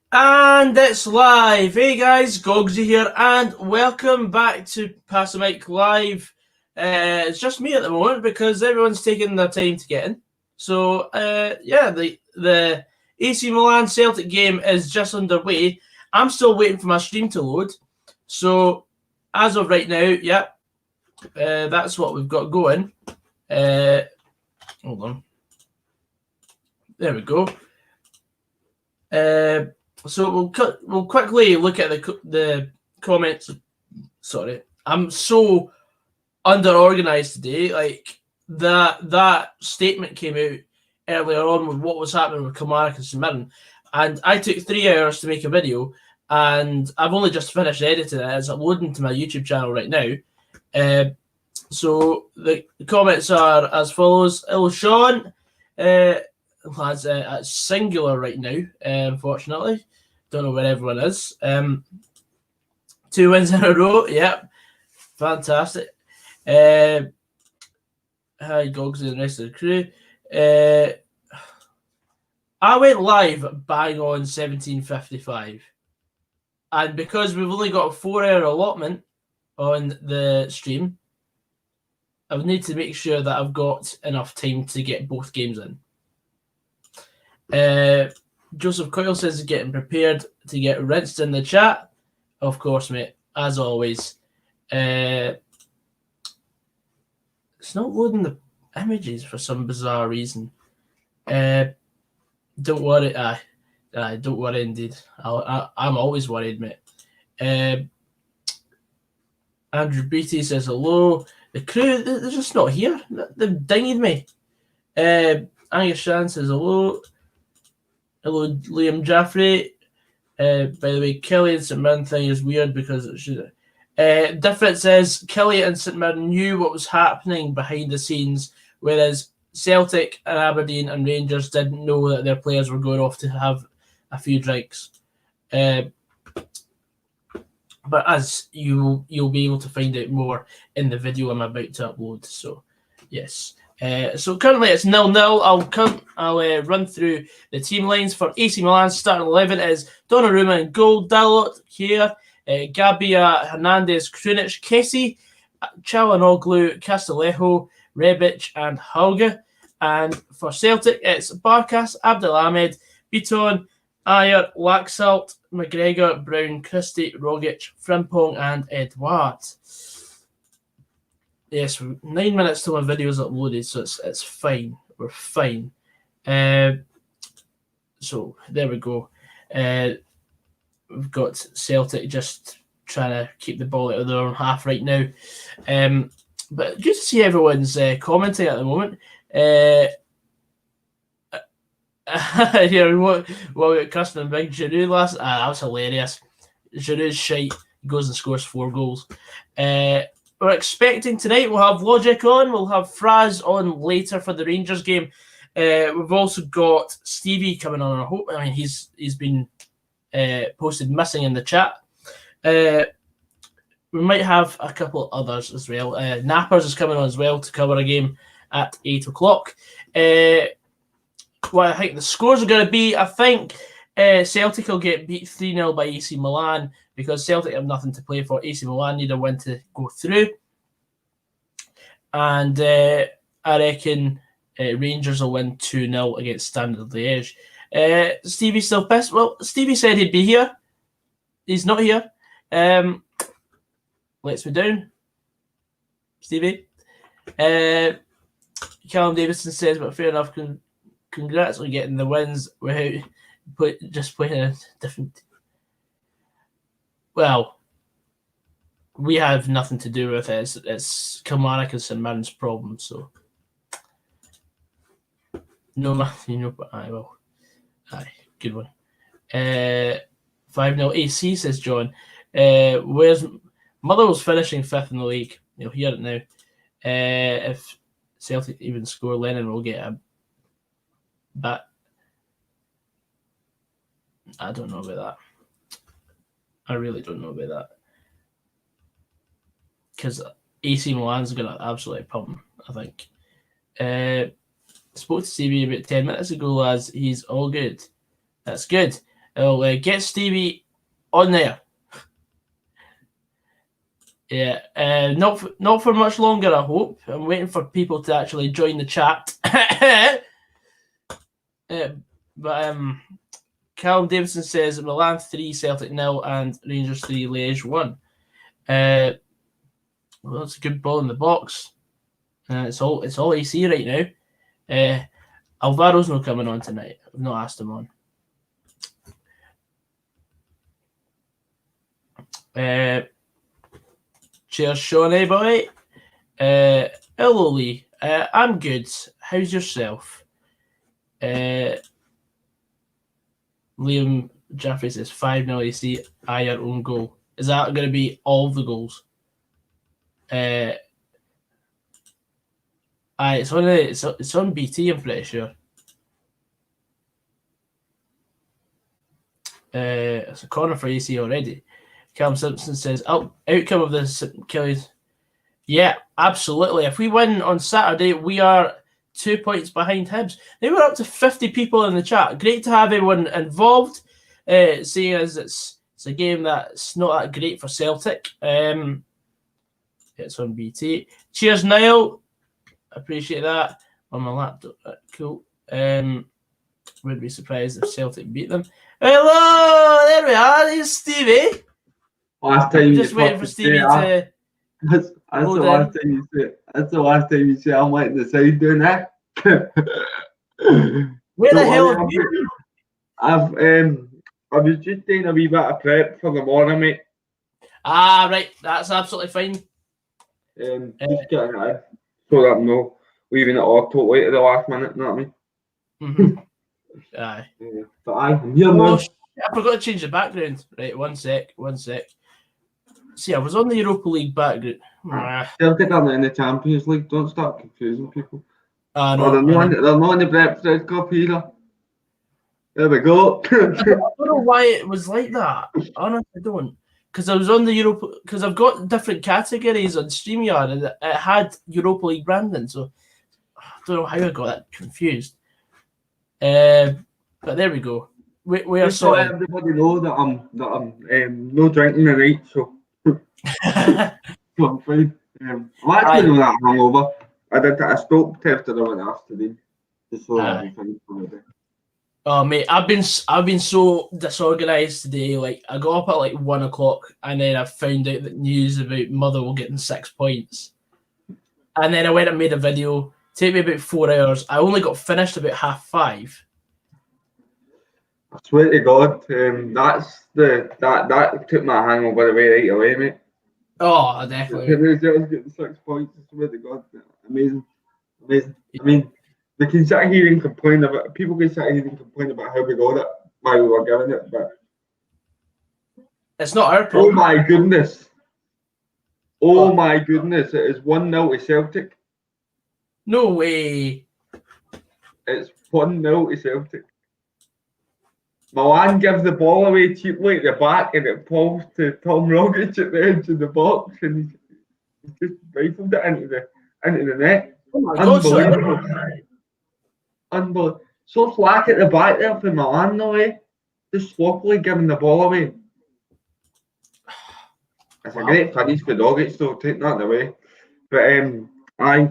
And it's live. Hey guys, Gogsy here, and welcome back to Pass the Mic Live. It's just me at the moment because everyone's taking their time to get in. So the AC Milan Celtic game is just underway. I'm still waiting for my stream to load. So as of right now, that's what we've got going. Hold on. There we go. So we'll quickly look at the comments. Sorry, I'm so under-organized today. Like that statement came out earlier on with what was happening with Kilmarnock and St Mirren, and I took 3 hours to make a video, and I've only just finished editing it. It's uploading to my YouTube channel right now. So the comments are as follows. Hello, Sean. Lads, it's singular right now, unfortunately. Don't know where everyone is. 2 wins in a row. Yep. Fantastic. Hi, Gogs and the rest of the crew. I went live bang on 17:55. And because we've only got a 4-hour allotment on the stream, I would need to make sure that I've got enough time to get both games in. Joseph Coyle says he's getting prepared to get rinsed in the chat. Of course, mate, as always. It's not loading the images for some bizarre reason. Don't worry. Don't worry, indeed. I'm always worried, mate. Andrew Beatty says hello. The crew, they're just not here. They've dinged me. Angus Shan says hello. Hello, Liam Jaffrey. By the way, Kelly and St Mirren thing is weird because it should. Different says Kelly and St Mirren knew what was happening behind the scenes, whereas Celtic and Aberdeen and Rangers didn't know that their players were going off to have a few drinks. But as you'll be able to find out more in the video I'm about to upload. So, yes. So currently it's 0-0. I'll run through the team lines for AC Milan. Starting 11 is Donnarumma in goal, Dalot here, Gabia, Hernandez, Krunic, Kessie, Çalhanoğlu, Castillejo, Rebic, and Hauge. And for Celtic, it's Barkas, Abdelhamed, Beaton, Ayer, Laxalt, McGregor, Brown, Christie, Rogic, Frimpong, and Edouard. Yes, 9 minutes till my video is uploaded, so it's fine. We're fine. So there we go. We've got Celtic just trying to keep the ball out of their own half right now. But good to see everyone's commenting at the moment. Here, what about Kirsten and Big Giroud last? That was hilarious. Giroud's shite. He goes and scores 4 goals. We're expecting tonight we'll have Logik on. We'll have Fraz on later for the Rangers game. We've also got Stevie coming on. I mean, he's been posted missing in the chat. We might have a couple others as well. Nappers is coming on as well to cover a game at 8 o'clock. What I think the scores are going to be, I think Celtic will get beat 3-0 by AC Milan because Celtic have nothing to play for. AC Milan need a win to go through. And I reckon Rangers will win 2-0 against Standard Liege. Stevie's still pissed. Well, Stevie said he'd be here. He's not here. Lets me down. Stevie. Callum Davison says, but fair enough. Congrats on getting the wins without just playing a different. Well, we have nothing to do with it. It's Kilmarnock and St Mirren's problem. So, no, but I will. Aye, good one. 5-0 AC says John. Where's Motherwell's finishing 5th in the league? You'll hear it now. If Celtic even score, Lennon will get a. But I don't know about that. I really don't know about that. Because AC Milan's going to absolutely pump, I think. Spoke to Stevie about 10 minutes ago, lads. He's all good. That's good. I'll get Stevie on there. Yeah, not for much longer, I hope. I'm waiting for people to actually join the chat. But Callum Davidson says Milan 3, Celtic 0, and Rangers 3, Liege 1. Well, that's a good ball in the box. It's all AC right now. Alvaro's not coming on tonight. I've not asked him on. Cheers, Shawnee boy. Hello, Lee. I'm good. How's yourself? Liam Jeffrey says 5-0 AC. Ayer own goal. Is that going to be all of the goals? It's on BT. I'm pretty sure. It's a corner for AC already. Callum Simpson says, outcome of this Kelly's. Yeah, absolutely. If we win on Saturday, we are 2 points behind Hibs. They were up to 50 people in the chat. Great to have everyone involved, seeing as it's a game that's not that great for Celtic. It's on BT. Cheers, Niall. Appreciate that. On my laptop. Cool. Wouldn't be surprised if Celtic beat them. Hello! There we are. There's Stevie. Last time just waiting for Stevie to... That's the last time you say. That's the last time you say I'm letting the side down there. Where the hell have you been? I was just doing a wee bit of prep for the morning, mate. Ah, right. That's absolutely fine. Just getting it in so that I'm not leaving it all totally at the last minute, you know what I mean? Aye. But I'm here now. I forgot to change the background. Right, one sec. See, I was on the Europa League background. Celtic are in the Champions League. Don't start confusing people. No, they're not in the Brexit Cup either. There we go. I don't know why it was like that. Honestly, I don't. Because I was on the Europa. Because I've got different categories on StreamYard, and it had Europa League branding. So I don't know how I got that confused. But there we go. We are so everybody know that I'm no drinking tonight, so. So I'm fine. I'm actually not that hungover. I stopped after I went after them. Just so I'll be fine for the day. Oh mate, I've been so disorganized today. Like I got up at like 1 o'clock, and then I found out that news about Motherwell getting 6 points, and then I went and made a video. Take me about 4 hours. I only got finished about 5:30. I swear to God, that took my hangover right away, mate. Oh, definitely. Getting 6 points. I swear to God, amazing. I mean, they can sit here and complain about. People can sit here and complain about how we got it, why we were given it, but it's not our problem. Oh my goodness! Oh my goodness! It is 1-0 to Celtic. No way! It's 1-0 to Celtic. Milan gives the ball away cheaply at the back, and it falls to Tom Logik at the edge of the box, and he's just rifled it into the net. Oh my God, Unbelievable. So slack at the back there for Milan, no way. Just sloppily giving the ball away. It's a great finish for Logik, so take that away. But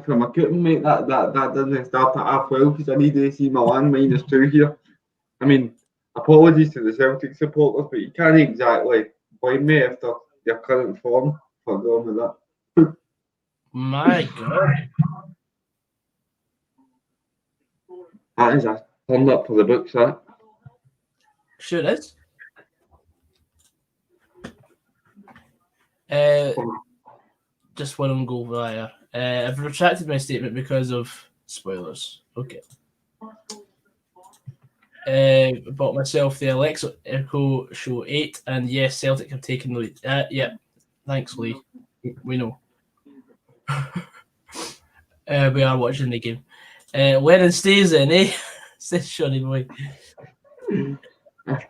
from a cooking, mate, that doesn't start at half-12 because I need AC Milan -2 here. I mean, apologies to the Celtic supporters, but you can't exactly blame me after their current form for going with that. My God. That is a turn up for the books, that. Sure is. Just one on goal via. I've retracted my statement because of spoilers. Okay. Bought myself the Alexa Echo Show 8, and yes, Celtic have taken the lead. Yeah, thanks, Lee. We know. We are watching the game. Lennon stays in, eh? Says Shawnee boy.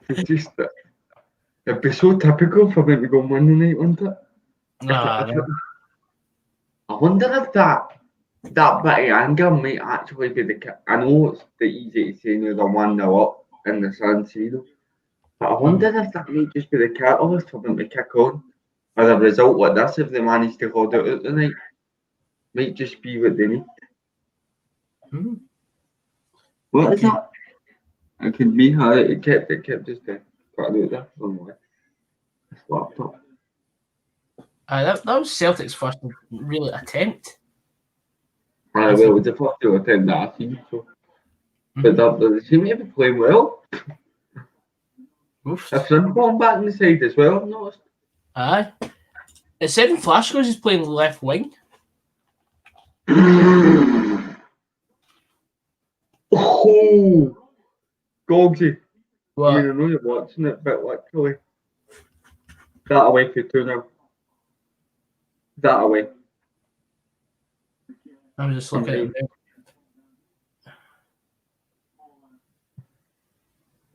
It'd be so typical for them to go Monday night, wouldn't it? I wonder if that bit of anger might actually be I know it's the easy to say they're 1-0 up in the San Siro, But I wonder if that might just be the catalyst for them to kick on. As a result like this, if they manage to hold it out tonight, might just be what they need. What is that? It could be how it kept just got out there somewhere. This laptop. That was Celtic's first really attempt. Well, it was the first to attempt that I've seen. So. But they seem to be playing well. Oof. A Frimpong back in the side as well, I've noticed. Aye. It said in Flash scores he's playing left wing. Oh, Gogsy. What? I mean, I know you're watching it, but literally. That away for 2 now. That away. I was just looking at it.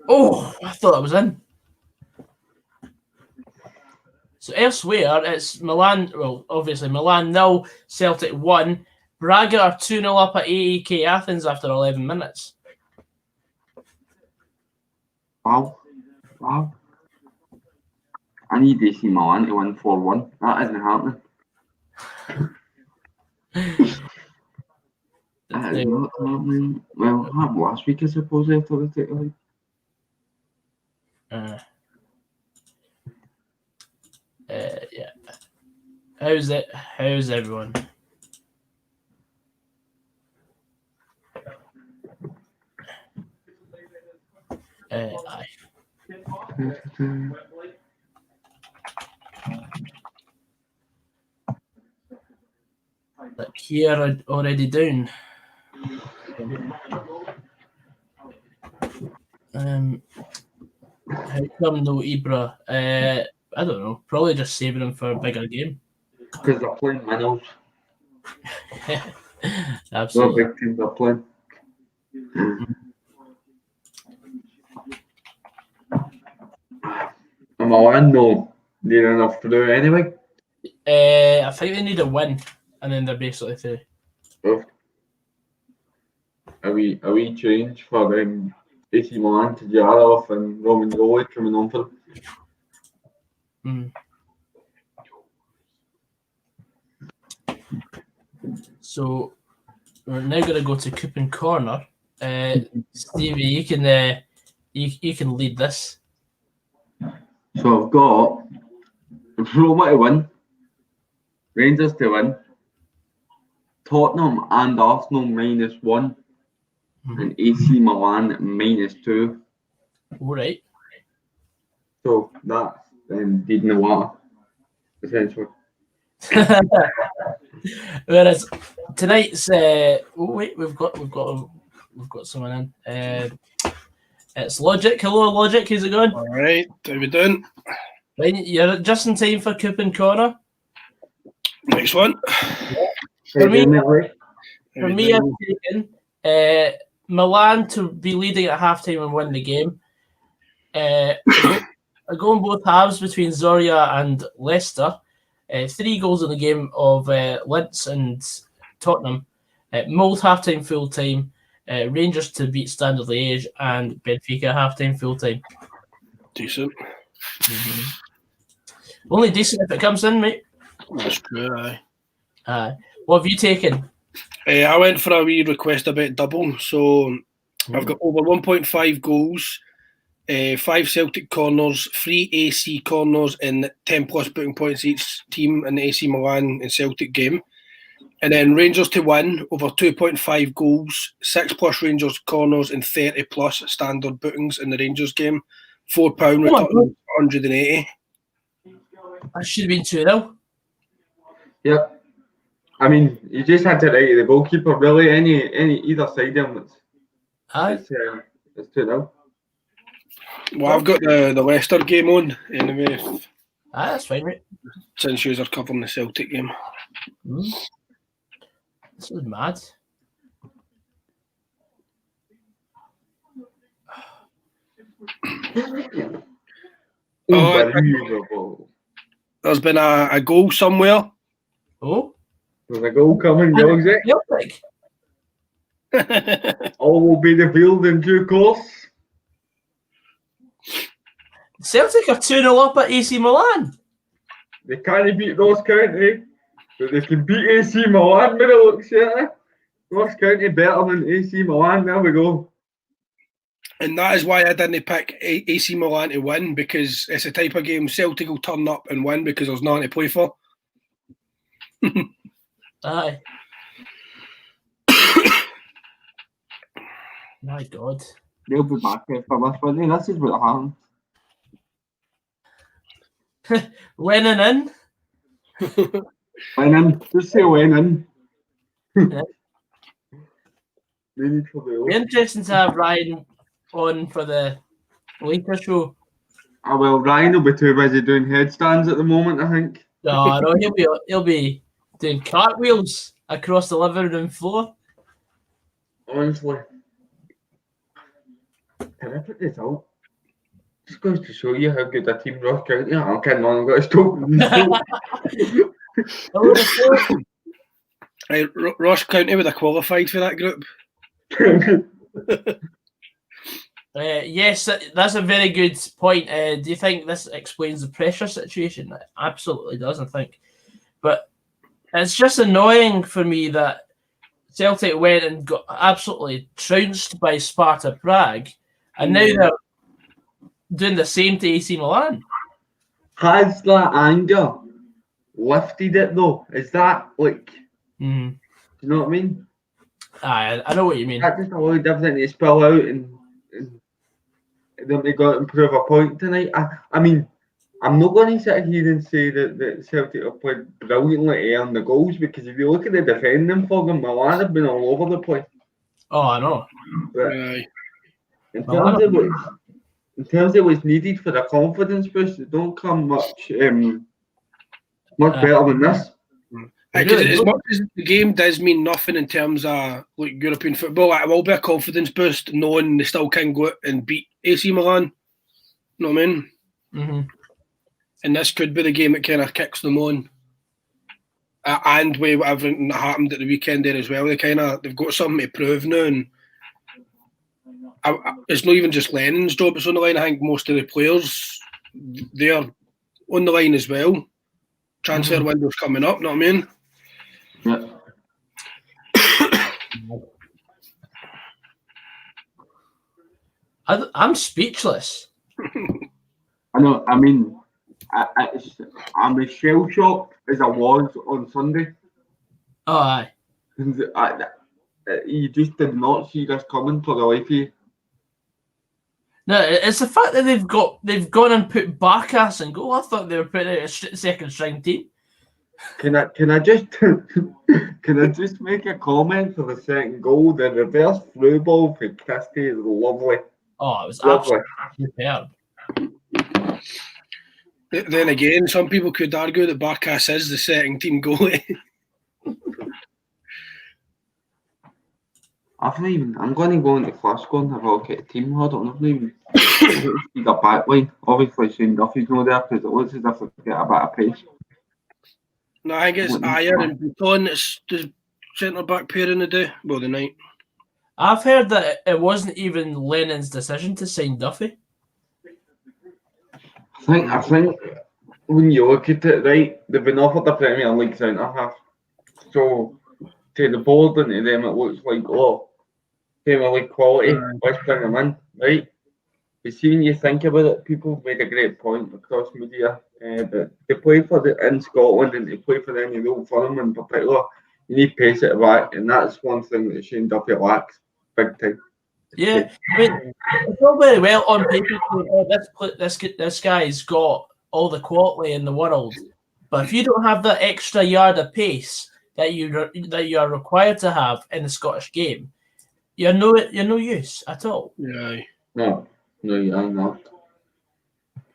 Oh, I thought that was in. So elsewhere, it's Milan. Well, obviously Milan 0, Celtic 1. Braga are 2-0 up at AEK Athens after 11 minutes. Wow. I need AC Milan to win 4-1. That isn't happening. That is not happening. Well, it happened last week, I suppose, after the title league. Yeah. How's it? How's everyone? Aye. Like here already down. How come no Ibra? I don't know. Probably just saving him for a bigger game. Because they're playing minnows. Absolutely. No big teams are playing. Milan no near enough to do anyway. I think they need a win, and then they're basically through. Oh. A wee change for AC Milan to Jarov and Roman Logik coming on for them. So we're now going to go to Coupon Corner. Stevie, you can lead this. So I've got Roma to win, Rangers to win, Tottenham and Arsenal -1, and AC Milan -2. All right. So that's deed in the water, essentially. Whereas tonight's we've got someone in. It's Logik. Hello, Logik. How's it going? All right, how we doing? Right, you're just in time for Coupon Corner. Next one. For me, I'm taking Milan to be leading at halftime and win the game. A goal in both halves between Zorya and Leicester. 3 goals in the game of Linz and Tottenham. Mold halftime full time. Rangers to beat Standard Liege and Benfica halftime full time. Decent. Only decent if it comes in, mate. That's true, aye. What have you taken? I went for a wee request about double. So I've got over 1.5 goals, 5 Celtic corners, 3 AC corners, and 10 plus booking points each team in the AC Milan and Celtic game. And then Rangers to win, over 2.5 goals, 6 plus Rangers corners, and 30 plus standard bookings in the Rangers game. £4 return 180. That should have been 2-0. Yep. I mean, you just had to write the goalkeeper, really. Any either side of them, it's 2-0. Well, I've got the Leicester game on anyway. That's fine, mate. Since you are covering the Celtic game. This is mad. There's been a goal somewhere. Oh? There's a goal coming, Logik. Celtic. All will be revealed in due course. Celtic are 2-0 up at AC Milan. They can't beat Ross County, but they can beat AC Milan by the looks of it. Ross County better than AC Milan. There we go. And that is why I didn't pick AC Milan to win, because it's a type of game Celtic will turn up and win because there's nothing to play for. Aye. My God. They'll be back here for this one. This is what happens. Winning in. Winning. Just say winning. Yeah. They need to be Interesting to have Ryan on for the later show. Oh, well, Ryan will be too busy doing headstands at the moment, I think. No, he'll be doing cartwheels across the living room floor. Honestly. Can I put this out? Just goes to show you how good a team Ross County are. I'm kidding on, I've got to stop. Right, Ross County would have qualified for that group. Yes, that's a very good point. Do you think this explains the pressure situation? It absolutely does, I think. But it's just annoying for me that Celtic went and got absolutely trounced by Sparta Prague, and now they're doing the same to AC Milan. Has that anger lifted it though? Is that like, do you know what I mean? I know what you mean. That just allowed everything to spill out and then they got to prove a point tonight. I mean, I'm not going to sit here and say that Celtic have played brilliantly to earn the goals, because if you look at the defending for them, Milan have been all over the place. Oh, I know. But in terms of what's needed for the confidence boost, it don't come much better than this. As much as the game does mean nothing in terms of like European football, it will be a confidence boost knowing they still can go out and beat AC Milan. You know what I mean? Mm-hmm. And this could be the game that kind of kicks them on. And with everything that happened at the weekend there as well, they've got something to prove now. And it's not even just Lennon's job that's on the line. I think most of the players, they're on the line as well. Transfer window's coming up, you know what I mean? Yeah. I'm speechless. I know. I mean, I'm as shell shocked as I was on Sunday. Oh, aye. You just did not see this coming for the life of you. No, it's the fact that they've gone and put Barkas and goal. I thought they were putting out a second string team. Can I just make a comment for the second goal? The reverse through ball for Christie is lovely. Oh, it was Lovely. absolutely superb. Then again, some people could argue that Barkas is the second team goalie. I'm going to go into Glasgow and have a look at the team. Hold on, I've not even seen the back line. Obviously, Shane Duffy's not there because it looks as if they've got a bit of pace. No, I think it's Ayer and Bouton that's the centre back pairing the day. Well, the night. I've heard that it wasn't even Lennon's decision to sign Duffy. I think when you look at it, right, they've been offered the Premier League centre half. So to the board and to them, it looks like, Premier League quality, let's bring them in, right? But see, when you think about it, people have made a great point across media. But to play in Scotland and to play for any real firm in particular, you need pace at the back, and that's one thing that Shane Duffy lacks, big time. Yeah, I mean, it's all very well on paper. This guy's got all the quality in the world, but if you don't have that extra yard of pace that you are required to have in the Scottish game, you're no use at all. Yeah. No, you are not.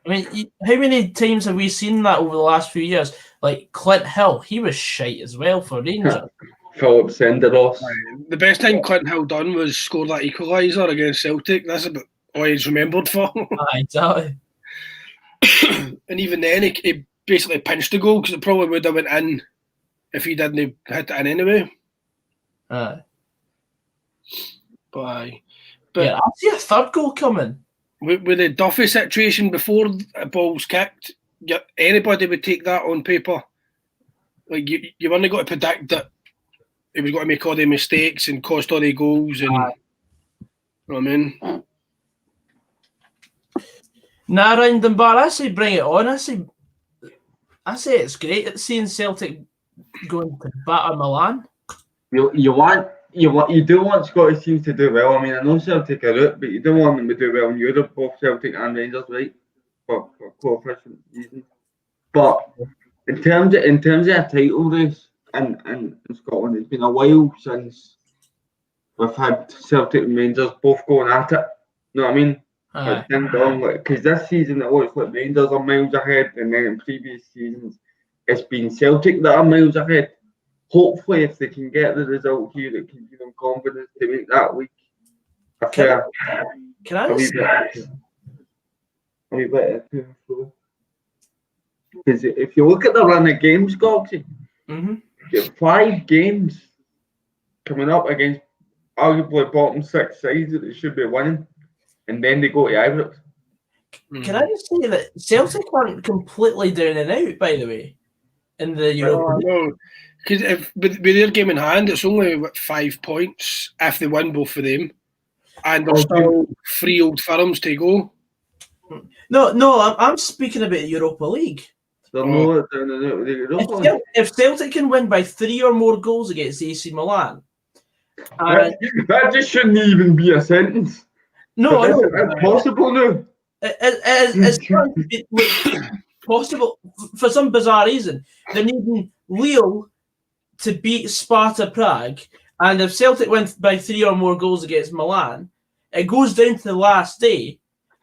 I mean, how many times have we seen that over the last few years? Like Clint Hill, he was shite as well for Rangers. Philip Senderos. The best thing Clinton Hill done was score that equaliser against Celtic. That's about all he's remembered for. Exactly. And even then, he basically pinched the goal because it probably would have went in if he didn't hit it in anyway. But yeah, I see a third goal coming. with the Duffy situation before a ball's kicked, anybody would take that on paper. Like you only got to predict that he was going to make all the mistakes and cost all the goals, and you know what I mean. Nah, Random Bar, I say bring it on. I say it's great seeing Celtic going to batter Milan. You do want Scottish teams to do well. I mean, I know Celtic are out, but you don't want them to do well in Europe, both Celtic and Rangers, right? For coefficient reasons. But in terms of a title race in Scotland, it's been a while since we've had Celtic and Rangers both going at it. You know what I mean? Because this season it looks like Rangers are miles ahead, and then in previous seasons it's been Celtic that are miles ahead. Hopefully, if they can get the result here, it can give them confidence to make that week a fair. Can I just a wee bit to and fro. Because if you look at the run of games, Goxie, you get 5 games coming up against arguably bottom 6 sides that they should be winning, and then they go to Ibrox. Can I just say that Celtic aren't completely down and out, by the way, in the Europa League? No, because with their game in hand, it's only 5 points if they win both of them, and there's still 3 Old Firms to go. No, I'm speaking about the Europa League. If Celtic can win by 3 or more goals against AC Milan, that just shouldn't even be a sentence. No, I know. It's possible now. It's possible for some bizarre reason. They're needing Lille to beat Sparta Prague, and if Celtic win by 3 or more goals against Milan, it goes down to the last day,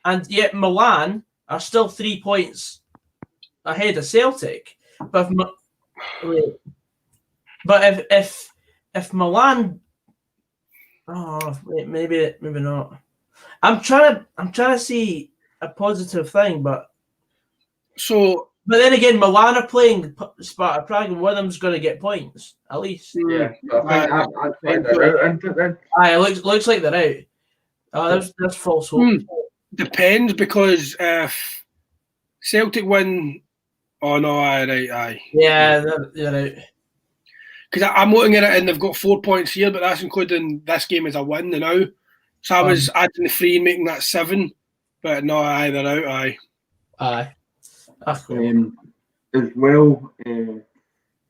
and yet Milan are still 3 points ahead of Celtic. But if Milan, maybe not. I'm trying to see a positive thing, but then again, Milan are playing Sparta Prague, and one of them's going to get points at least. Yeah, I think they're out. It looks like they're out. That's false hope. Depends, because if Celtic win, aye. Yeah, they're out. Because I'm looking at it, and they've got 4 points here, but that's including this game as a win now. So I was adding the 3 and making that 7, but no, aye, they're out. Aye. As well,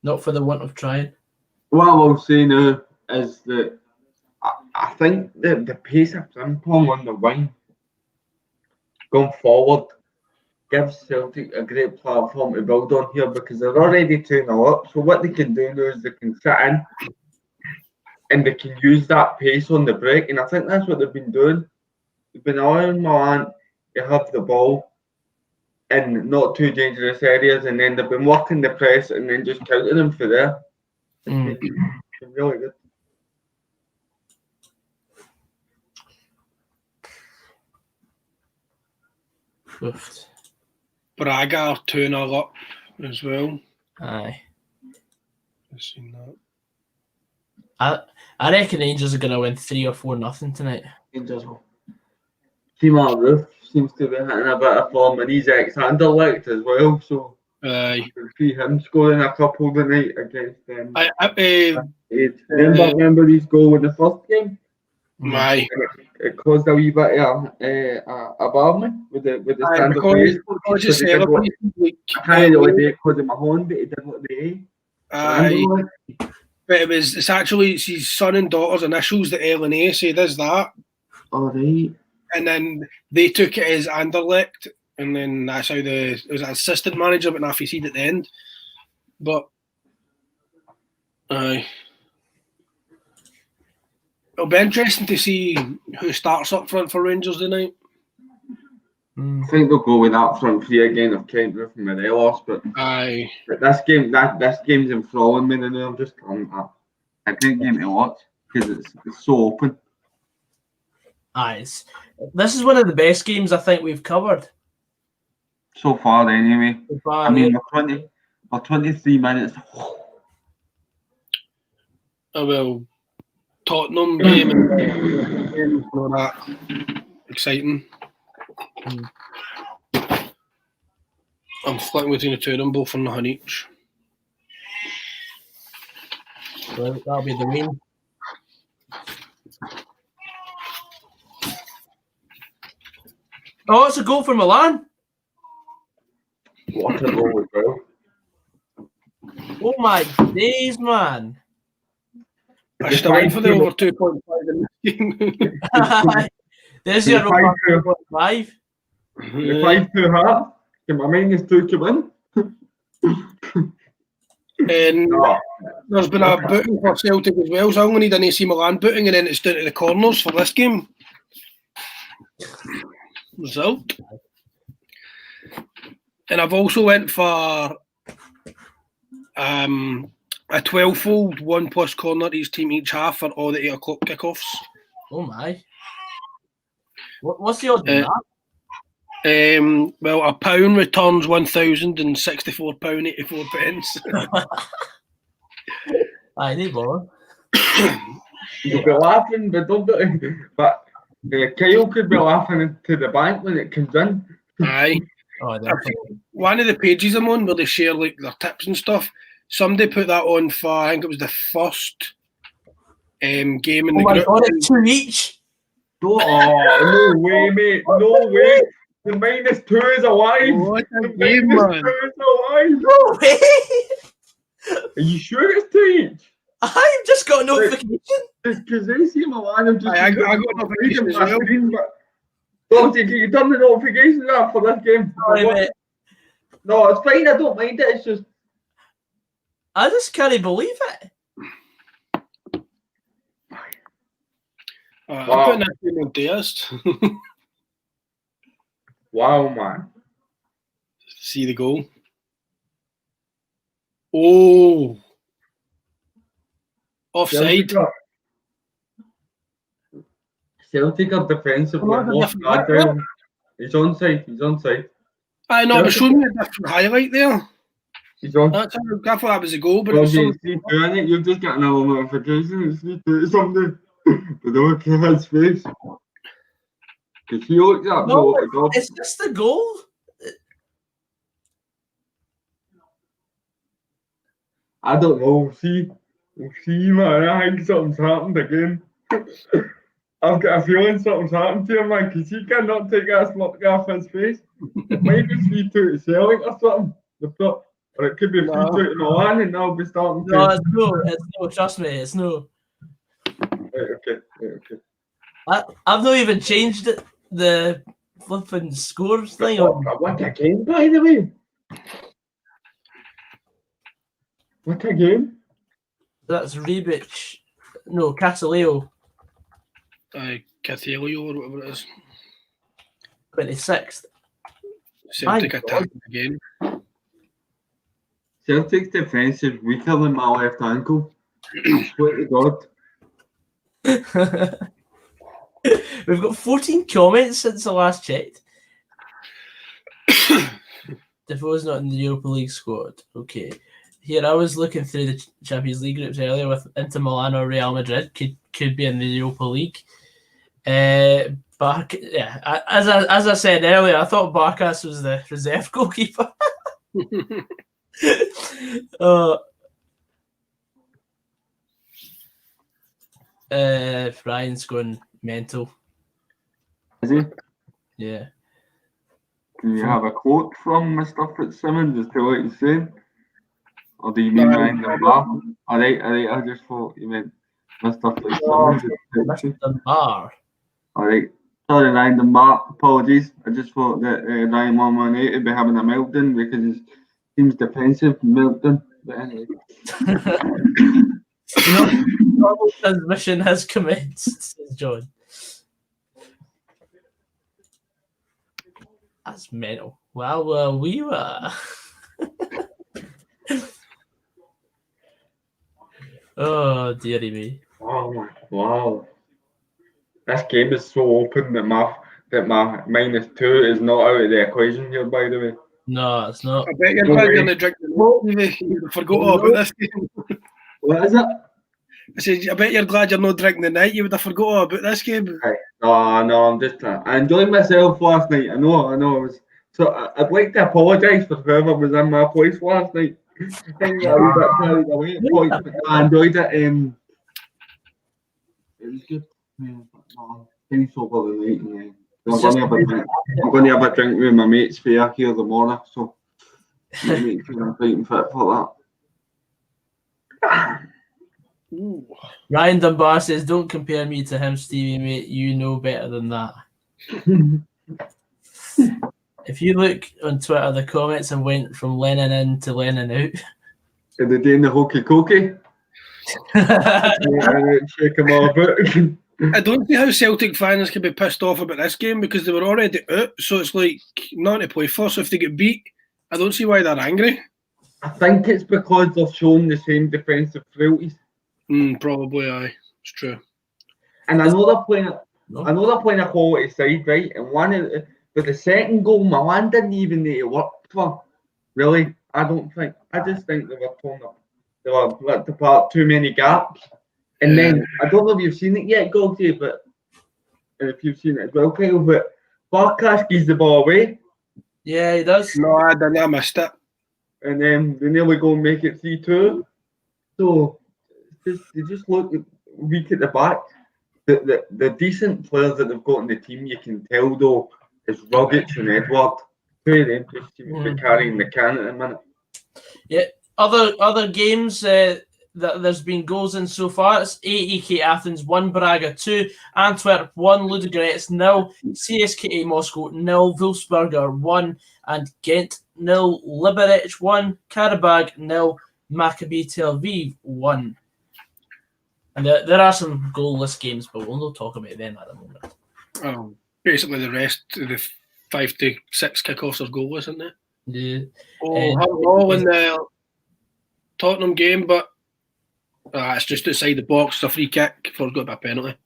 not for the want of trying. What I will say now is that I think the pace of Frimpong on the wing going forward gives Celtic a great platform to build on here, because they're already 2-0 up. So what they can do now is they can sit in and they can use that pace on the break, and I think that's what they've been doing. They've been allowing Milan to have the ball in not too dangerous areas, and then they've been working the press and then just counting them for there. It's been really good. Braga are 2-0 up as well. Aye. I've seen that. I reckon Rangers are going to win 3 or 4-0 tonight. Rangers will. Mark Roof seems to be hitting a bit of form, and he's ex-Standard Liege as well, so I can see him scoring a couple tonight against them. Remember his goal in the first game? Aye. It caused a wee bit of a barman with the Standard Liege. I can't really do it because of my horn, but he did what they. Aye. But it's actually his son and daughter's initials, the L and A, so he does that. All right. And then they took it as Anderlecht, and then that's how it was an assistant manager, but not seed at the end. But it'll be interesting to see who starts up front for Rangers tonight. I think they'll go with that front three again of Kent, Roof and Morelos, but this game's enthralling me, and I'm just a great game to watch because it's so open. This is one of the best games I think we've covered so far. Anyway, I mean, we're 23 minutes. Tottenham game and not that exciting. I'm flicking between the two of them, both on nothing each. So that'll be the win. Oh, it's a goal for Milan. What a goal as well. Oh my days, man. I still went for the over 2.5 in this game. There's your over 2.5. The 5-2 half. Okay, my -2 to win. And there's been a booting for Celtic as well, so I'm going to need an AC Milan booting, and then it's down to the corners for this game. Result. And I've also went for a 12-fold 1+ corner each team each half for all the 8 o'clock kickoffs. Oh my. What's the odds on that? Well, £1 returns £1,064.84. Aye, no bother. You'll be laughing, but don't do it. But Kyle could be laughing into the bank when it comes in. Aye. Oh, one of the pages I'm on where they share like their tips and stuff, somebody put that on for, I think it was the first game in the my group. God, it's 2 each. Oh, no way, mate. No way. The -2 is alive. What a The game, -2 man. is alive. No way. Are you sure it's 2 each? I've just got a notification. Because AC Milan have just... I got a notification as well. Don't you turn the notifications off for this game? Sorry, mate. No, it's fine. I don't mind it. It's just... I just can't believe it. I'm putting that game on Deist. Wow, man. See the goal. Oh. Offside. Celtic are defensive. He's onside. He's onside. I know, but showing me a different highlight there. He's on. I thought that was a goal, but Well, it's you've just got another notification. It's 3-2 something. But look at his face. Because he looked up. No, it's just the goal. I don't know. We'll see, man. I think something's happened again. I've got a feeling something's happened to him, man, because he cannot take that smirk off his face. It might be 3-2 to Celtic or something. Or it could be 3-2 to Milan, and they'll be starting to... No, it's no, trust me, it's no. Right, okay. I've not even changed it, the flipping scores thing. What a game, by the way. What a game. That's Rebic. No, Casaleo. Cathaleo or whatever it is. 26th. Celtic attack again. Celtic's defence is weaker than my left ankle. I swear to God. We've got 14 comments since I last checked. Defoe's not in the Europa League squad. Okay. Here, I was looking through the Champions League groups earlier with Inter Milan or Real Madrid. Could be in the Europa League. But yeah, as I said earlier, I thought Barkas was the reserve goalkeeper. Ryan's going mental. Is he? Yeah. Do you have a quote from Mr. Fitzsimmons as to what he's saying? Or do you mean behind the bar? Alright, I just thought you meant Mr. Fitzsimmons. Mr. Bar. Alright. Sorry, Ryan the bar. Apologies. I just thought that Ryan 118 would be having a meltdown because his team's defensive meltdown. But anyway. Normal transmission has commenced, says John. That's mental. Well, we were. Oh, dearie me. Oh my, wow. This game is so open that my -2 is not out of the equation here, by the way. No, it's not. I bet you're glad you're going to drink the milk. You forgot all about this game. What is it? I said, I bet you're glad you're not drinking tonight. You would have forgot all about this game. No, I'm just. I enjoyed myself last night. I know. It was. So I'd like to apologise for whoever was in my place last night. I think I was a bit carried away at points, but I enjoyed it. It was good. Finish over the night, and I'm going to have a drink with my mates fair here the morning, so make sure I'm fighting fit for that. Ooh. Ryan Dunbar says, "Don't compare me to him, Stevie, mate. You know better than that." If you look on Twitter, the comments have went from Lennon in to Lennon out. Are they doing the hokey cokey? Shake them all about. I don't see how Celtic fans can be pissed off about this game because they were already out, so it's like nothing to play for. So if they get beat, I don't see why they're angry. I think it's because they're showing the same defensive frailties. Probably, aye. It's true. And I know they're playing a quality side, right? And but the second goal, Milan didn't even need to work for. Really, I don't think. I just think they were torn up. They were ripped apart, too many gaps. And then, I don't know if you've seen it yet, Gogsy, but if you've seen it as well, Kyle, but Barkas gives the ball away. Yeah, he does. No, I didn't. I missed it. And then they nearly go and make it 3-2. So, they just look weak at the back. The decent players that they've got in the team, you can tell, though, is Logik and Edward. Two of them just seem to be carrying the can at the minute. Yeah, other games that there's been goals in so far. It's AEK Athens 1, Braga 2, Antwerp 1, Ludogorets 0, CSKA Moscow 0, Wolfsberger 1, and Ghent 0, Liberec 1, Karabag 0, Maccabi Tel Aviv 1. And there are some goalless games, but we'll not talk about them at the moment. Basically, the rest of the 5 to 6 kickoffs are goalless, isn't it? Yeah. All in the Tottenham game, but it's just outside the box. It's a free kick before it's got a penalty.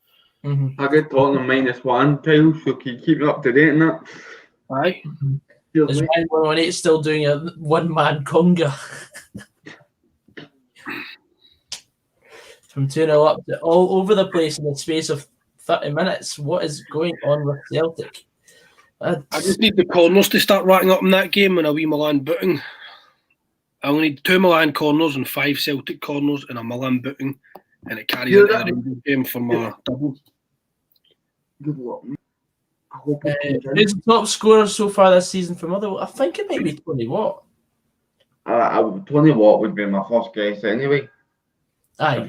I got Tottenham -1, Kyle, so can you keep me up to date on that? Aye. Is Ryan 118 still doing a one-man conga? From 2-0 up to all over the place in the space of 30 minutes. What is going on with Celtic? I just need the corners to start racking up in that game and a wee Milan booting. I only need 2 Milan corners and 5 Celtic corners and a Milan booting, and it carries into the Rangers game for my double. Good luck, mate. I hope who's the top scorer so far this season for Motherwell? I think it might be Tony Watt. Tony Watt would be my first guess anyway. Aye.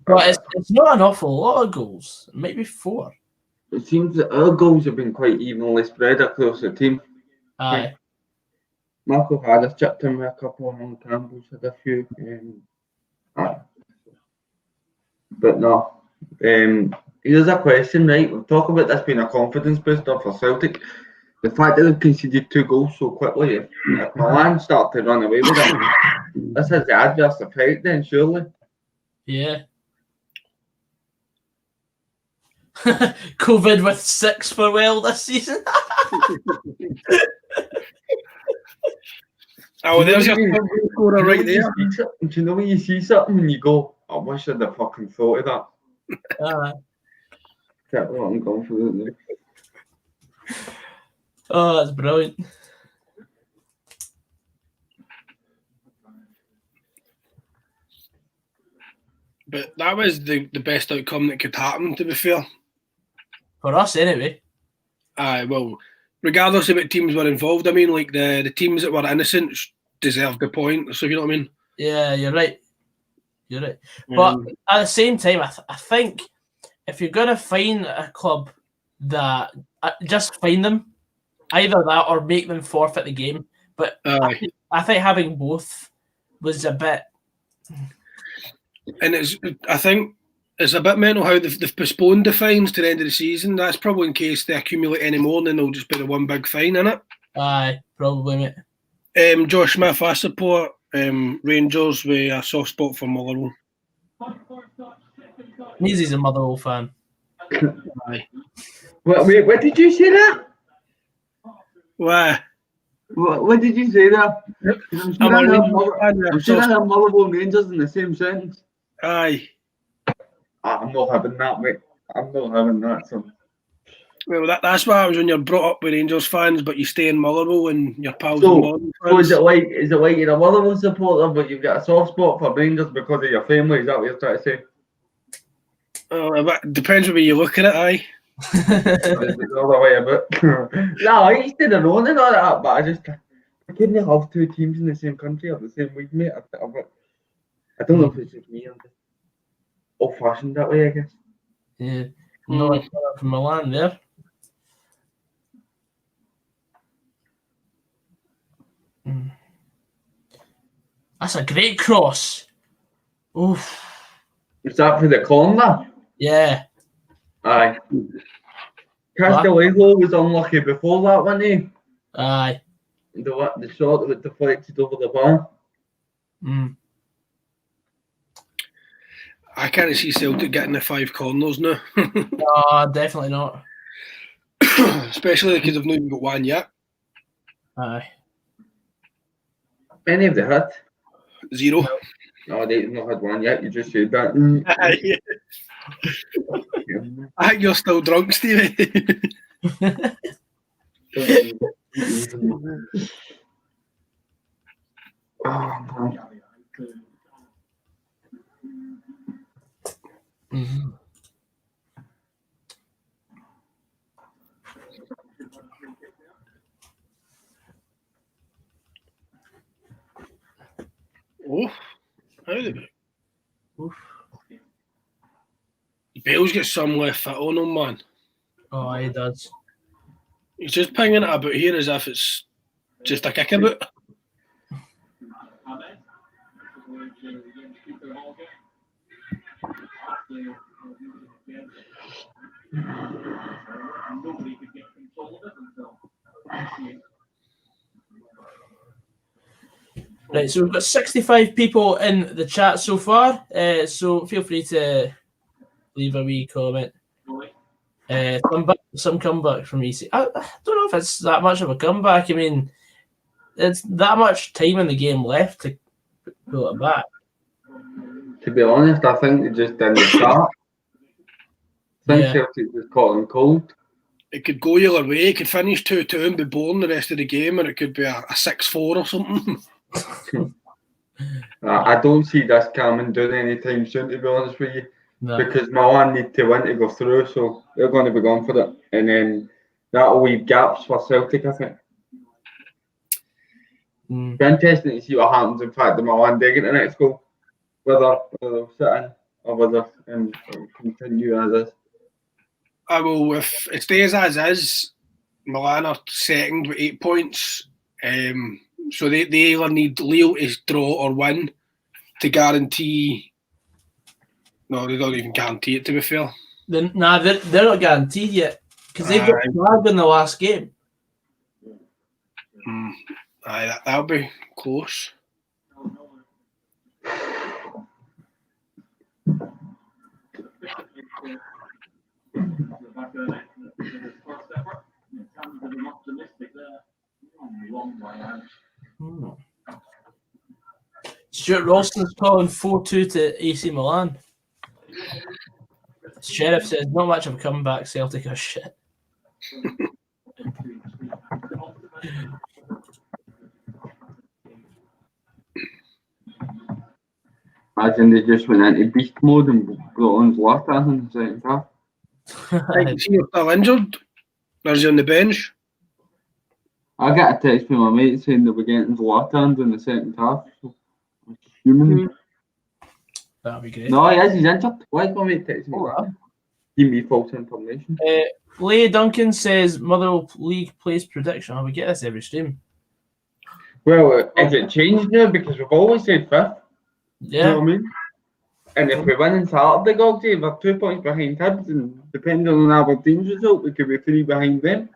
But it's not an awful lot of goals. It might be 4. It seems that our goals have been quite evenly spread across the team. Aye. Marco Harris chipped in with a couple, and Campbell's had a few. Aye. But no. Here's a question, right? We'll talk about this being a confidence booster for Celtic. The fact that they've conceded 2 goals so quickly, if Milan start to run away with it, this has the adverse effect then, surely. Yeah. COVID with 6 for well this season. There's your scorer right there. Do you know when you see something and you go, I wish I'd have fucking thought of that? That's what I'm going for. Oh, that's brilliant. But that was the best outcome that could happen, to be fair. For us, anyway. Aye, well, regardless of what teams were involved, I mean, like the teams that were innocent deserved the point, so you know what I mean? Yeah, you're right. You're right. But at the same time, I think if you're going to find a club that, just find them, either that or make them forfeit the game. But I think having both was a bit... And I think it's a bit mental how they've postponed the fines to the end of the season. That's probably in case they accumulate any more, and then they'll just put the one big fine in it. Aye, probably, mate. Josh Smith, I support Rangers with a soft spot for Motherwell. He's a Motherwell fan. Aye. Wait, what did you say that? Why? What did you say there? I'm sure I have Motherwell and Rangers in the same sentence. Aye. I'm not having that, mate. I'm not having that, son. Well, that's what happens when you're brought up with Rangers fans, but you stay in Motherwell and your pals So, are Motherwell so fans. is it like you're a Motherwell supporter, but you've got a soft spot for Rangers because of your family? Is that what you're trying to say? It depends on where you look at it, aye. Or is it the other way about? No, I used to the own and all that, but I couldn't have two teams in the same country at the same week, mate. I don't know if it's just me. I'm just old-fashioned that way, I guess. Yeah. No, it's not from Milan there. That's a great cross. Oof. Is that for the corner? Yeah. Aye. Castellano was unlucky before that, wasn't he? Aye. The shot that deflected over the bar. I can't see Celtic getting the 5 corners now. No, definitely not. Especially because they've not even got one yet. Aye. Many of they had. 0. No, they've not had one yet. You just said that. I think you're still drunk, Stevie. Oh, how did it? Bale's got some left foot on him, man. Oh, he does. He's just pinging it about here as if it's just a kickabout. Right, so we've got 65 people in the chat so far, so feel free to leave a wee comment. Some comeback from EC. I don't know if it's that much of a comeback. I mean, it's that much time in the game left to pull it back. To be honest, I think they just didn't start. I think Celtic was caught them cold. It could go either way. It could finish 2-2 and be boring the rest of the game, or it could be a 6-4 or something. I don't see this coming down anytime soon, to be honest with you. No. Because Milan need to win to go through, so they're going to be going for it. And then that'll leave gaps for Celtic, I think. Be interesting to see what happens. In fact, the Milan do get the next goal, whether they'll sit in or whether continue as is. Well, if it stays as is, Milan are second with 8 points. So they either need Lille to draw or win to guarantee. No, they don't even guarantee it, to be fair. They're not guaranteed yet because they've got flagged in the last game. Aye, that'll be close. Stuart Ralston's calling 4-2 to AC Milan. Sheriff says not much of a comeback. Celtic are shit. Imagine they just went into beast mode and brought on Zlatan in the second half. Is he still injured? Or is he on the bench? I got a text from my mate saying they were getting Zlatan in the second half. So I'm assuming. That'd be great. No, he's injured. Why is my mate texting me? Give me false information. Leigh Duncan says Motherwell League place prediction. Oh, we get this every stream. Well, has it changed now? Because we've always said fifth. Yeah. You know what I mean? And if we win on Saturday, Gogsy, we're 2 points behind Hibs, and depending on Aberdeen's result, we could be 3 behind them.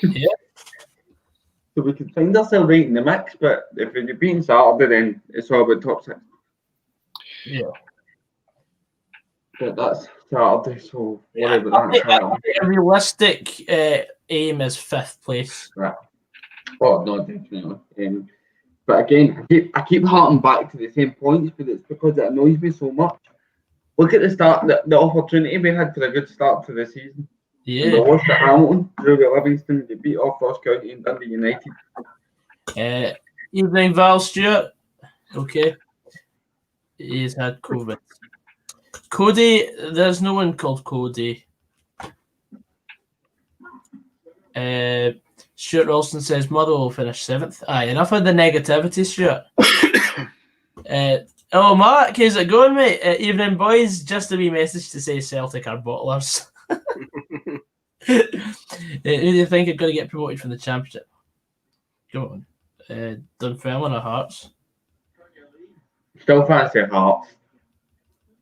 Yeah. So we could find ourselves right in the mix, but if we beat on Saturday, then it's all about top 6. Yeah. But that's Saturday, so worry about that. I think a realistic aim is 5th place. Right. Oh, no, definitely. But again, I keep harking back to the same points, but it's because it annoys me so much. Look at the start, the opportunity we had for a good start to the season. We Yeah. lost at Hamilton, drew with Livingston, they beat off Ross County and Dundee United. Evening, Val Stewart. Okay. He's had COVID. Cody, there's no one called Cody. Stuart Ralston says Motherwell will finish 7th. Aye, enough of the negativity, Stuart. Mark, how's it going, mate? Evening, boys. Just a wee message to say Celtic are bottlers. Who do you think are going to get promoted from the Championship? Come on. Dunfermline or Hearts? Still fancy Hearts.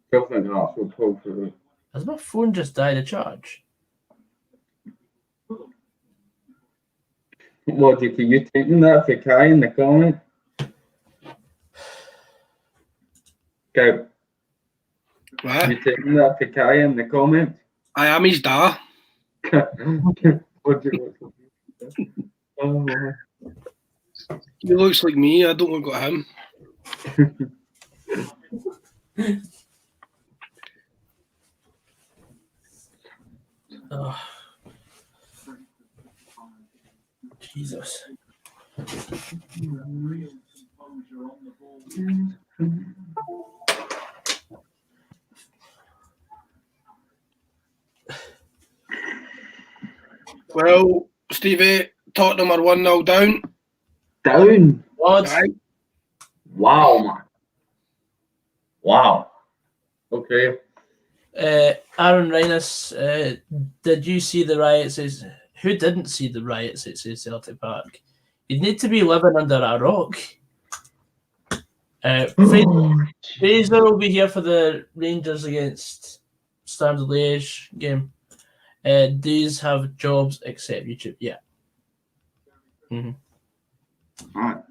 Still think Hearts will pull through. Has my phone just died of charge? Logik, are you taking that for Kai in the comment? Go. What? You taking that for Kai in the comment? I am his dad. Oh. He looks like me. I don't look like him. Oh. Jesus. Well, Stevie, Tottenham are 1-0 down. Down? What? Right. Wow, man. Wow. Okay. Aaron Rhinus, did you see the riots? Who didn't see the riots at Celtic Park? You'd need to be living under a rock. Fraser will be here for the Rangers against Standard Liege game. These have jobs except YouTube. Yeah. Mm-hmm. Right.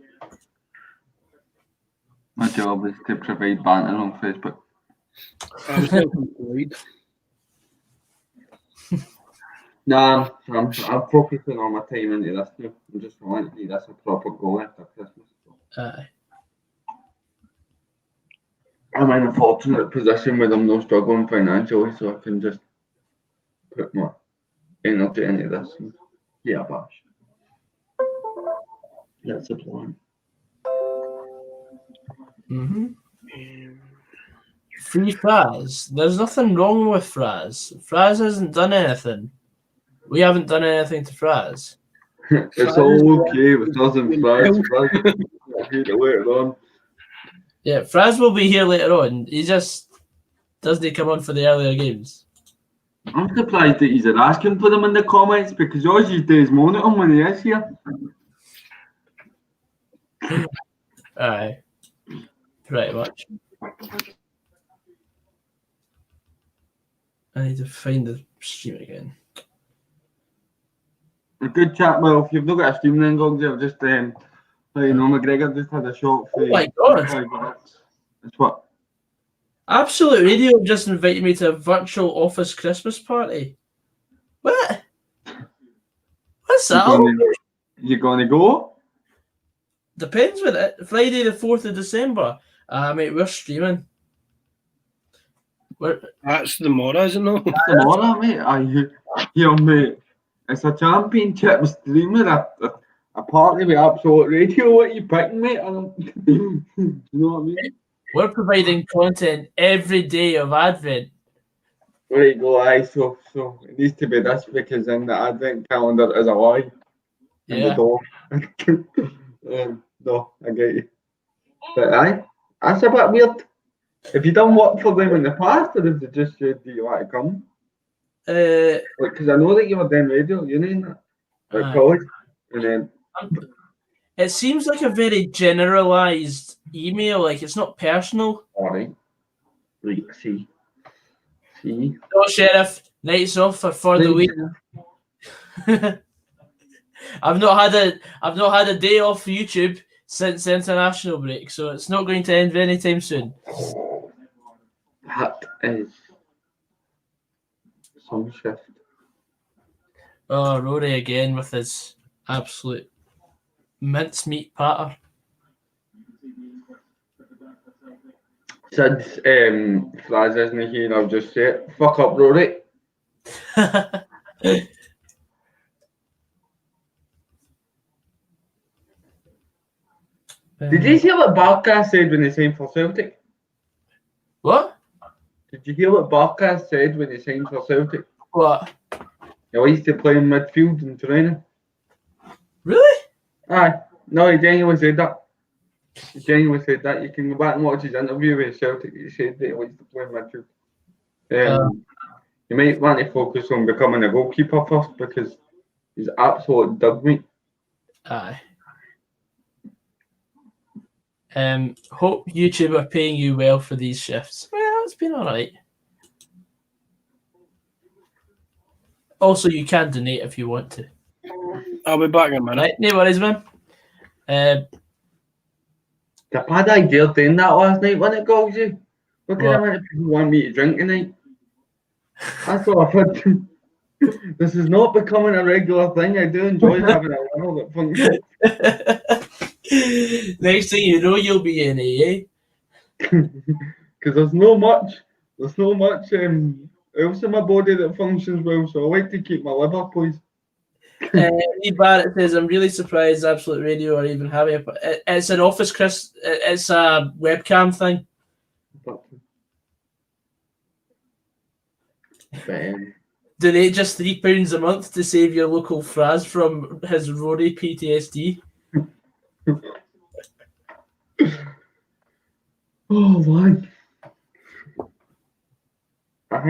My job is to provide banter on Facebook. I was self-employed. Nah, I'm focusing all my time into this now. I'm just wanting this a proper goal after Christmas. Aye. I'm in a fortunate position where I'm not struggling financially, so I can just put my energy into this. And, yeah, bash. That's the plan. Mm-hmm. Free Fraz. There's nothing wrong with Fraz. Fraz hasn't done anything. We haven't done anything to Fraz. It's all okay with nothing Fraz. Okay to later on. Yeah, Fraz will be here later on. He just doesn't come on for the earlier games. I'm surprised that he's asking for them in the comments because all he does is moan at him when he is here. Aye. Pretty much. I need to find the stream again. A good chat. Well, if you've not got a stream then, Gogsy, I've just McGregor just had a shot for. Oh my God! It's what? Absolute Radio just invited me to a virtual office Christmas party. What? What's that? You gonna go? Depends with it. Friday the 4th of December. Mate, we're streaming. That's the Mora, isn't it? Tomorrow, mate. Mate. It's a championship streamer, a party with Absolute Radio. What are you picking, mate? You know what I mean? We're providing content every day of Advent. There you go, aye. So it needs to be this because in the Advent calendar is a lie. In the door. No, I get you. But aye, that's a bit weird. Have you done work for them in the past, or have they just said, do you want to come? Because I know that you were doing radio, you know, like college, and then it seems like a very generalized email, like it's not personal. All right, see. No, Sheriff, nights off for the week. I've not had a day off YouTube since the international break, so it's not going to end anytime soon. That is some shift. Oh, Rory again with his absolute mincemeat patter. Since Fraz isn't here, I'll just say it. Fuck up, Rory. Did you hear what Barkas said when he signed for Celtic? What? Did you hear what Barkas said when he signed for Celtic? What? He likes to play in midfield and training. Really? Aye. No, he genuinely said that. He genuinely said that. You can go back and watch his interview with Celtic. He said that he likes to play in midfield. You might want to focus on becoming a goalkeeper first because he's absolute dog meat. Aye. Hope YouTube are paying you well for these shifts. Well, it's been alright. Also, you can donate if you want to. I'll be back in a minute. Right, no worries, man. The bad idea doing that last night when it goes you. Look at how many people want me to drink tonight. That's what I thought. This is not becoming a regular thing. I do enjoy having a little at function. Next thing you know, you'll be in AA. Because there's no much else in my body that functions well, so I like to keep my liver poised. Lee Barrett says, I'm really surprised Absolute Radio are even having it. It's an office, Chris. It's a webcam thing. Donate just £3 a month to save your local Fraz from his Rory PTSD. Oh man, I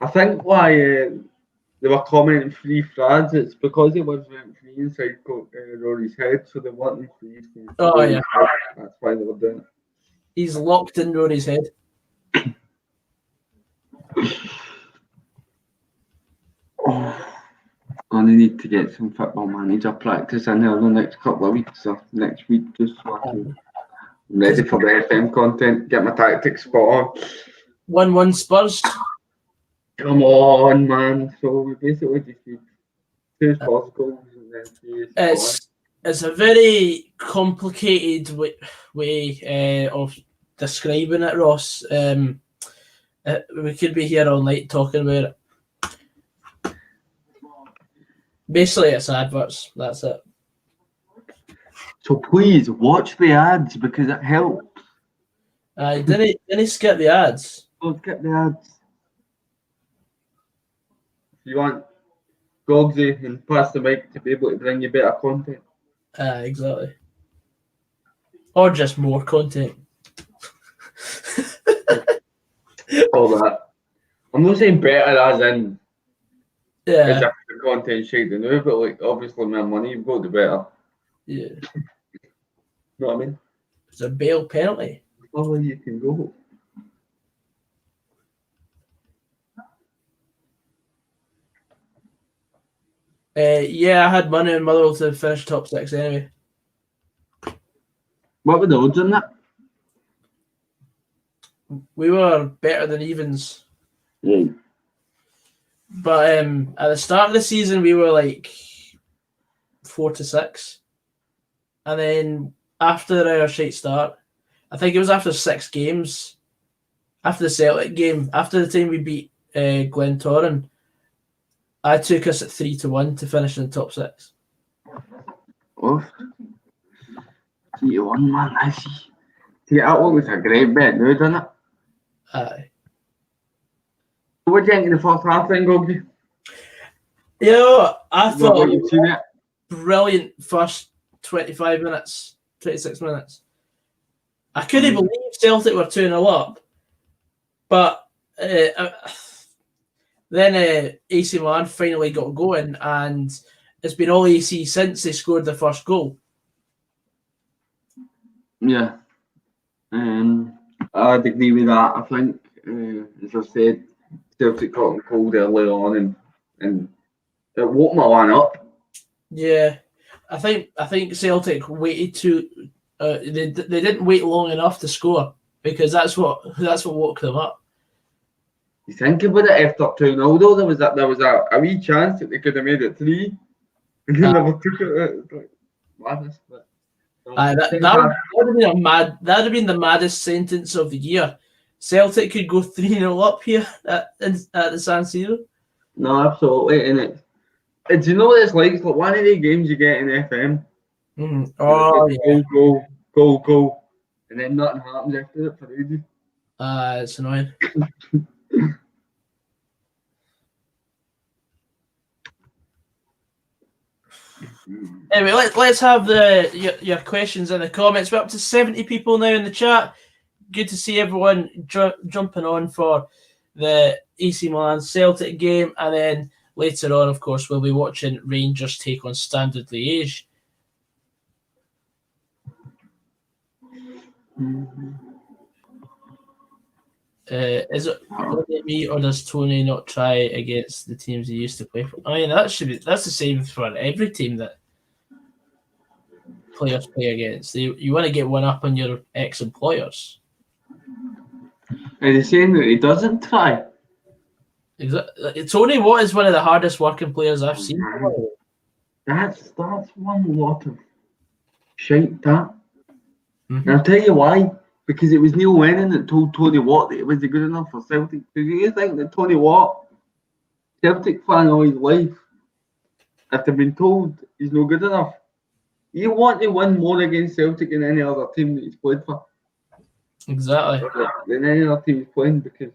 think why they were commenting free Fraz, it's because he was rent free inside Rory's head, so they want him free. Oh yeah, that's why they were doing it. He's locked in Rory's head. Gonna need to get some football manager practice in there the next couple of weeks or next week, just so I can ready for the FM content, get my tactics spot on. 1-1 Spurs. Come on, man. So we basically just need 2 Spurs goals and then 3 Spurs. It's a very complicated way of describing it, Ross. We could be here all night talking about it. Basically, it's adverts. That's it. So please watch the ads because it helps. Didn't skip the ads. Don't skip the ads. If you want Gogsy and pass the mic to be able to bring you better content. Exactly. Or just more content. All that. I'm not saying better as in Yeah. the content shade to know, but like obviously my money you've got the better. Yeah. Know what I mean? It's a bail penalty. Oh, you can go. Yeah, I had money in Motherwell to finish top 6 anyway. What were the odds on that? We were better than evens. Yeah. But at the start of the season, we were like 4-6. And then after our shite start, I think it was after 6 games, after the Celtic game, after the time we beat Glentoran, I took us at 3-1 to finish in the top 6. Oh, 3-1, man. I see. See, that was a great bet now, doesn't it? Aye. What do you think in the first half then, Gogi? You know, I thought What you've seen it? Brilliant first 26 minutes. I couldn't believe Celtic were 2-0 up. But then AC Milan finally got going, and it's been all AC since they scored the first goal. Yeah. I'd agree with that. I think, as I said, Celtic got them cold early on and it woke Milan up. Yeah. I think Celtic waited too. They didn't wait long enough to score because that's what woke them up. You think about it, after 2-0 though, there was a wee chance that they could have made it 3, and then they took it. Like, madness, but That would have been that'd have been the maddest sentence of the year. Celtic could go 3-0 up here at the San Siro. No, absolutely, and do you know what it's like? It's like one of the games you get in FM. Oh yeah, Goal, and then nothing happens after it for ages. It's annoying. Anyway, let's have your questions in the comments. We're up to 70 people now in the chat. Good to see everyone jumping on for the AC Milan Celtic game, and then later on, of course, we'll be watching Rangers take on Standard Liege. Is it only me, or does Tony not try against the teams he used to play for? I mean, that's the same for every team that players play against. You want to get one up on your ex-employers. Are you saying that he doesn't try? Tony Watt is one of the hardest working players I've seen. That's one lot of shite, that. And I'll tell you why. Because it was Neil Lennon that told Tony Watt that he wasn't good enough for Celtic. Do you think that Tony Watt, Celtic fan all his life, after being told he's not good enough, you want to win more against Celtic than any other team that he's played for? Exactly. Than any other team he's playing, because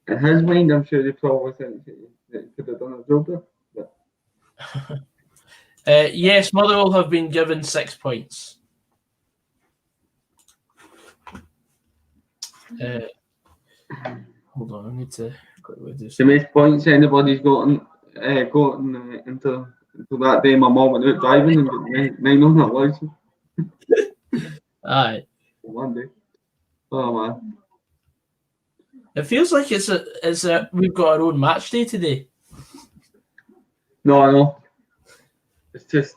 in his mind, I'm sure he probably thinks that he could have done a job there. Yes, Motherwell have been given 6 points. Hold on, I need to quickly do the most points anybody's gotten into that day. My mum went out driving and got 9 on her license. Aye. One day. Oh man. It feels like it's we've got our own match day today. No, I know. It's just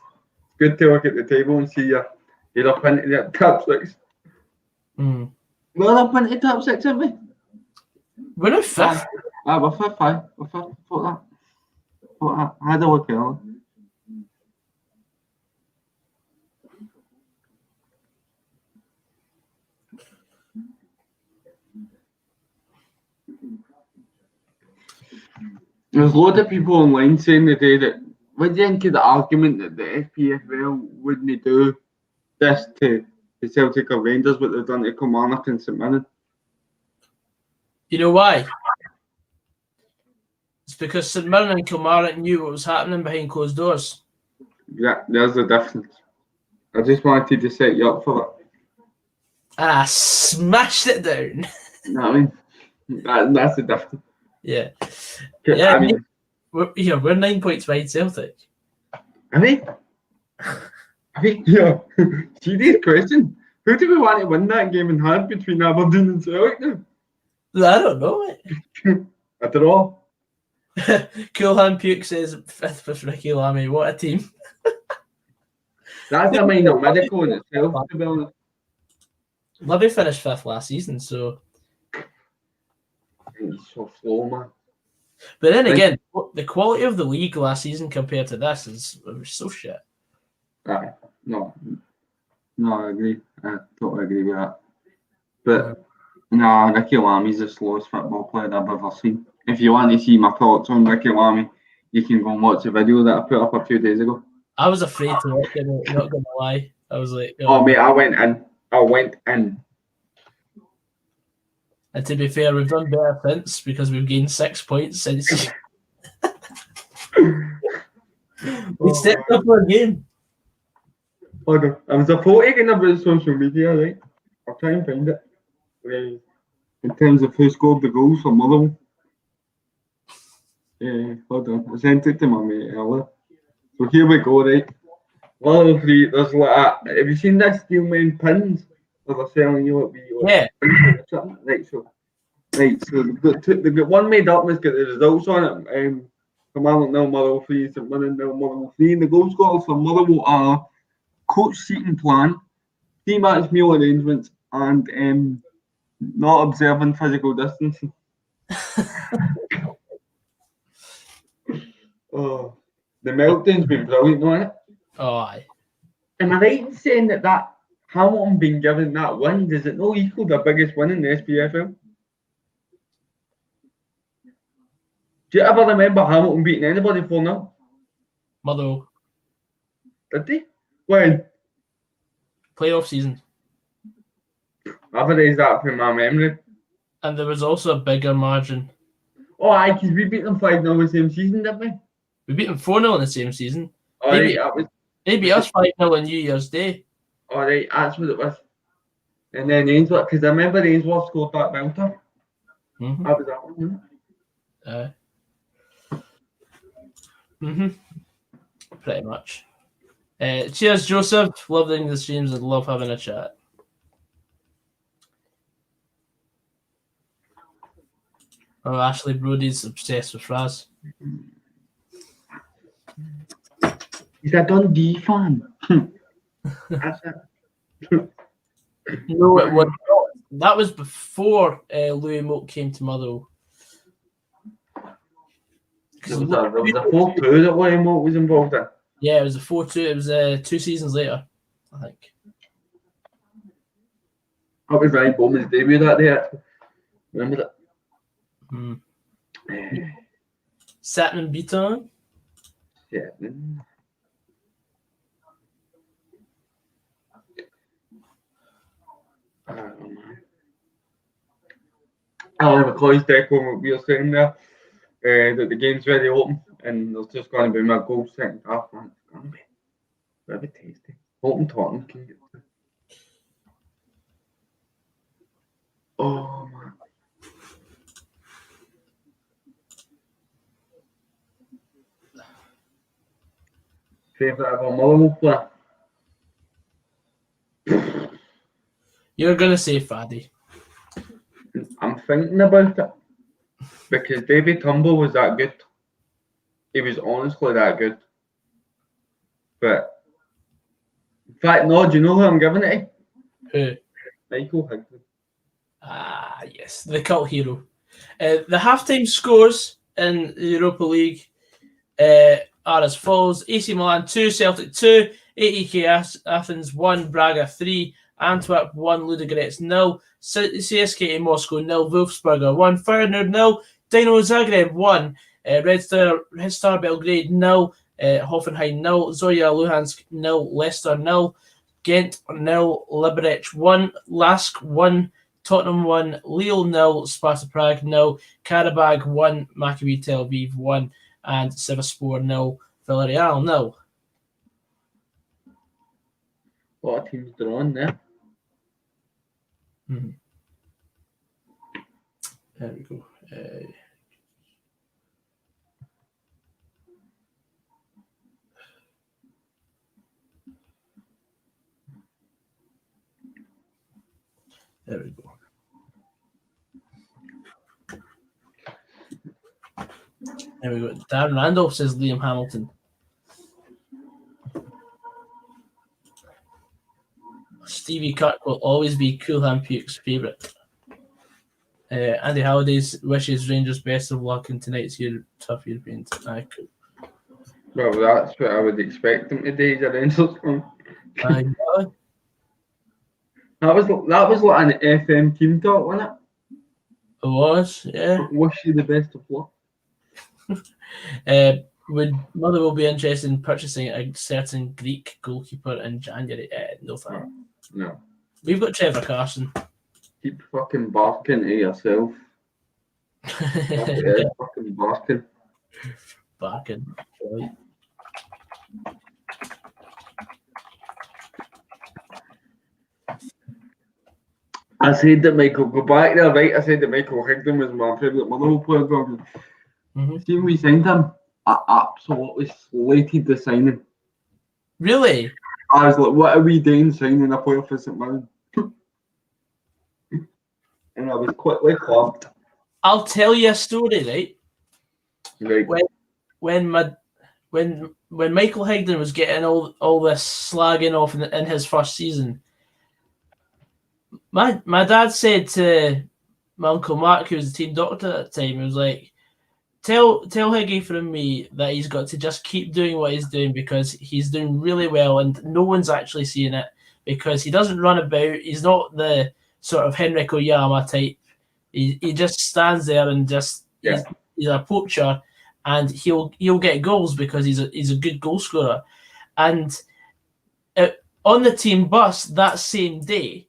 good to look at the table and see you're up into the top 6. We're up into the top 6, aren't we? We're in 5th. We're 5th, aye. We're 5th. Thought that. I had a look at it. There's a lot of people online saying today that, what do you think of the argument that the FPFL wouldn't do this to the Celtic or Rangers, what they've done to Kilmarnock and St Mirren? You know why? It's because St Mirren and Kilmarnock knew what was happening behind closed doors. Yeah, there's the difference. I just wanted to set you up for that. And I smashed it down. You know what I mean? That's the difference. Yeah. I mean, we're 9 points behind Celtic. Are we? Yeah. See this question? Who do we want to win that game in hand between Aberdeen and Celtic now? I don't know. A draw. Coolhand Puke says 5th with Ricky Lamy. What a team. That's a minor medical in itself, to be honest. Libby finished 5th last season, so. He's so slow, man. But then again, the quality of the league last season compared to this is so shit. No, I agree. I totally agree with that. But nah, Ricky Lamy's the slowest football player I've ever seen. If you want to see my thoughts on Ricky Lamy, you can go and watch the video that I put up a few days ago. I was afraid to watch it, not gonna lie. I was like, oh mate, I went in. And to be fair, we've done better since, because we've gained 6 points since. We stepped up our game. Hold on. I was reporting about social media, right? I'll try and find it. In terms of who scored the goals for Motherwell. Hold on. I sent it to my mate earlier. So here we go, right? Motherwell 3, there's have you seen this Steelman pins? Where they're selling you what we Right, so they've got one made up and it's got the results on it. Kilmarnock 0, Motherwell 3, St Mirren 0, Motherwell 3. And the goal scorers for Motherwell are coach seating plan, 3-match meal arrangements, and not observing physical distancing. Oh, the meltdown's been brilliant, hasn't it? Oh, aye. Am I right in saying that Hamilton being given that win, does it not equal the biggest win in the SPFL? Do you ever remember Hamilton beating anybody 4-0? Motherwell. Did they? When? Playoff season. I've erased that from my memory. And there was also a bigger margin. Oh, aye, because we beat them 5-0 the same season, didn't we? We beat them 4-0 in the same season. Oh, right, that was... They beat us 5-0 on New Year's Day. Oh, right, that's what it was. And then Ainsworth, because I remember Ainsworth scored that belter. Mm-hmm. That was that one, wasn't it? Pretty much. Cheers, Joseph. Loving the streams and love having a chat. Oh, Ashley Brody's obsessed with Raz. He's a Dundee fan. That's it. No, it was not. That was before Louis Moat came to Motherwell. There was a 4-2 that Louis Moat was involved in. Yeah, it was a 4-2. It was 2 seasons later, I think. That was Ryan Bowman's debut that day. Remember that? Satman Beaton. Yeah. Alan McCoy's deco, what we were saying there, that the game's very open and there's just going to be my goal second half, man. It's going to be very tasty. Hoping Tottenham can get through. Oh, man. Favourite ever Motherwell player? You're going to say Faddy. I'm thinking about it because David Turnbull was that good. He was honestly that good. But in fact, no, do you know who I'm giving it to? Who? Michael Higdon. Ah, yes, the cult hero. The halftime scores in the Europa League are as follows: AC Milan 2, Celtic 2, AEK Athens 1, Braga 3, Antwerp 1, Ludogorets 0, CSKA Moscow 0, Wolfsburger 1, Feyenoord 0, Dynamo Zagreb 1, Red Star Belgrade 0, Hoffenheim 0, Zorya Luhansk 0, Leicester 0, Ghent 0, Liberec 1, Lask 1, Tottenham 1, Lille 0, Sparta Prague 0, Karabag 1, Maccabi Tel Aviv 1, and Sivasspor 0, Villarreal 0. A lot of teams drawn there. There we go. There we go. There we go. Darren Randolph says Liam Hamilton. Stevie Kirk will always be Coolham Puke's favourite. Andy Halliday's wishes Rangers best of luck in tonight's tough European tie. Well, that's what I would expect them to do. He's a Rangers fan. That was like an FM team talk, wasn't it? It was, yeah. Wish you the best of luck. Would Motherwell be interested in purchasing a certain Greek goalkeeper in January? No thanks. No. We've got Trevor Carson. Keep fucking barking to yourself. Fucking barking. Barking. Right. I said that Michael, go back there, right? I said that Michael Higdon was my favourite Motherwell player. See when we signed him, I absolutely slated the signing. Really? I was like, what are we doing signing a player for St Mirren? And I was quickly clubbed. I'll tell you a story, right? Right. When Michael Higdon was getting all this slagging off in his first season, my dad said to my Uncle Mark, who was the team doctor at the time, he was like, tell Higgy from me that he's got to just keep doing what he's doing, because he's doing really well and no one's actually seeing it, because he doesn't run about. He's not the sort of Henrik Oyama type. He just stands there and just he's a poacher, and he'll get goals because he's a good goal scorer. And on the team bus that same day,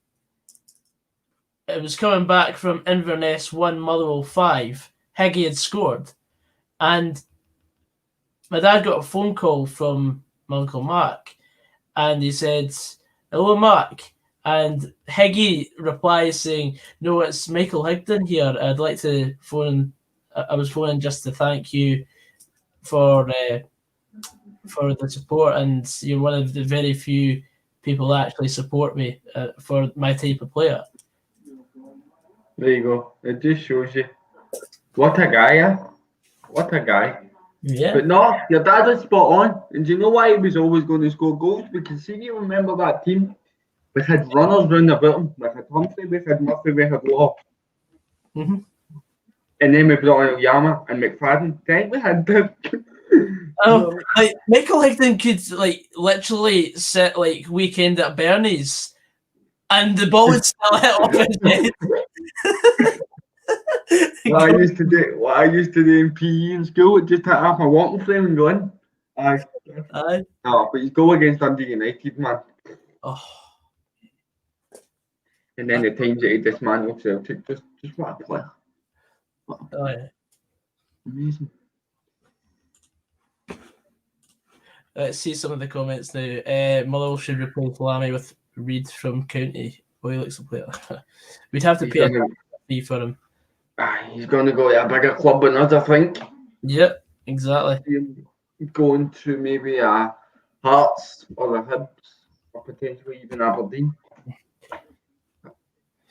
it was coming back from Inverness 1, Motherwell 5. Higgy had scored, and my dad got a phone call from my Uncle Mark, and he said, "Hello, Mark." And Higgy replies saying, "No, it's Michael Higdon here. I'd like to phone. I was phoning just to thank you for the support, and you're one of the very few people that actually support me for my type of player." There you go. It just shows you. What a guy, eh? What a guy. Yeah. But no, your dad is spot on. And do you know why he was always going to score goals? Because see, you remember that team? We had runners round about him. We had Humphrey, we had Murphy, we had Law. Mm-hmm. And then we brought in Yama and McFadden. Then we had the... Like Michael Higdon could literally sit weekend at Bernie's, and the ball would still hit off his head. What I used to do in PE in school, just hit off my walking frame and go in. Aye. No, but he's go against Dundee United, man. Oh. And then the times that he dismantled Celtic, just what a player. Oh, yeah. Amazing. Let's see some of the comments now. Motherwell should replace Lamy with Reid from County. Boy, he looks a player. We'd have to pay a fee for him. He's going to go to a bigger club than us, I think. Yep, exactly. Going to maybe Hearts or the Hibs, or potentially even Aberdeen.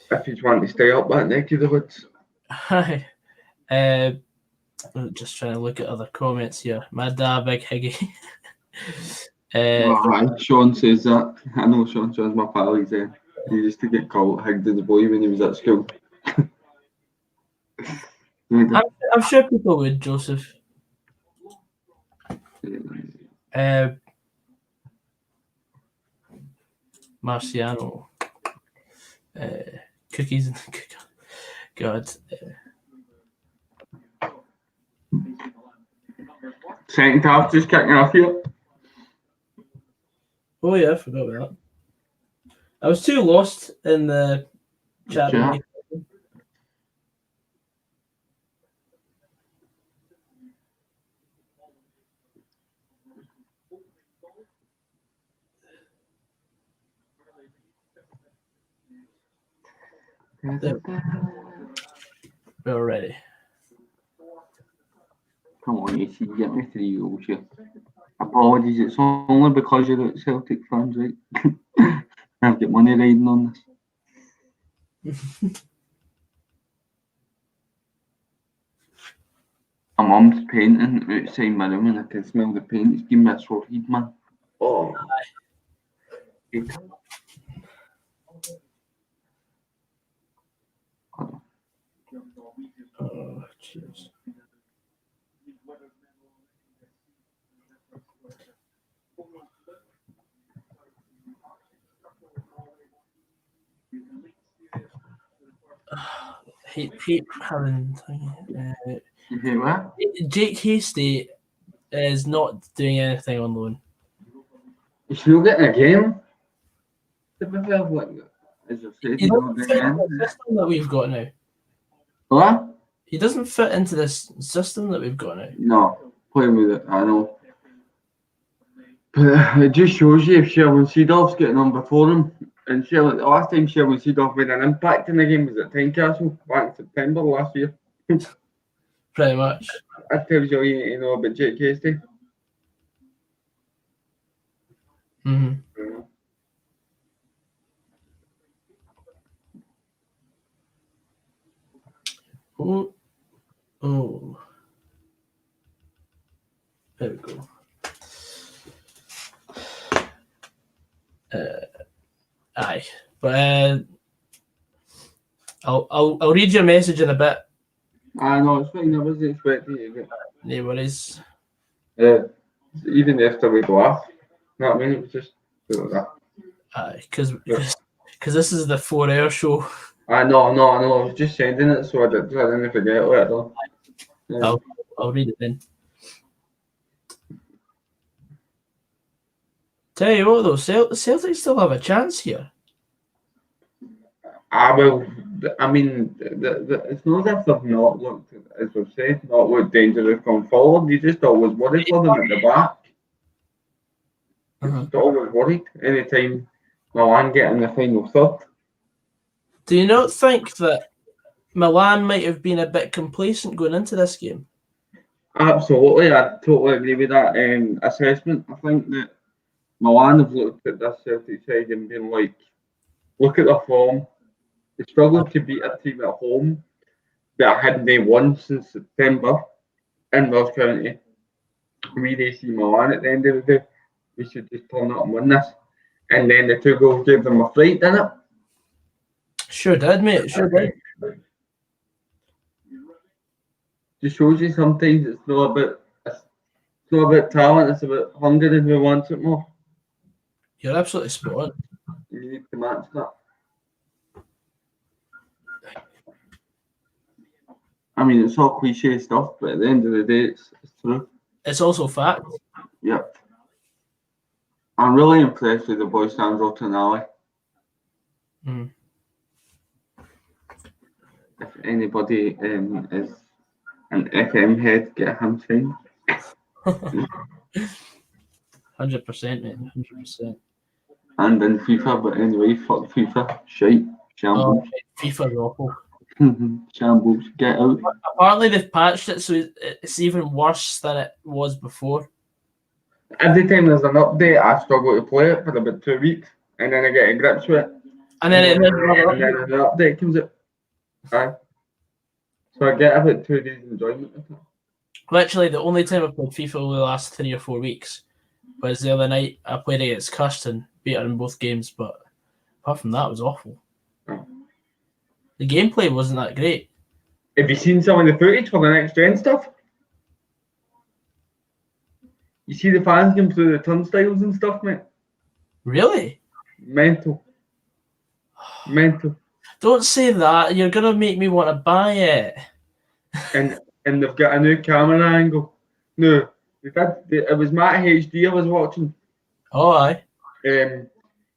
If he's wanting to stay up that neck of the woods. Hi. I'm just trying to look at other comments here. My dad, big Higgy. Sean says that. I know Sean's my pal. He used to get called Higdon's boy when he was at school. I'm sure people would, Joseph. Marciano. Cookies and God. Second half just kicking off here. Oh yeah, I forgot about that. I was too lost in the chat. We're ready. Come on, AC, get me 3 goals here. Apologies, it's only because you're at Celtic fans, right? I've got money riding on this. My mum's painting outside my room and I can smell the paint. It's giving me a sore head, man. Oh. Oh, cheers. Hate having. Jake Hasty is not doing anything on loan. Is he getting a game? What is he doesn't fit into the system that we've got now. What? He doesn't fit into this system that we've got now. No, playing with it, I know. But it just shows you if Sherwin Seedorf's getting on before him. And the last time Sherwin Seedorf made an impact in the game was at Tynecastle back in September last year. Pretty much. That tells you all you need to know about Jake Hasty. Mm-hmm. Oh. There we go. Aye, but I'll read your message in a bit. I know, it's fine. I wasn't expecting it. No worries. Even after we go off. You know what I mean? It was just like that. Because this is the 4-hour show. I know. I was just sending it so I didn't forget it. I'll read it then. Tell you what though, Celtic still have a chance here. I mean, it's not as if they've not looked, as we've said, not looked dangerous going forward. You just always worried for them at the back. Just always worried anytime Milan get in the final third. Do you not think that Milan might have been a bit complacent going into this game? Absolutely, I totally agree with that assessment. I think that Milan have looked at this Celtic side and been like, look at their form. They struggled to beat a team at home that hadn't won since September in Ross County. We AC Milan at the end of the day. We should just turn up and win this. And then the 2 goals gave them a fright, didn't it? Sure did, mate. Sure did. Just shows you sometimes it's not about talent, it's about hunger and who wants it more. You're absolutely spot on. You need to match that. I mean, it's all cliche stuff, but at the end of the day, it's true. It's also fact. Yep. I'm really impressed with the boy Sandro Tonali. Mm. If anybody is an FM head, get him signed. 100%, mate. 100%. And in FIFA, but anyway, fuck FIFA. Shite. Shambles. FIFA's awful. Shambles. Get out. Apparently they've patched it so it's even worse than it was before. Every time there's an update, I struggle to play it for about 2 weeks, and then I get a grips with it. And then then the update comes out. Aye. So I get about 2 days enjoyment of it. Literally, the only time I've played FIFA over the last 3 or 4 weeks was the other night. I played against Kirsten, beat her in both games, but apart from that, it was awful. Oh. The gameplay wasn't that great. Have you seen some of the footage for the next gen stuff? You see the fans going through the turnstiles and stuff, mate? Really? Mental. Don't say that. You're going to make me want to buy it. And they've got a new camera angle. No, it was Matt HD I was watching. Oh, aye. And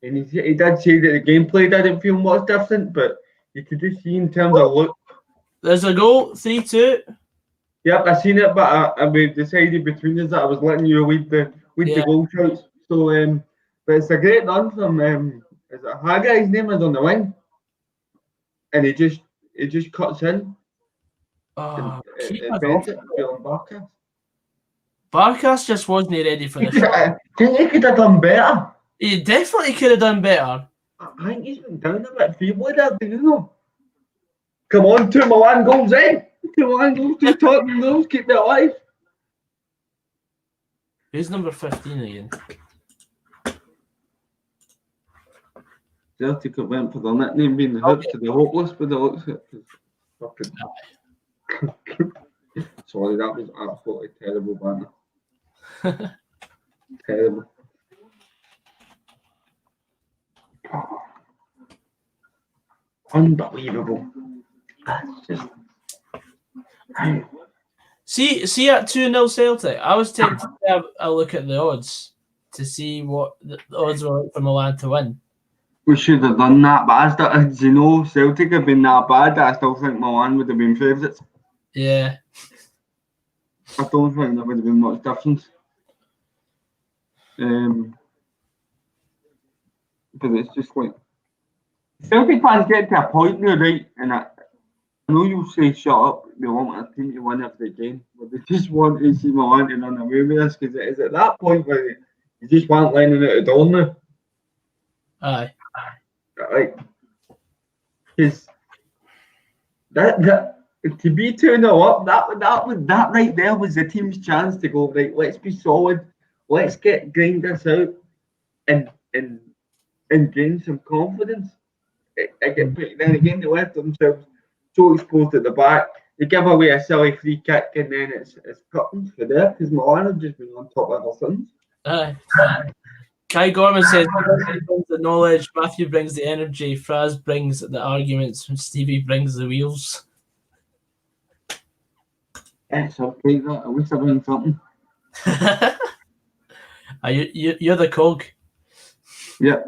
he did say that the gameplay didn't feel much different, but you could just see in terms of look. There's a goal, 3-2. Yep, I seen it, but we decided between us that I was letting you lead the goal shouts. So, but it's a great run from is it Haga? His name is on the wing, and he just cuts in. Oh, Barkas just wasn't ready for the shot. I think he could have done better. He definitely could have done better. I think he's been down a bit feebly there, do you know? Come on, 2 Milan goals, eh? 2 Milan goals, 2 Tottenham goals, keep it alive. Who's number 15 again? Celtic went for their nickname being the hoops to the hopeless, but the looks at it. Fucking. Sorry, that was absolutely terrible banner. Terrible. Unbelievable. That's just. See at 2-0 Celtic, I was tempted to have a look at the odds to see what the odds were like for Milan to win. We should have done that, but as you know, Celtic have been that bad that I still think Milan would have been favourites. Yeah. I don't think there would have been much difference. But it's just like Celtic fans get to a point now, right? And I know you'll say shut up, they want a team to win every game, but they just want AC Milan to run away with this because it is at that point where you just want Lennon out of door now. Aye. Like, because that to be 2-0 up, that right there was the team's chance to go, right, let's be solid, let's grind this out and gain some confidence. Then again, they left themselves so exposed at the back. they give away a silly free kick and then it's curtains for there because Milan have just been on top ever since. Kai Gorman says, "He brings the knowledge, Matthew brings the energy, Fraz brings the arguments, and Stevie brings the wheels." It's okay, that. At least I'm doing something. You're the cog. Yep,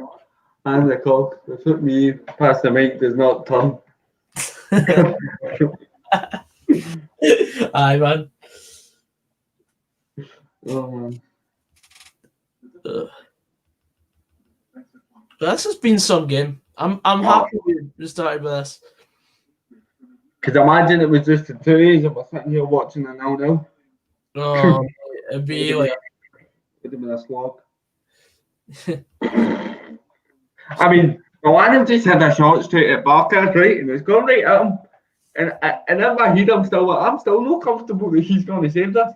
I'm the cog. Without me, pass the mic does not turn. Aye, man. Oh, man. This has been some game. I'm happy we started with this. Could imagine it was just the two days and we're sitting here watching a 0-0. Oh, it'd be like Would have been a slog. I mean, Milan just had a shot straight at Barkas, right? And it's gone right at him. And in my head, I'm still not comfortable that he's going to save this.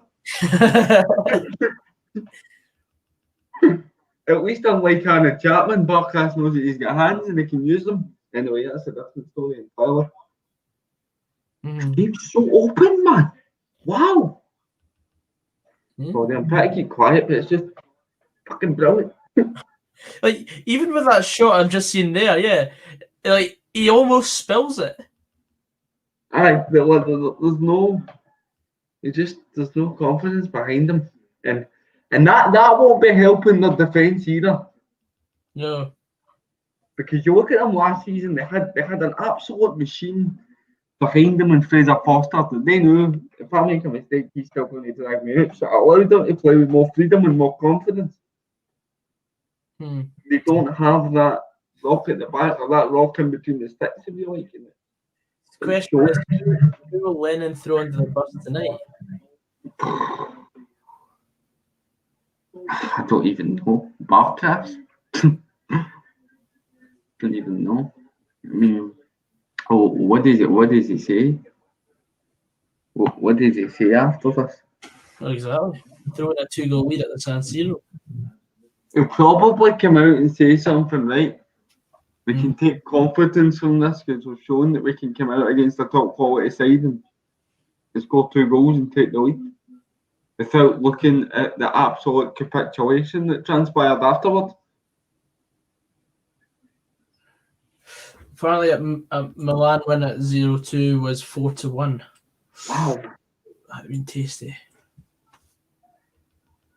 At least unlike Hannah Chapman, Barkas knows that he's got hands and he can use them. Anyway, that's a different story entirely. Game's so open, man. Wow. Sorry, I'm trying to keep quiet, but it's just fucking brilliant. Like, even with that shot I've just seen there, yeah, like he almost spills it. Aye, there's no confidence behind him, and that won't be helping the defence either. No, because you look at them last season, they had an absolute machine behind them and Fraser Foster that they knew if I make a mistake, he's still going to drag me out. So it allowed them to play with more freedom and more confidence. They don't have that rock at the back or that rock in between the sticks, if you like. The question is, who will Lennon throw into the bus tonight? I don't even know. Barkas? Don't even know. I mean, what does he say? What does he say after this? Exactly. Throwing a 2-goal lead at the San Siro. He'll probably come out and say something, right? We can take confidence from this because we've shown that we can come out against a top quality side and score 2 goals and take the lead without looking at the absolute capitulation that transpired afterwards. Apparently, at Milan win at 0-2 was 4-1. Wow. That'd been tasty.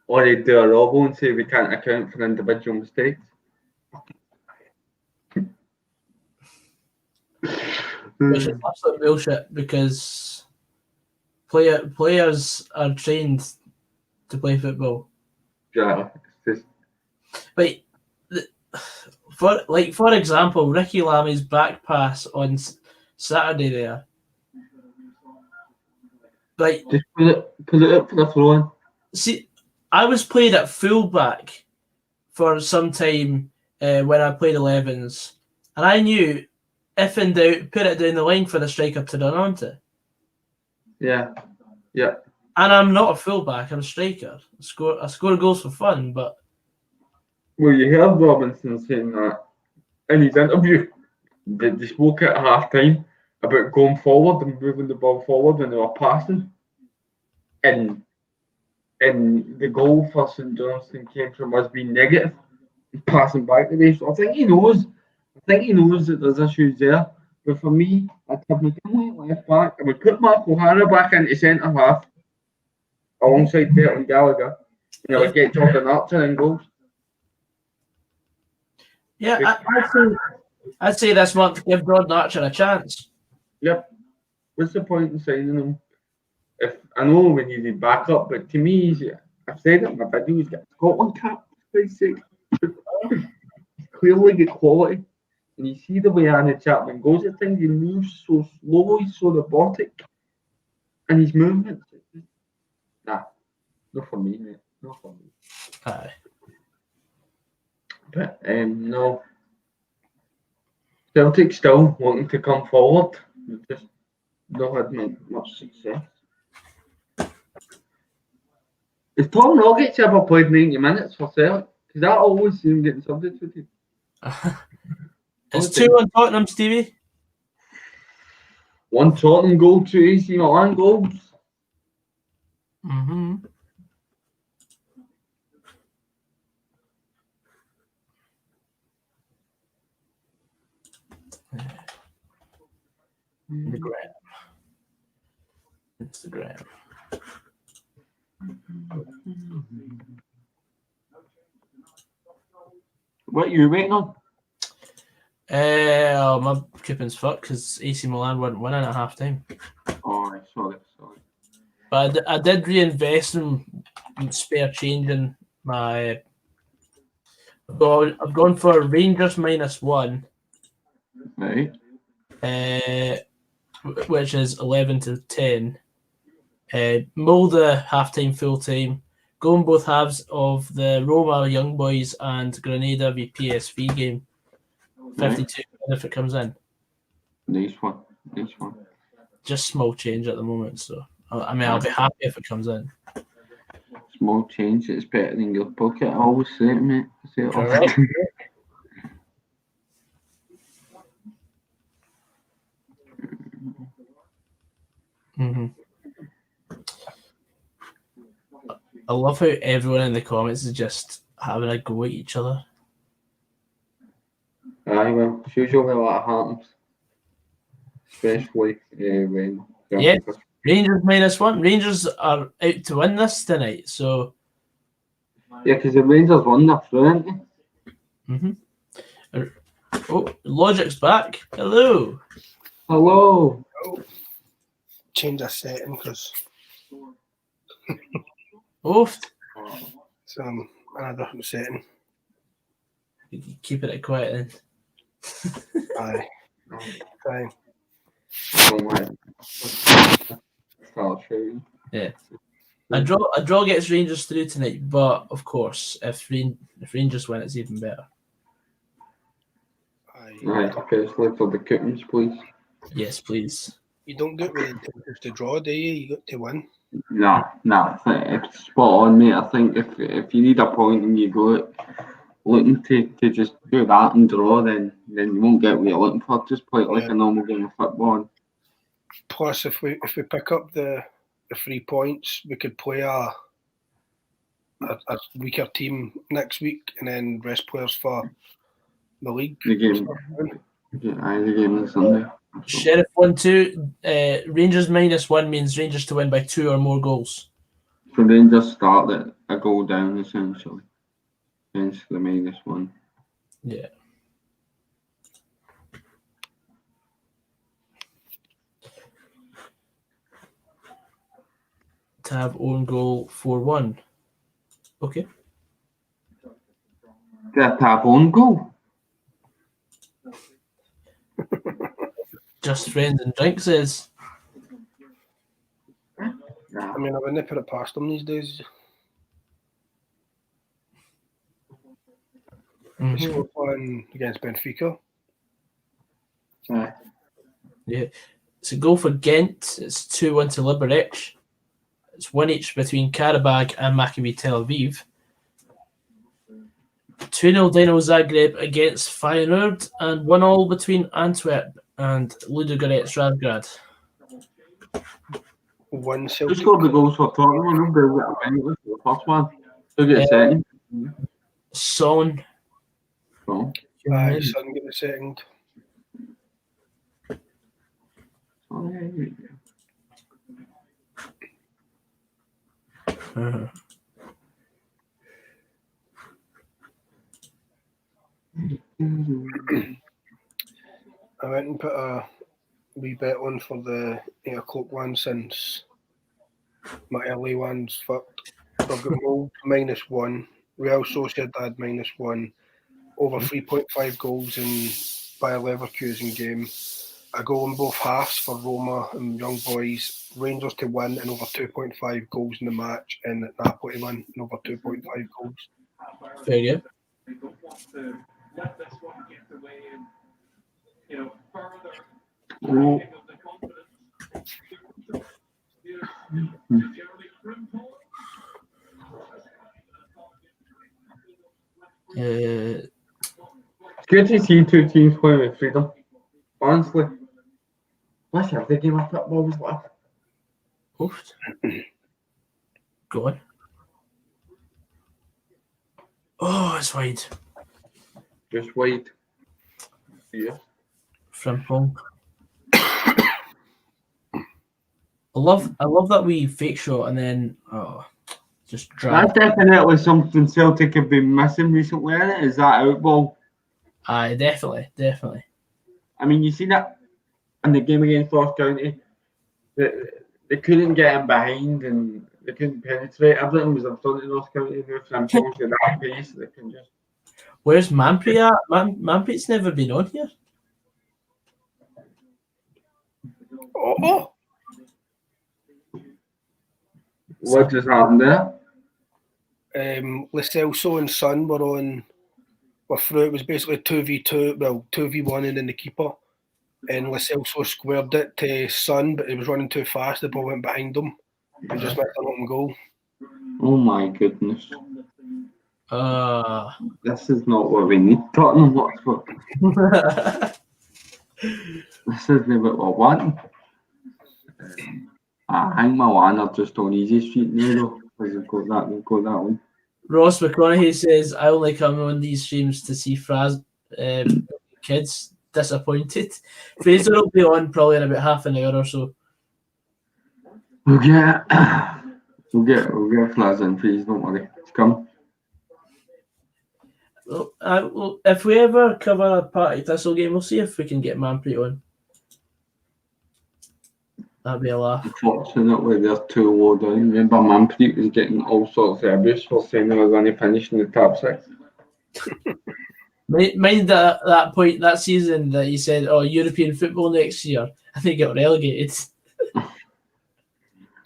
Or they'd do a robo and say we can't account for individual mistakes. Which is absolute bullshit because players are trained to play football. Yeah. But for example, Ricky Lammy's back pass on Saturday there. Like, just put it up for the throw-in. See, I was played at fullback for some time when I played 11s, and I knew if in doubt, put it down the line for the striker to run onto. Yeah, yeah. And I'm not a fullback; I'm a striker. I score goals for fun, but. Well, you heard Robinson saying that in his interview. They spoke at half time about going forward and moving the ball forward when they were passing. And the goal for St Johnstone came from us being negative, passing back today. So I think he knows that there's issues there. But for me, I'd have McKinley left back. I would put Mark O'Hara back into centre half alongside Bertrand Gallagher. And I would get Jordan Archer in goals. Yeah, I'd say this month give Jordan Archer a chance. Yep. What's the point in signing him? If I know we needed backup, but to me, I've said it in my video, he's got a Scotland cap, for Christ's sake. He's clearly got quality. And you see the way Anna Chapman goes at things, he moves so slow, he's so robotic. And his movements, nah, not for me, mate. Not for me. Aye. But no. Celtic still wanting to come forward. They've just not had much success. Has Tom Logik ever played 90 minutes for Celtic? Because that always seems getting substituted. It's 2 on Tottenham, Stevie. 1 Tottenham goal, 2 AC Milan goals. Mm-hmm. Instagram. What are you waiting on? My coupon's fucked because AC Milan weren't winning at half time. Oh, sorry. But I did reinvest in spare change in my. I've gone for Rangers -1. Right. Which is 11-10. Mulder half-time, full-time. Going both halves of the Roma Young Boys and Grenada v PSV game. 52 if it comes in. Nice one. Just small change at the moment, so I mean I'll be happy if it comes in. Small change, it's better than your pocket. I always say it, mate. I say it all the Correct. time. Mm-hmm. I love how everyone in the comments is just having a go at each other. Aye, well, it's usually that happens. Especially when... Yeah, Rangers -1. Rangers are out to win this tonight, so... Yeah, because the Rangers won their through, didn't they? Mm-hmm. Oh, Logik's back. Hello. Hello. Change a setting because Oof. it's a different setting. Keep it quiet then. Aye. Fine. Yeah. A draw gets Rangers through tonight, but of course, if Rangers win, it's even better. Right, especially for the coupons, please. Yes, please. You don't get with just to draw, do you? You got to win. Nah, it's spot on, mate. I think if you need a point and you go looking to just do that and draw, then you won't get what you're looking for. Just play it like a normal game of football. Plus, if we pick up the 3 points, we could play a weaker team next week and then rest players for the league. The game. Yeah, the game on Sunday. Sheriff 1-2. Rangers -1 means Rangers to win by 2 or more goals. So Rangers start at a goal down essentially. Hence the -1. Yeah. Tab own goal 4-1. Okay. That tab own goal. Just friends and drinks is. I mean, I wouldn't put it past them these days. Mm-hmm. They scored one against Benfica. Yeah. It's a goal for Ghent. It's 2-1 to Liberec. It's 1 each between Karabag and Maccabi Tel Aviv. 2-0 Dynamo Zagreb against Feyenoord, and 1-1 between Antwerp and Ludogorets Razgrad. One Who Celtic. scored the goals for Tottenham? The first one. Who gets second? Son. So, Aye, Son get the second. I went and put a wee bet on for the 8 o'clock one since my early one's fucked. So I've got Mold -1, Real Sociedad -1, over 3.5 goals in Bayer Leverkusen game, a goal in both halves for Roma and Young Boys, Rangers to win and over 2.5 goals in the match, and Napoli to win and over 2.5 goals. Very good. oh. It's good to see two teams playing with freedom. Honestly. What's your other game of football was like? Oof. Go on. Oh, it's wide. Just wide. Yeah. Frimpong. I love that wee fake shot and then just drag. That's definitely something Celtic have been missing recently, isn't it? Is that outball? Aye, definitely. I mean, you see that in the game against Ross County, they couldn't get in behind and they couldn't penetrate. Everything was in front of Ross County. From that pace, they can just. Where's Manpreet at? Manpreet's never been on here. Oh. What just happened there? Lascelles and Son were on. Were through. It was basically 2v2. Well, 2v1 and then the keeper. And Lascelles squared it to Son, but he was running too fast. The ball went behind him and just missed an open goal. Oh my goodness. This is not what we need. Tottenham Hotspur. This isn't what we're wanting. I think Milan are just on easy street now though. We've got that one. Ross McConaughey says, I only come on these streams to see Fraz kids disappointed. Fraser will be on probably in about half an hour or so. We'll get Fraz and Fraser, don't worry. It's come. Well, if we ever cover a Partick Thistle game, we'll see if we can get Manpreet on. That'd be a laugh. Unfortunately, they're too low down. Remember, Manpreet was getting all sorts of abuse for saying they were going to finish in the top 6. Mind that at that point, that season, that he said, European football next year, and they got relegated.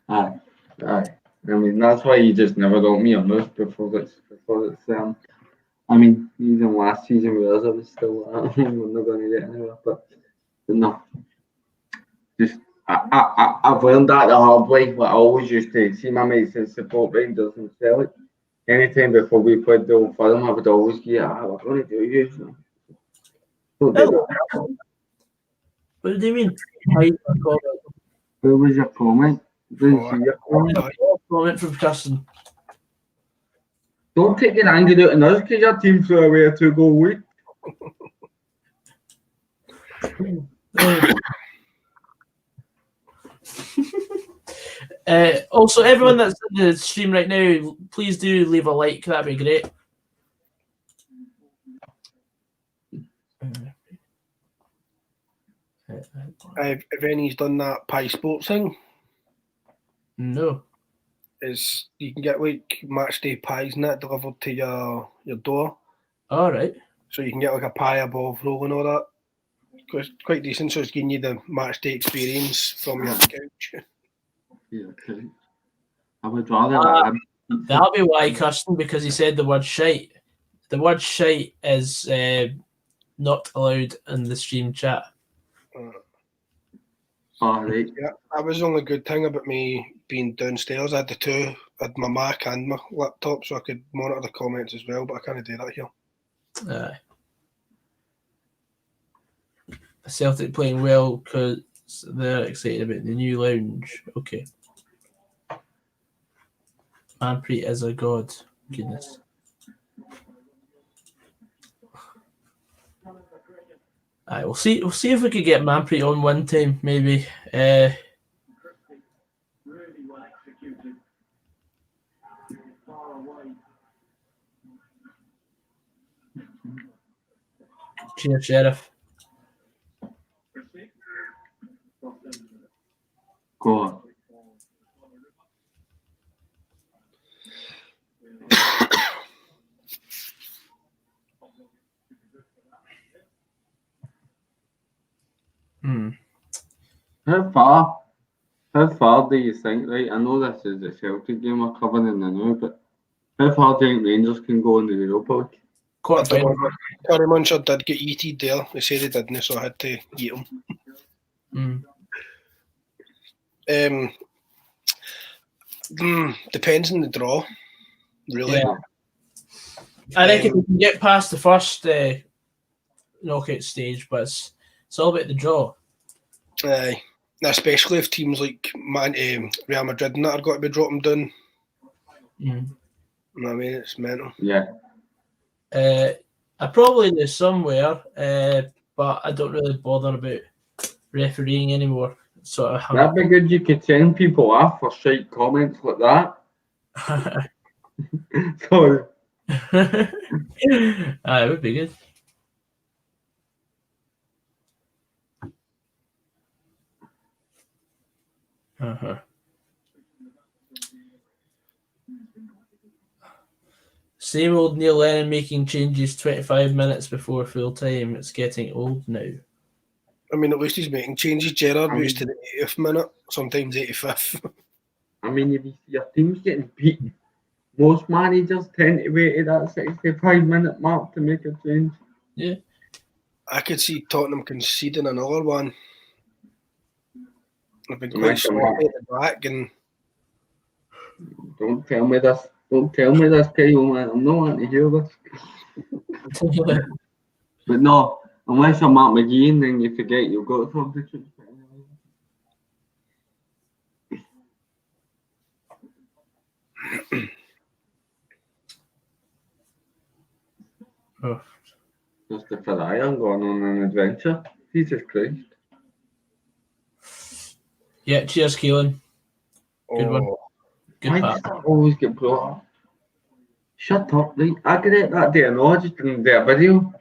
Aye. I mean, that's why you just never got me a move before it's I mean, even last season with us, I was still we're not going to get anywhere, but no. Just I've learned that the hard way. Like I always used to see my mates in support Rangers and Celtic. Anytime before we played the Old Firm, I would always get, we're going to do you. Don't do that. What do you mean? Who was your comment? Comment from Justin. Don't take your anger out on us because your team threw away a 2-goal lead. Also, everyone that's in the stream right now, please do leave a like. That'd be great. Have any's done that Pie Sports thing? No. Is you can get like matchday pies and that delivered to your door. All right. So you can get like a pie, a ball roll and all that. It's quite decent. So it's giving you the matchday experience from your couch. Yeah, okay. I would rather that'll be why Kirsten, because he said the word shite. The word shite is not allowed in the stream chat. All right. Yeah, that was the only good thing about me being downstairs. I had I had my Mac and my laptop, so I could monitor the comments as well, but I can't do that here. Celtic playing well because they're excited about the new lounge. Okay. Manpreet is a god. Goodness. Alright, we'll see if we could get Manpreet on one time, maybe. Cheers, Sheriff. Go on. How far do you think, right? I know this is the Celtic game we're covering now, but how far do you think Rangers can go in the Europa League? Terry Muncher did get eated there. They said they didn't, so I had to eat him. Depends on the draw, really. Yeah. I reckon we can get past the first knockout stage, but it's all about the draw. Aye. especially if teams like Real Madrid and that are got to be dropping down. Mm. You know what I mean? It's mental. Yeah. I probably do somewhere, but I don't really bother about refereeing anymore. Sort of. That'd be good. You could send people off for shite comments like that. Sorry. It would be good. Same old Neil Lennon making changes 25 minutes before full time. It's getting old now. I mean, at least he's making changes. Gerrard moves to the 80th minute, sometimes 85th. I mean, if your team's getting beat, most managers tend to wait at that 65-minute mark to make a change. Yeah. I could see Tottenham conceding another one. I've been quite sloppy at the back, and don't tell me this. Don't tell me this, Kyle, man. I'm not wanting to hear this. But no, unless you're Mark McGee, then you forget you've got substitutes. Oh. Just the Ferrari going on an adventure. Jesus Christ. Yeah, cheers, Keelan. Good one. Good Why part. does that always get brought up? Shut up, right? I get it that day, no, I just didn't get a video.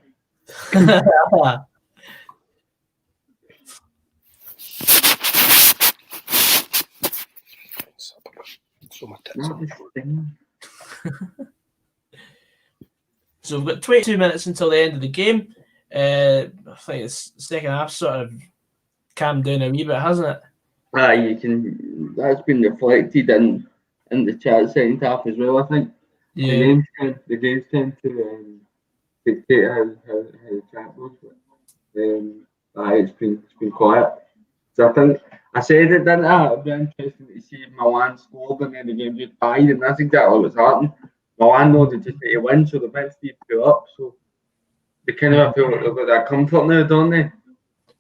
So we've got 22 minutes until the end of the game. I think it's second half sort of calmed down a wee bit, hasn't it? You can. That's been reflected in the chat second half as well. I think. Yeah. The games tend to dictate how the chat goes. But it's been quiet. So I think I said it, didn't I? It'd be interesting to see if Milan scored and then the game just died, and that's exactly what's happened. Milan know they just need to win, so the bench need to go up. So they kind of feel like they've got that comfort now, don't they?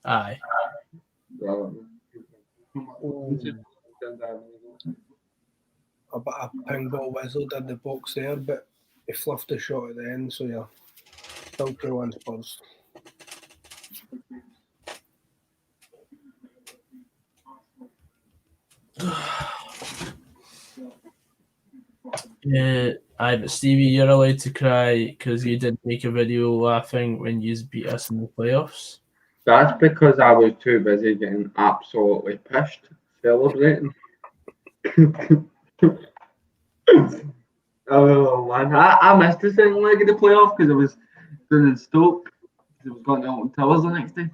Aye. A ping ball whistled in the box there, but he fluffed the shot at the end, so yeah. Still 2-1 Spurs. Yeah, but Stevie, you're allowed to cry because you didn't make a video laughing when you beat us in the playoffs. That's because I was too busy getting absolutely pissed celebrating. Oh man, I missed the second leg of the playoff because I was doing in Stoke. Because I was going to Alton Towers the next day.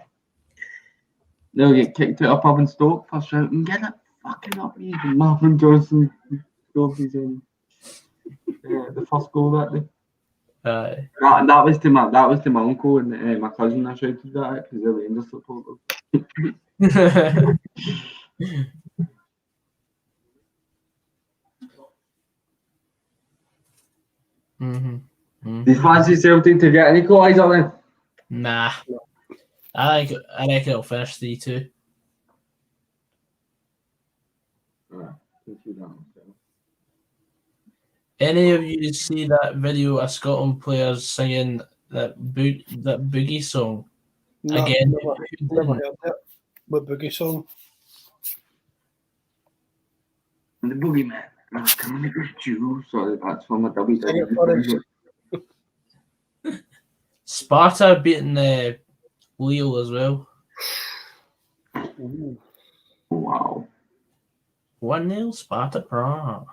Now get kicked out of pub in Stoke for shouting, "Get it fucking up, you!" Marvin Johnson scored his the first goal that day. That was to my uncle and my cousin. I shouted that because they're Rangers supporters. Do you fancy Celtic to get an equaliser then? Nah. I reckon it'll finish 3-2. Any of you see that video of Scotland players singing that boogie song? No, Again, never heard it. What boogie song? The Boogeyman. Coming to get you. Sorry, that's from a WWE. Sparta beating Lille as well. Ooh. Wow. 1-0 Sparta Prague.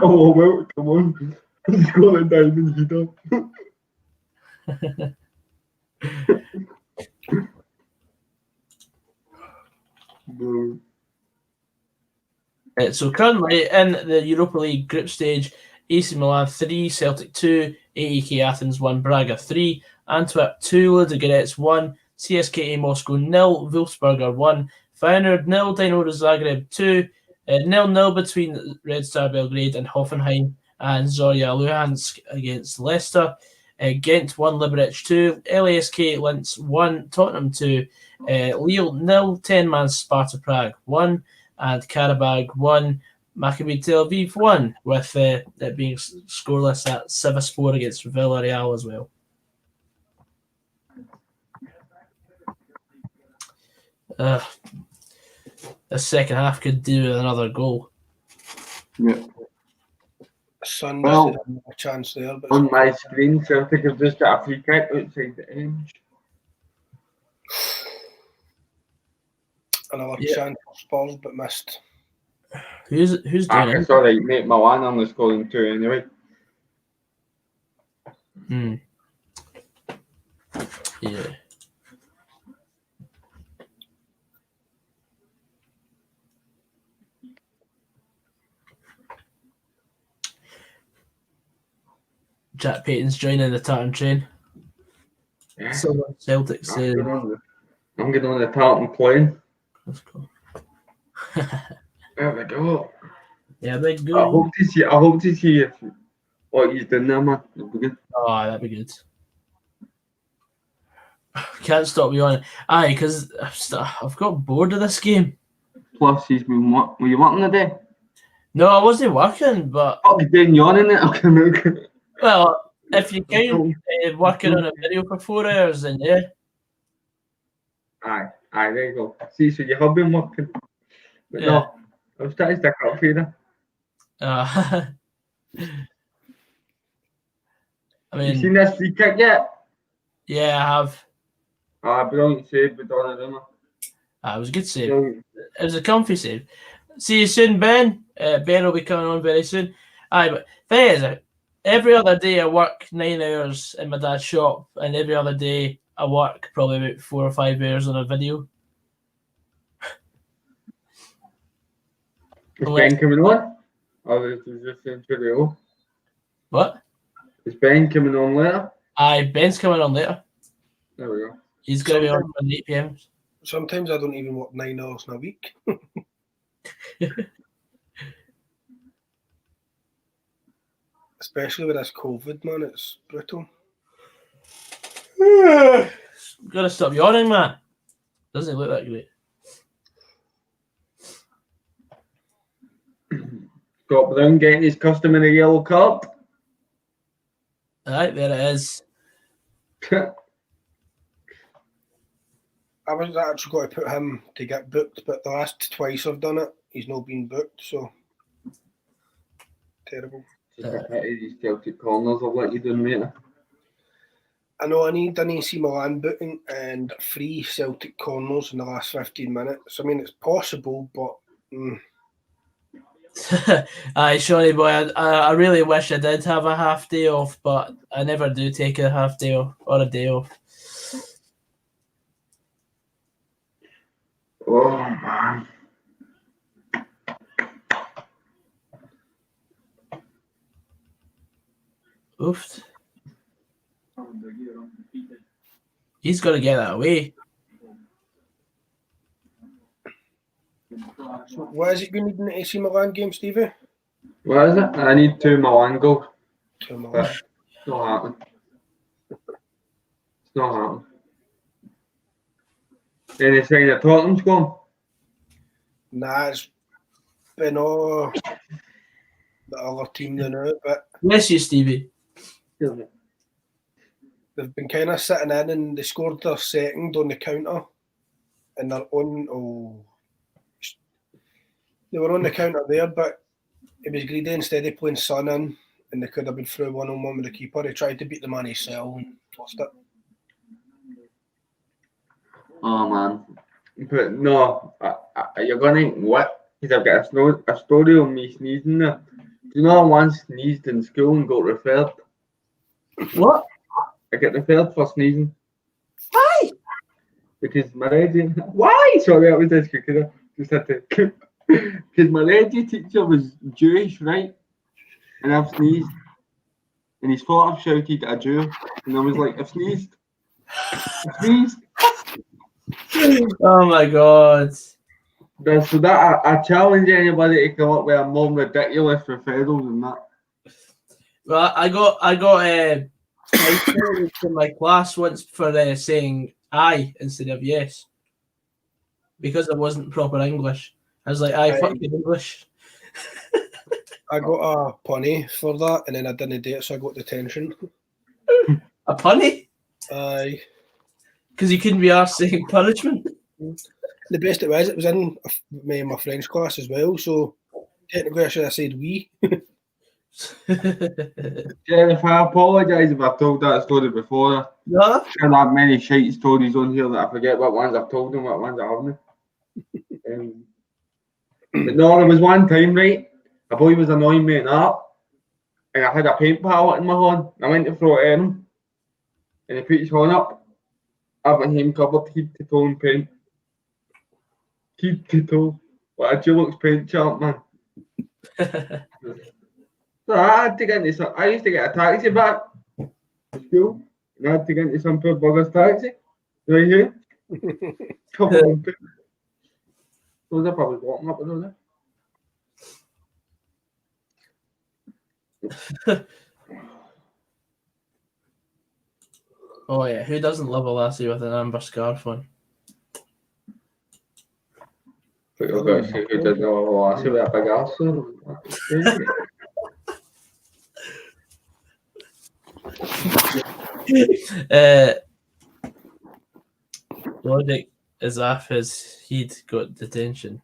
Oh, well, come on. He's got a diamond heater. So currently in the Europa League group stage, AC Milan 3, Celtic 2, AEK Athens 1, Braga 3, Antwerp 2, Ludogorets 1, CSKA Moscow 0, Wolfsberger 1, Feyenoord 0, Dinamo Zagreb 2, 0-0 between Red Star Belgrade and Hoffenheim, and Zorya Luhansk against Leicester. Ghent 1, Liberec 2, LASK Linz 1, Tottenham 2, Lille 0, 10-man Sparta Prague 1, and Karabag 1, Maccabi Tel Aviv 1, with it being scoreless at Sivasspor against Villarreal as well. The second half could do with another goal. Yeah. Sun Well, a chance there. But on my screen, Celtic have just got a free kick outside the edge. Another chance for Spurs, but missed. Who's doing it? It's alright, mate. Milan only scoring 2 anyway. Yeah. Jack Payton's joining the tartan train. Yeah. So Celtic says. I'm getting on the tartan plane. That's cool. There we go. Yeah, big I goal. hope to see what he's doing there, man. It'll be good. Oh, that'd be good. Can't stop yawning. Aye, because I've got bored of this game. Plus, he's been were you working today? No, I wasn't working, but Oh, he's been yawning it. Okay. well, if you count working on a video for 4 hours, then yeah. Aye, there you go. See, so you have been working. But Yeah. no, I was trying to stick up for you there. I You seen mean, this free kick yet? yeah, I have. Brilliant save with Donnarumma. It was a good save. Brilliant. It was a comfy save. See you soon, Ben. Ben will be coming on very soon. Aye, but thing is, every other day I work 9 hours in my dad's shop, and every other day I work probably about 4 or 5 hours on a video. Is Ben coming on? Or is it just in video? What? Is Ben coming on later? Aye, Ben's coming on later. There we go. He's going to be on at 8 p.m. Sometimes I don't even work 9 hours in a week. Especially with this COVID, man, it's brutal. Gotta stop yawning, man. Doesn't look that great. Scott Brown getting his customary yellow card. Alright, there it is. I was actually going to put him to get booked, but the last twice I've done it, he's not been booked, so terrible. Just a pity these Celtic corners will let you down, mate. I know I need an AC Milan booking and 3 Celtic corners in the last 15 minutes. I mean, it's possible, but Aye, Shawnee boy, I really wish I did have a half day off, but I never do take a half day off or a day off. Oh, man. Oof. He's got to get that away. so what is it you need in the AC Milan game, Stevie? What is it? I need 2 Milan goals. 2 Milan. But it's not happening. It's not happening. Any sign that Tottenham's gone? Nah, it's been all the other team they know, but Bless you, Stevie. they've been kind of sitting in and they scored their second on the counter and they're on. They were on the counter there, but it was greedy. Instead of playing Son in, and they could have been through 1-on-1 with the keeper. He tried to beat the man himself and lost it. Oh, man. But no, you're going to what? Because I've got a story on me sneezing there. Do you know I once sneezed in school and got referred? What? I get referred for sneezing. Why? Because my regi... Why? Sorry, that was this because I just had to... Because my regi teacher was Jewish, right? and I've sneezed. And he's thought I've shouted a Jew. And I was like, I've sneezed. I've sneezed. Oh my god. So that I challenge anybody to come up with a more ridiculous referrals than that. Well, I got in my class once for saying I instead of yes. Because it wasn't proper English. I was like, I fuck you English. I got a punny for that, and then I didn't do it, so I got detention. A punny? Aye. Because you couldn't be asked saying punishment. The best it was in my French class as well, so technically I should have said we. Sheriff, I apologise if I've told that story before. No? I'm sure that many shite stories on here that I forget what ones I've told and what ones I haven't. But no, there was one time, right? A boy was annoying me up, and I had a paint palette in my hand. I went to throw it at him, and he put his hand up. I've got him covered head to toe in paint. Head to toe. What a Dulux paint champ, man. So I had to get into I used to get a taxi back to school, and I had to get into some poor bugger's taxi. Right here. Covered in paint. So they're probably walking up and all that. Oh yeah, who doesn't love a lassie with an amber scarf on? But you've got to see who did know a lassie with a big ass on. Logik is off he'd got detention.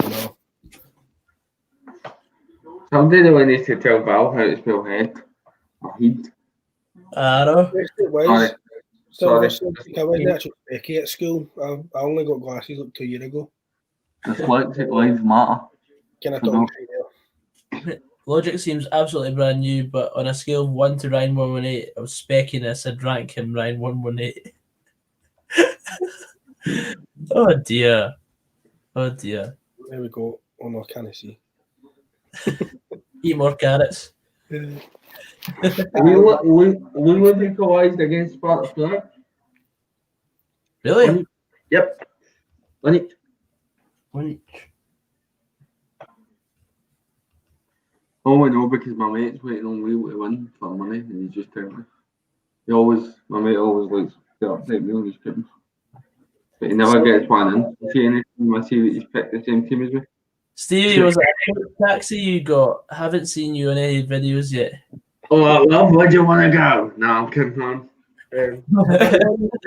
No. Somebody really needs to tell Val how to spell head. Or head. I know. Yes, it was. Sorry. I wasn't actually Becky at school. I only got glasses like 2 years ago. Dyslexic lives matter. Can I talk to Logik seems absolutely brand new, but on a scale of 1 to Ryan 118, I was specking I'd rank him Ryan 118. Oh dear. Oh dear. There we go. Oh no, can I see? Eat more carrots. We were equalised against Sparta Prague. Really? Yep. One each. One each. Oh, I know, because my mate's waiting on Wheel to win for money, and he just told me. My mate always likes to upset me on his games. But he never gets one in. See anything, I see that he's picked the same team as me. Stevie, was that a taxi you got? Haven't seen you in any videos yet. Oh, love, where do you want to go? No, I'm kidding, man.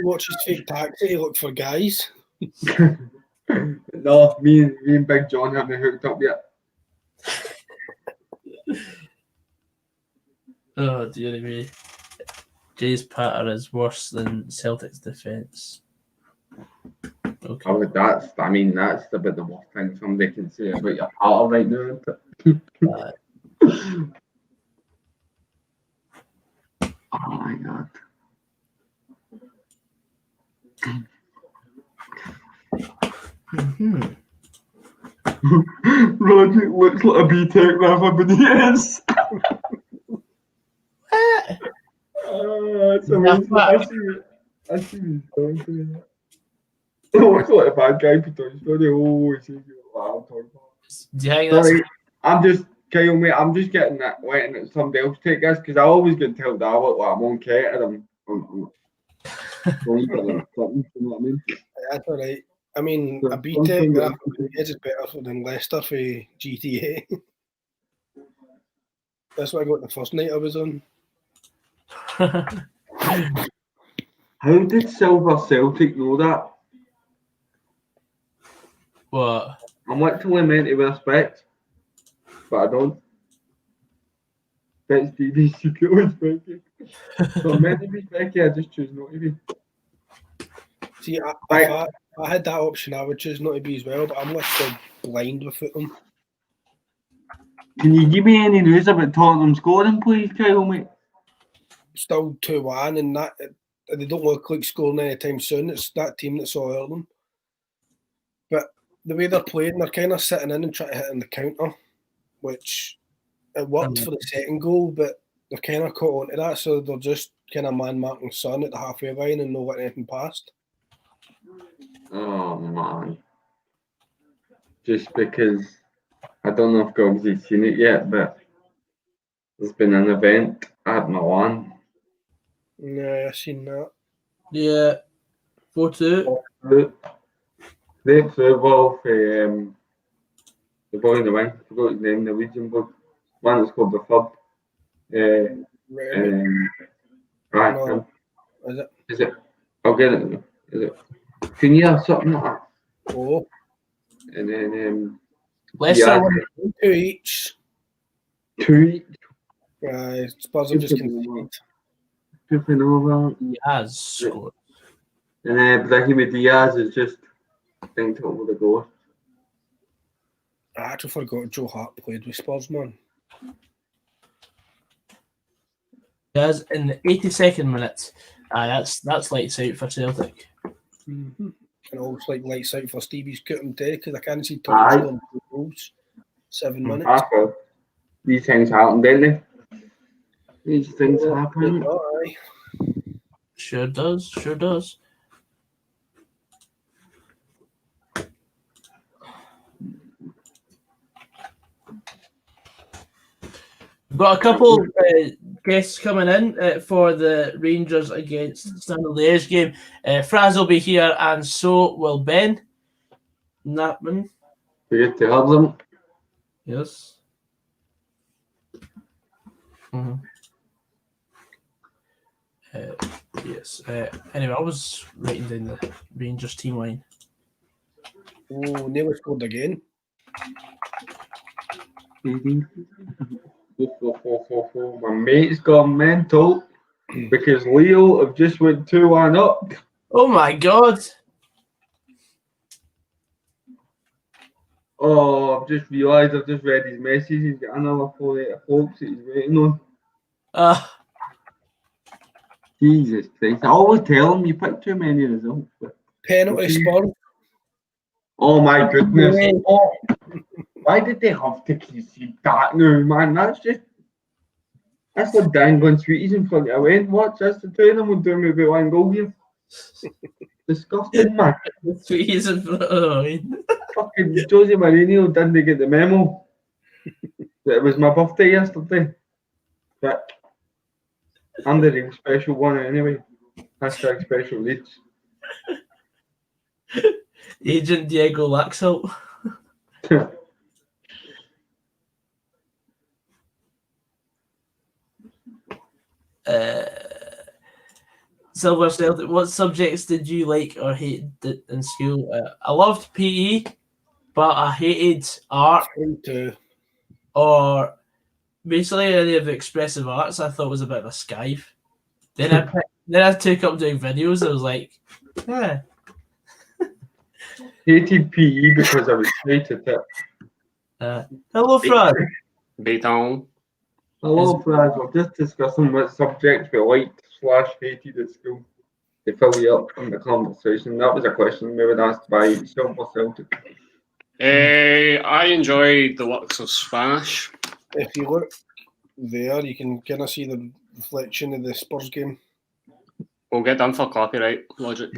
Watch his fake taxi to look for guys. No, me and Big John haven't hooked up yet. Oh dear me. Jay's patter is worse than Celtic's defence. Okay. Oh, that's about the worst thing somebody can say about your patter right now, isn't it? Oh my god. Mm-hmm. Logik looks like a B-Tech Rafa Benitez. It's amazing. I see he's going through that. It looks like a bad guy for Toy Story. Oh, I see what I'm talking about. Do you think Sorry, I'm just, Kyle, mate, I'm just getting that, letting somebody else take this, because I always get told that I look like I'm on Keter. I'm going for like something, you know what I mean? That's all right. I mean, a B-Tech is better than Leicester for GTA. That's what I got the first night I was on. How did Silver Celtic know that? What? I'm literally meant to wear specs, but I don't. That's Stevie secretly specky. So I'm meant to be specky, I just choose not to be. See, I had that option, I would choose not to be as well, but I'm literally blind without them. Can you give me any news about Tottenham scoring, please, Kyle, mate? Still 2-1, and that they don't look like scoring anytime soon. It's that team that's all over them. But the way they're playing, they're kind of sitting in and trying to hit in the counter. which it worked for the second goal, but they're kind of caught onto that, so they're just kind of man-marking Son at the halfway line and not letting anything past. Oh, man. Just because, I don't know if Gogsy's seen it yet, but there's been an event at Milan. Yeah, I've seen that. Yeah. 4-2. They threw ball for the boy in the wing. I forgot his name, the Norwegian boy. One that's called the Third. Right. No. Is it? Is it? I'll get it. Is it? Cunha or something like that? Oh. And then Leicester won 2 each. 2 each. Spurs have just conceded. Tripping over. He has scored. And then Brahim Diaz is just think over the goal. I actually forgot Joe Hart played with Spurs, man. Does in the 82nd minute. That's lights out for Celtic. Mm-hmm. And also lights out for Stevie's cutting day because I can't see Tottenham on 2 goals. 7 minutes. These things happen, don't they? These things happen. Sure does. Sure does. We've got a couple guests coming in for the Rangers against Standard Liege game. Fraz will be here, and so will Ben Knapman. Good to have them. Yes. Mm-hmm. Yes. Anyway, I was writing down the Rangers team line. Oh, nearly scored again. My mate's gone mental because Leo have just went 2-1 up. Oh my god! Oh, I've just realised I've just read his message. He's got another 48 hopes that he's waiting on. Jesus Christ. I always tell him you pick too many results. Penalty Spurs. Oh my goodness. Oh. Why did they have to concede that now, man? That's like dangling sweeties in front of a win. Watch, that's the two of them will do me about 1 goal here. Disgusting, man. The sweeties in front of the win. Fucking Jose Mourinho didn't get the memo that it was my birthday yesterday. But I'm the real special one anyway. Hashtag special Leeds. Agent Diego Laxalt. Silver Celtic, what subjects did you like or hate in school? I loved PE, but I hated art. Or basically any of the expressive arts I thought was a bit of a skive. Then I took up doing videos. I was like, yeah. Hated PE because I was hated it. Hello, Fran. Beaton. Hello, Fran. We're just discussing what subjects we liked / hated at school. To fill you up in the conversation. That was a question we would ask by Silver Celtic. I enjoyed the works of Spanish. If you look there, you can kind of see the reflection of the Spurs game. We'll get done for copyright, Logik.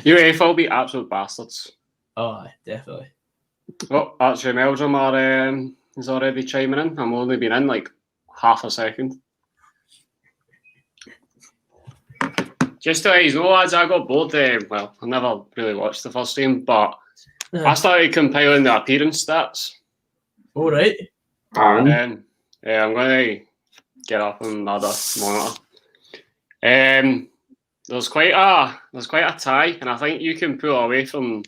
UEFA will be absolute bastards. Oh, definitely. Oh, actually, Meldrum is already chiming in. I'm only been in like half a second. Just to let you know, lads, I got bored. Well, I never really watched the first game, but I started compiling the appearance stats. All right. And I'm going to get up on another monitor. There's quite a tie, and I think you can pull away from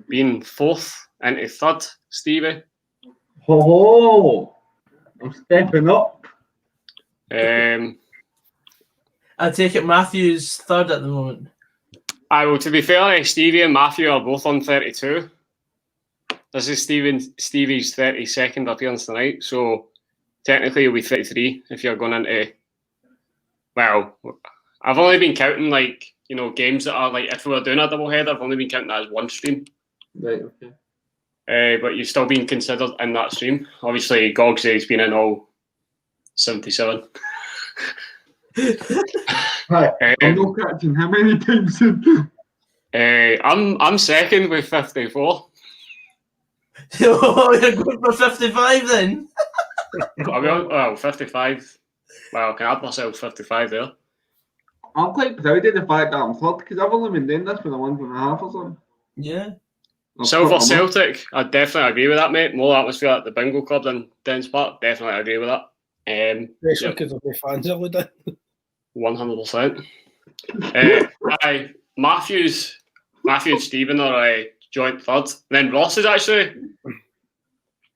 being 4th into 3rd, Stevie. Oh, I'm stepping up. I take it Matthew's 3rd at the moment. Well, to be fair, Stevie and Matthew are both on 32. This is Stevie's 32nd appearance tonight, so technically he'll be 33 if you're going into... Well, I've only been counting, games that are, if we were doing a double header, I've only been counting that as one stream. Right, okay. but you've still been considered in that stream. Obviously, Gogsy's been in all 77. Right, I'm not catching how many times. I'm second with 54. You're going for 55 then? Well, 55. Well, I can add myself 55 there. I'm quite proud of the fact that I'm third because I've only been doing this for a month and a half or something. Yeah. Silver Celtic, I definitely agree with that, mate. More atmosphere at the bingo club than Dens Park. Definitely agree with that. Especially because of the fans all the time. 100%. Aye, Matthews and Stephen are a joint third. Then Ross is actually,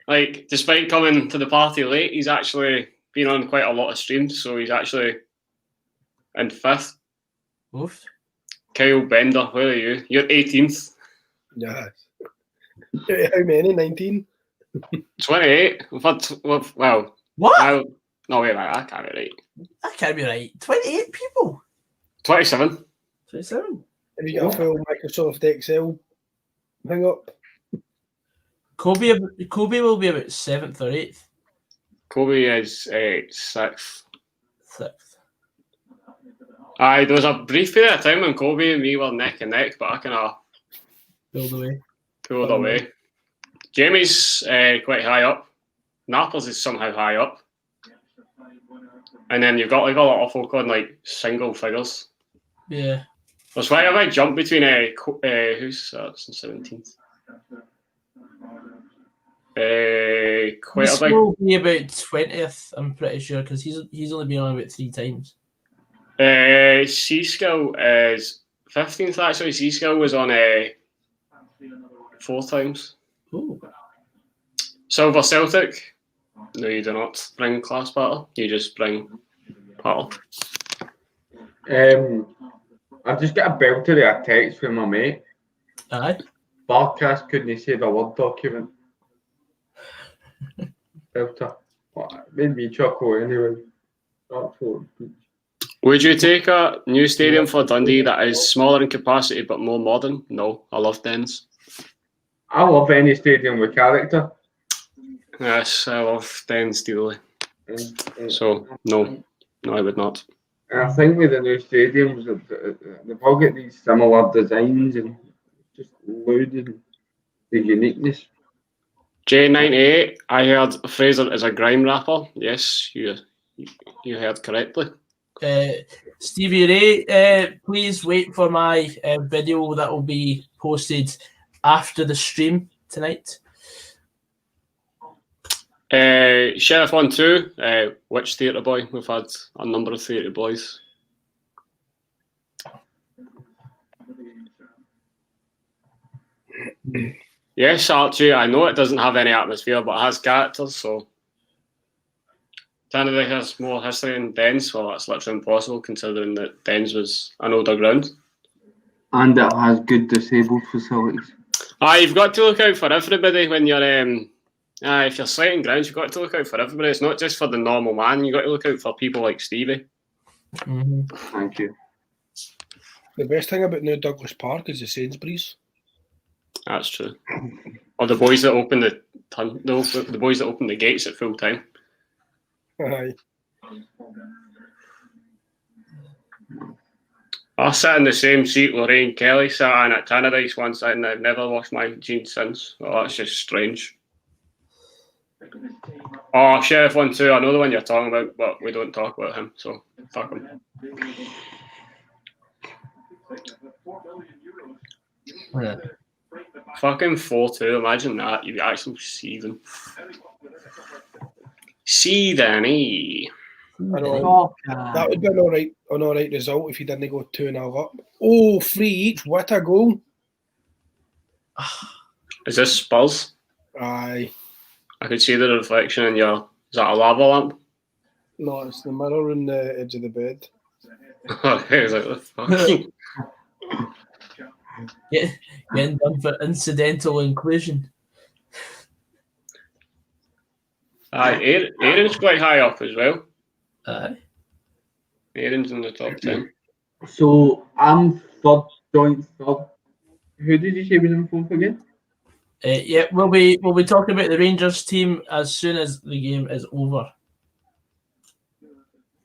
like, despite coming to the party late, he's actually been on quite a lot of streams, so he's actually in fifth. Oof. Kyle Bender, where are you? You're 18th. Yeah. How many? 19? 28. We've had, well, What? no, wait a minute, I can't be right. That can't be right. 28 people. 27. 27. Have you got a full Microsoft Excel hang up? Kobe will be about 7th or 8th. Kobe is 6th. 6th. Aye, there was a brief period of time when Kobe and me were neck and neck, but I kind of pulled away. Jamie's quite high up. Naples is somehow high up. And then you've got like a lot of folk on like single figures. Yeah. That's why I jump between who's that's in 17th. Quite a big. Will be about 20th, I'm pretty sure, because he's only been on about 3 times. C-Skill is 15th actually. C-Skill was on 4 times. Ooh. Silver Celtic. No, you do not bring class battle. You just bring battle. I've just got a belter of a text from my mate. Aye. Barcast couldn't save a Word document. Belter. Made me chuckle anyway. Would you take a new stadium for Dundee that is smaller in capacity but more modern? No, I love Dens. I love any stadium with character. Yes, I love Dens dearly. So, no, I would not. And I think with the new stadiums, they've all got these similar designs and just loaded the uniqueness. J98, I heard Fraser is a grime rapper. Yes, you heard correctly. Stevie Ray, please wait for my video that will be posted after the stream tonight. Sheriff 1-2, which theatre boy? We've had a number of theatre boys. Yes, Archie, I know it doesn't have any atmosphere, but it has characters, so Canada has more history than Dens. Well, that's literally impossible considering that Dens was an older ground. And it has good disabled facilities. You've got to look out for everybody when you're if you're slating grounds, you've got to look out for everybody. It's not just for the normal man. You've got to look out for people like Stevie. Mm-hmm. Thank you. The best thing about New Douglas Park is the Sainsbury's. That's true. Or the boys that open the boys that open the gates at full time. Aye. I sat in the same seat Lorraine Kelly sat in at Tannadice once, and I've never washed my jeans since. Oh, that's just strange. Oh, Sheriff 1-2, I know the one you're talking about, but we don't talk about him, so fuck him. Yeah. Fucking 4-2, imagine that. You'd be actually seething. Seething, I know. That would be an alright result if you didn't go 2-0 up. Oh, 3 each, what a goal. Is this Spurs? Aye. I could see the reflection in your... Is that a lava lamp? No, it's the mirror on the edge of the bed. Okay, I was like, what the fuck? Getting done for incidental inclusion. Aye, Aaron's quite high up as well. Aye. Aaron's in the top 10. So I'm third, joint third. Who did you say was in fourth again? Yeah, we'll be talking about the Rangers team as soon as the game is over.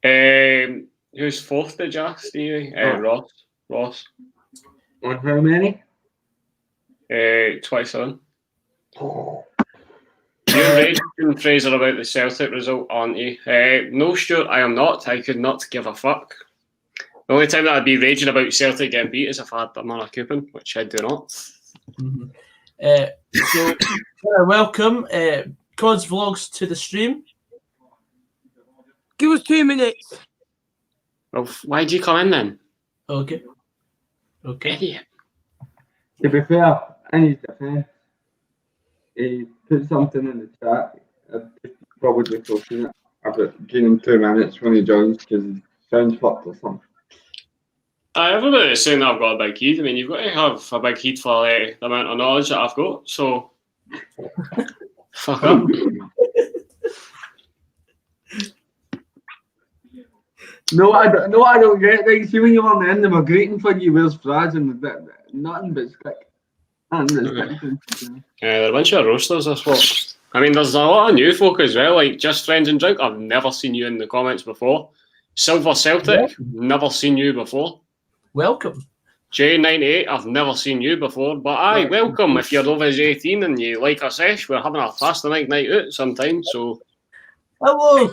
Who's fourth, did you ask, Stevie? Oh. Ross. On how many? 27. Oh. You're raging, Fraser, about the Celtic result, aren't you? No, Stuart, I am not. I could not give a fuck. The only time that I'd be raging about Celtic getting beat is if I had them on a coupon, which I do not. Mm-hmm. So, welcome Cod's Vlogs to the stream. Give us 2 minutes. Well, why'd you come in then? Okay. Idiot. To be fair, I need to defend. He put something in the chat. I'd probably posting it about giving him 2 minutes when he joins because he sounds fucked or something. Everybody's saying that I've got a big head. I mean, you've got to have a big head for the amount of knowledge that I've got. So, fuck up. No, I don't get. Like, see when you're on the end, they were greeting for you. Where's Fraz and nothing but stick. Yeah, they're a bunch of roasters, I suppose. I mean, there's a lot of new folk as well, like Just Friends and Drink. I've never seen you in the comments before. Silver Celtic, never seen you before. Welcome. J98, I've never seen you before. But aye, welcome. If you're over age 18 and you like a sesh, we're having a fascinating night out sometime. So, hello.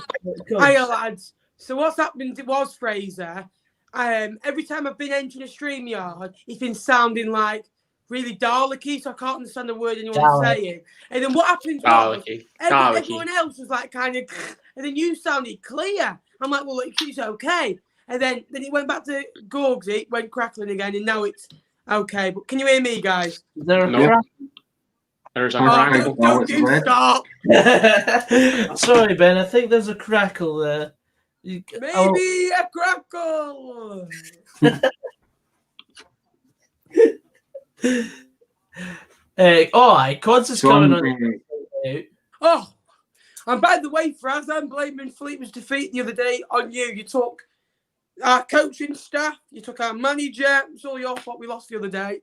Hiya, lads. So what's happened was, Fraser, every time I've been entering a StreamYard, it's been sounding like really Dalek-y, so I can't understand the word anyone's saying. And then what happens was, everyone else was like kind of, and then you sounded clear. I'm like, well, it's okay. And then it went back to Gorgsy, it went crackling again, and now it's okay. But can you hear me, guys? No. There's a crackle. Don't stop. Sorry, Ben, I think there's a crackle there. Maybe a crackle. Cods is coming on. Oh, and by the way, Fraz, I'm blaming Fleetwood's defeat the other day on you. You took our coaching staff, you took our manager. It's all your fault we lost the other day.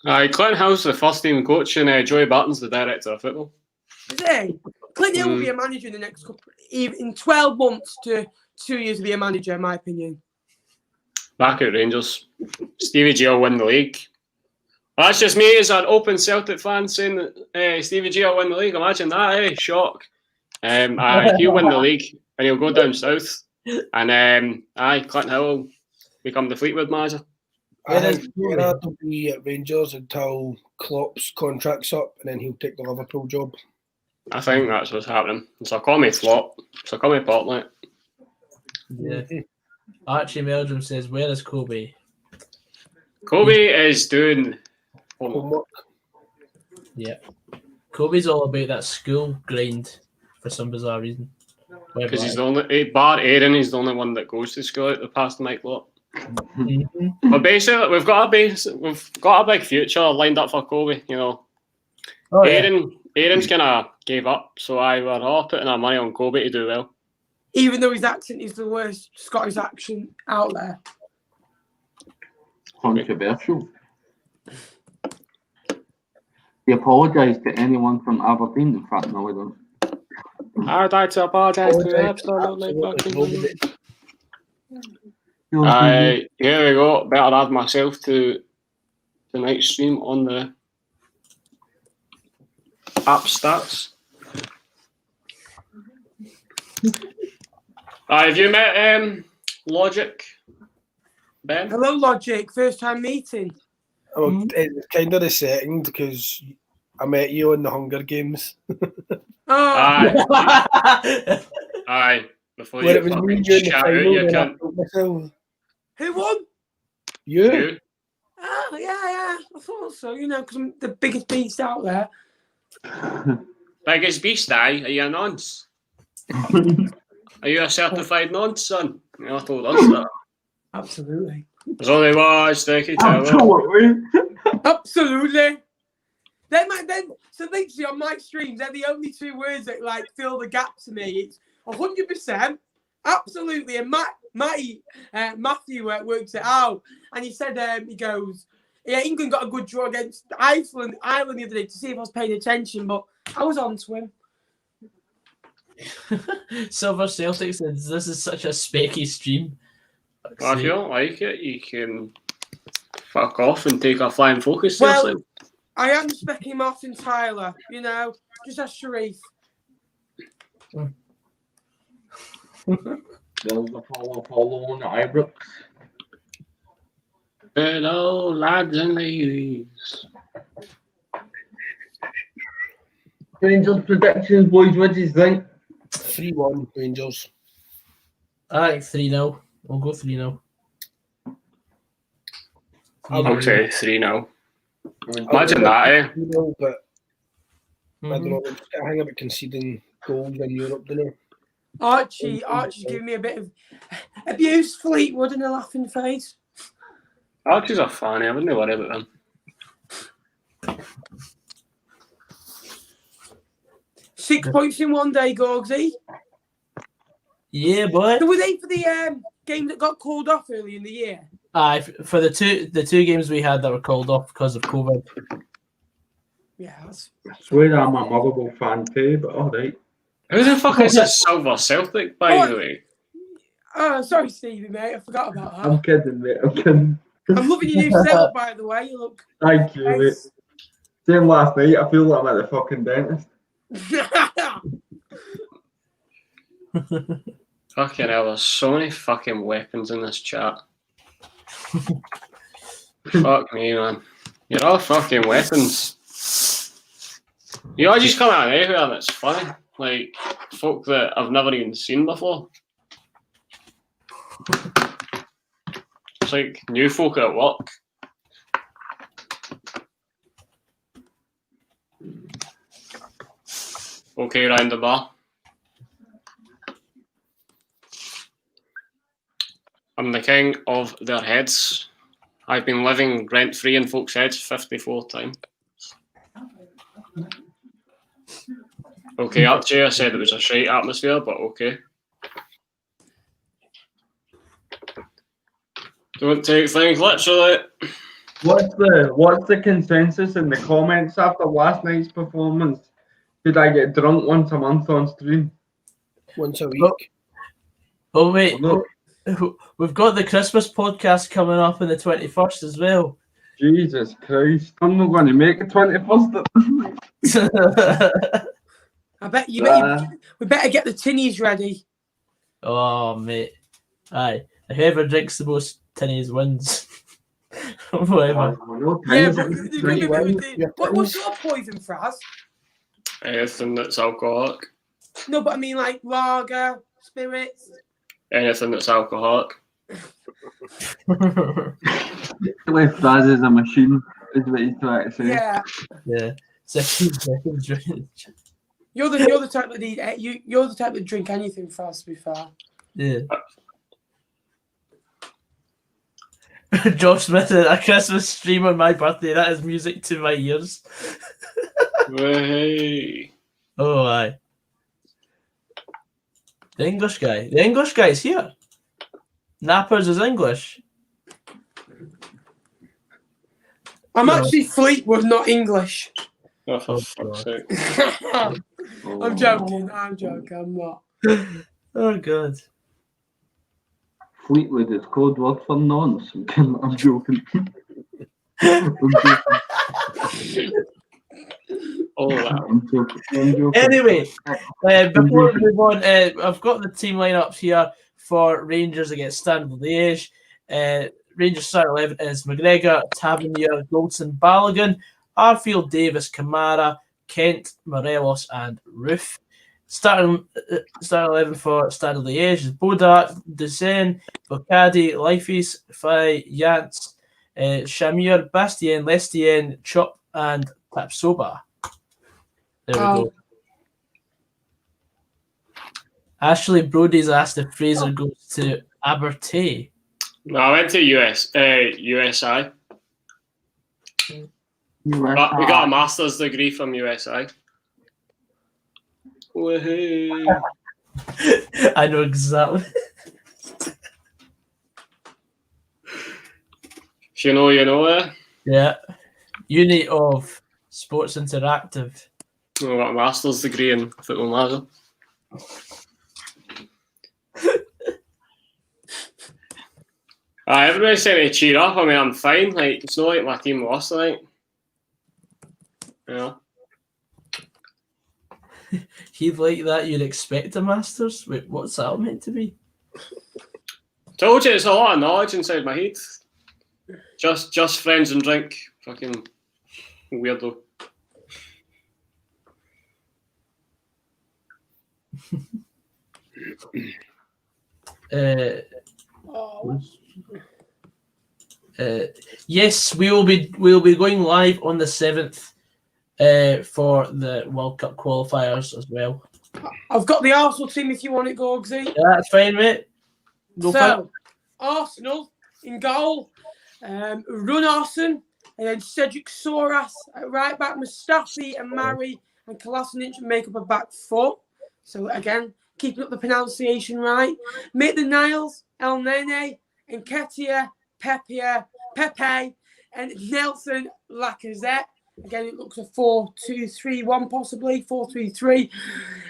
Clint Hill's the first team coach and Joey Barton's the director of football. Is he? Clint Hill will be a manager in the next couple, in 12 months to 2 years to be a manager, in my opinion. Back at Rangers. Stevie G will win the league. Well, that's just me as an open Celtic fan saying that Stevie G will win the league. Imagine that, shock. He'll win the league and he'll go down south. And Clint Hill will become the Fleetwood manager. Gerrard will be at Rangers until Klopp's contract's up and then he'll take the Liverpool job. I think that's what's happening. So call me flop. So call me pop, like. Yeah. Archie Meldrum says, where is Kobe? Kobe is doing homework. Yeah. Kobe's all about that school grind for some bizarre reason. Because he's the only, bar Aaron, he's the only one that goes to school out the past night lot. Mm-hmm. But basically, we've got a big future lined up for Kobe, you know. Oh, Aaron's kind of gave up, so we're all putting our money on Kobe to do well. Even though his accent is the worst Scottish accent out there. Controversial. He apologised to anyone from Aberdeen. In fact, no, I don't. I'd like to apologise to absolutely fucking. Here we go. Better add myself to tonight's stream on the app stats. Have you met Logik, Ben? Hello, Logik. First time meeting. Well, it's kind of the second because I met you in the Hunger Games. Aye. Before you fucking shout out, you can't. Who won? You. Oh, yeah. I thought so, because I'm the biggest beast out there. Biggest beast, aye? Are you a nonce? Are you a certified nonce, son? You told us that. Absolutely. There's only one sticky tower. Absolutely. So literally on my streams, they're the only two words that fill the gap to me. It's 100%, absolutely. And Matthew works it out, and he said he goes, Yeah, England got a good draw against Ireland the other day to see if I was paying attention, but I was on to him. Silver Celtic says this is such a specky stream. Well, if you don't like it, you can fuck off and take a flying focus. Well, seriously. I am specking Martin Tyler, you know, just as Sharif. There's the follow on the Ibrox. Hello, lads and ladies. Rangers predictions, boys. What do you think? 3-1 Rangers. I think 3-0. We'll go 3-0. I'll say 3-0. Imagine that, eh? 3-0, but I don't Mhm. know. I think about conceding goals in Europe, don't I? Archie's giving me a bit of abuse. Fleetwood and a laughing face. Archie's a fan, I wouldn't worry about them. 6 points in one day, Gorgsy. Yeah, boy. So were they for the game that got called off early in the year? Aye, for the two games we had that were called off because of COVID. Yeah, that's... I swear I'm a Motherwell fan too, but alright. Who the fuck is this Silver Celtic, by the way? Oh, sorry, Stevie, mate. I forgot about that. I'm kidding, mate. I'm kidding. I'm loving your new setup, by the way. You look Thank you, mate. nice. Same last night. I feel like I'm at the fucking dentist. Fucking hell, there's so many fucking weapons in this chat. Fuck me, man. You're all fucking weapons. You all just come out of anywhere and it's funny. Like, folk that I've never even seen before. It's like new folk at work. Okay, round the bar. I'm the king of their heads. I've been living rent-free in folks' heads 54 times. Okay, Archie, I said it was a shite atmosphere, but okay. Don't take things literally. What's the consensus in the comments after last night's performance? Should I get drunk once a month on stream? Once a week. Oh wait, Look, we've got the Christmas podcast coming up on the 21st as well. Jesus Christ. I'm not going to make it 21st. I bet you. We better get the tinnies ready. Oh mate, aye. Whoever drinks the most tinnies wins. Whatever. Yeah, but what's your poison, Fraz? Anything that's alcoholic. No, but I mean like lager, spirits. Anything that's alcoholic. Fraz is a machine, is what he's trying to say. Yeah. Yeah. Second drink. You're the type that need you're the type that drink anything, Fraz, to be fair. Yeah. Josh Smith, a Christmas stream on my birthday. That is music to my ears. Hey. Oh, aye. The English guy's here. Nappers is English. I'm actually Fleetwood, not English. Oh, for fuck's sake. I'm joking. I'm not. Oh, God. Fleetwood is code word for nonce. I'm joking. I'm joking. Anyway, before we move on, I've got the team lineups here for Rangers against Standard Liege. Rangers starting 11 is McGregor, Tavernier, Goldson, Balogun, Arfield, Davis, Kamara, Kent, Morelos, and Roof. Starting 11 for Standard Liège is Bodart, Dusen, Bocadi, Leifis, Fay, Yance, Shamir, Bastien, Lestien, Chop, and Tapsoba. There we go. Ashley Brody's asked if Fraser goes to Abertay. No, I went to USI. We got a master's degree from USI. Woohoo. I know exactly. If you know, you know. Yeah. Unit of Sports Interactive. I've got a master's degree in football manager. Everybody said to cheer up. I mean, I'm fine. Like, it's not like my team lost tonight. Yeah. He'd like that. You'd expect a Masters. Wait, what's that meant to be? Told you, it's a lot of knowledge inside my head. Just friends and drink. Fucking weirdo. Yes, we'll be going live on the 7th for the World Cup qualifiers as well. I've got the Arsenal team if you want it, Gorgsy. Yeah, that's fine, mate. Go for it. So, Arsenal in goal, Runarsson, and then Cedric Soares at right back, Mustafi and Mari and Kolasinac make up a back four. So again, keeping up the pronunciation right. Maitland-Niles, El Nene, Nketiah, Pepe, and Nelson Lacazette. Again, it looks a 4-2-3-1, possibly 4-3-3.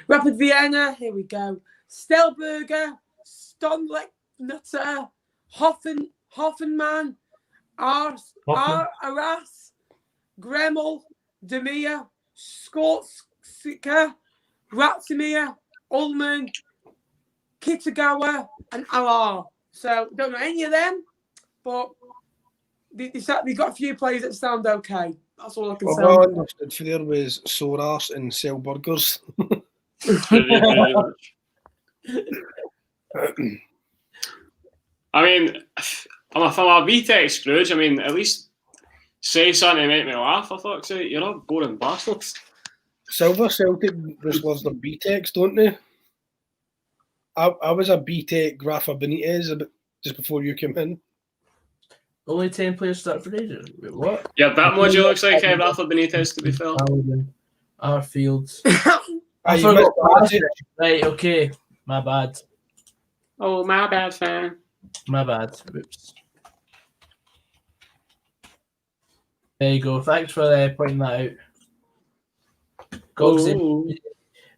Rapid Vienna, here we go. Stelberger, Stonlek, Nutter, Hoffenman, Arras, Gremel, Demir, Skortsika, Ratzimir, Ullman, Kitagawa, and Alar. So, don't know any of them, but they've got a few players that sound okay. That's all I can say. All I understood for there was Soares and sell burgers. I mean, if I'm a VTech Scrooge, I mean, at least say something to make me laugh, for fuck's sake. You're not boring bastards. Silver Celtic just loves their B-Techs, don't they? I was a B-Tech Rafa Benitez just before you came in. Only 10 players start for Rangers. Wait, what? Yeah, that module looks like Rafa Benitez, to be fair. Arfields. I I forgot Pasic. Right, okay. My bad. Oh, my bad, fan. My bad. Oops. There you go. Thanks for pointing that out. Gogsy,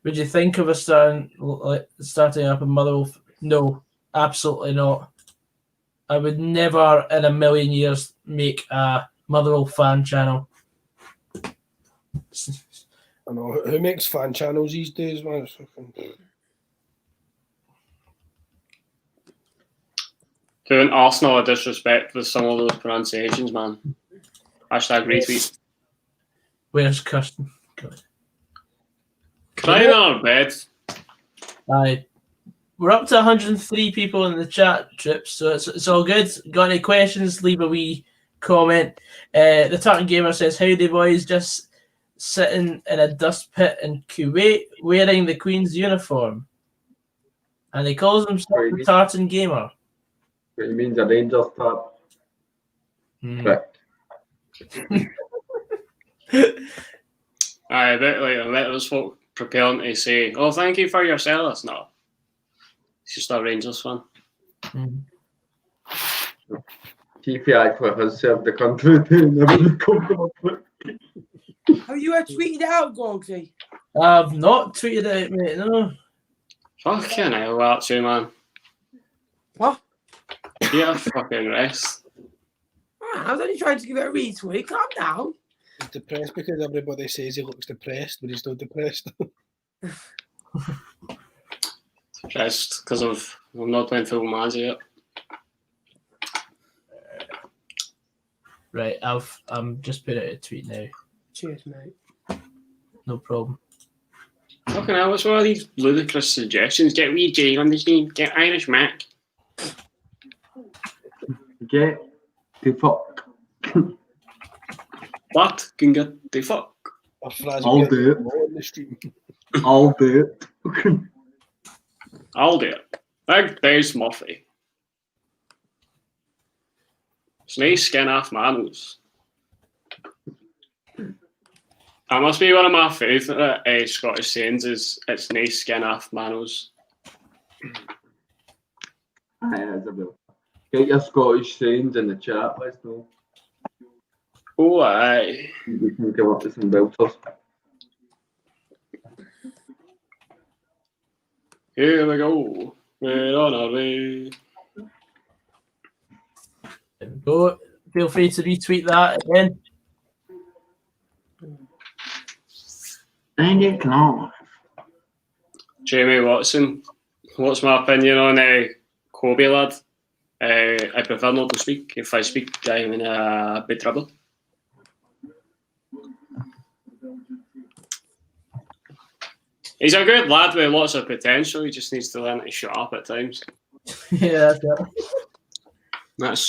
would you think of starting up a Motherwell? No, absolutely not. I would never in a million years make a Motherwell fan channel. I know. Who makes fan channels these days, man? Doing Arsenal a disrespect with some of those pronunciations, man. Hashtag retweet. Where's Kirsten? Crying on our bed. Aye. We're up to 103 people in the chat, Trips, so it's all good. Got any questions, leave a wee comment. The Tartan Gamer says, howdy boys, just sitting in a dust pit in Kuwait wearing the Queen's uniform. And he calls himself the Tartan Gamer. But he means a Rangers tart. Correct. Aye, a bit like those folk preparing to say, oh, thank you for your service. No. It's just a Rangers fan. Chiefy actually has served the country too. Never come Have you tweeted it out, Gorgsy? I've not tweeted it out, mate, no. Fucking hell, that too, man. What? Yeah, fucking rest. I was only trying to give it a retweet. Calm down. He's depressed because everybody says he looks depressed, but he's not depressed. Depressed because I'm not playing football manager yet. Right, I'm just putting out a tweet now. Cheers, mate. No problem. Fucking hell, what's one of these ludicrous suggestions? Get wee J on the team, get Irish Mac. Get the fuck. What? Can get the fuck? I'll do it. I'll do it. I'll do it. Big Dave Murphy. It's nice skin off manos. That must be one of my favourite Scottish sayings is it's nice skin off manos. Aye, Isabel. Get your Scottish sayings in the chat, let's know. Oh, aye. We can come up with some belters. Here we go. We're on our way. There we go. Feel free to retweet that again. And you can. Jamie Watson. What's my opinion on Kobe, lad? I prefer not to speak. If I speak, I'm in a bit trouble. He's a good lad with lots of potential. He just needs to learn to shut up at times. Yeah, that's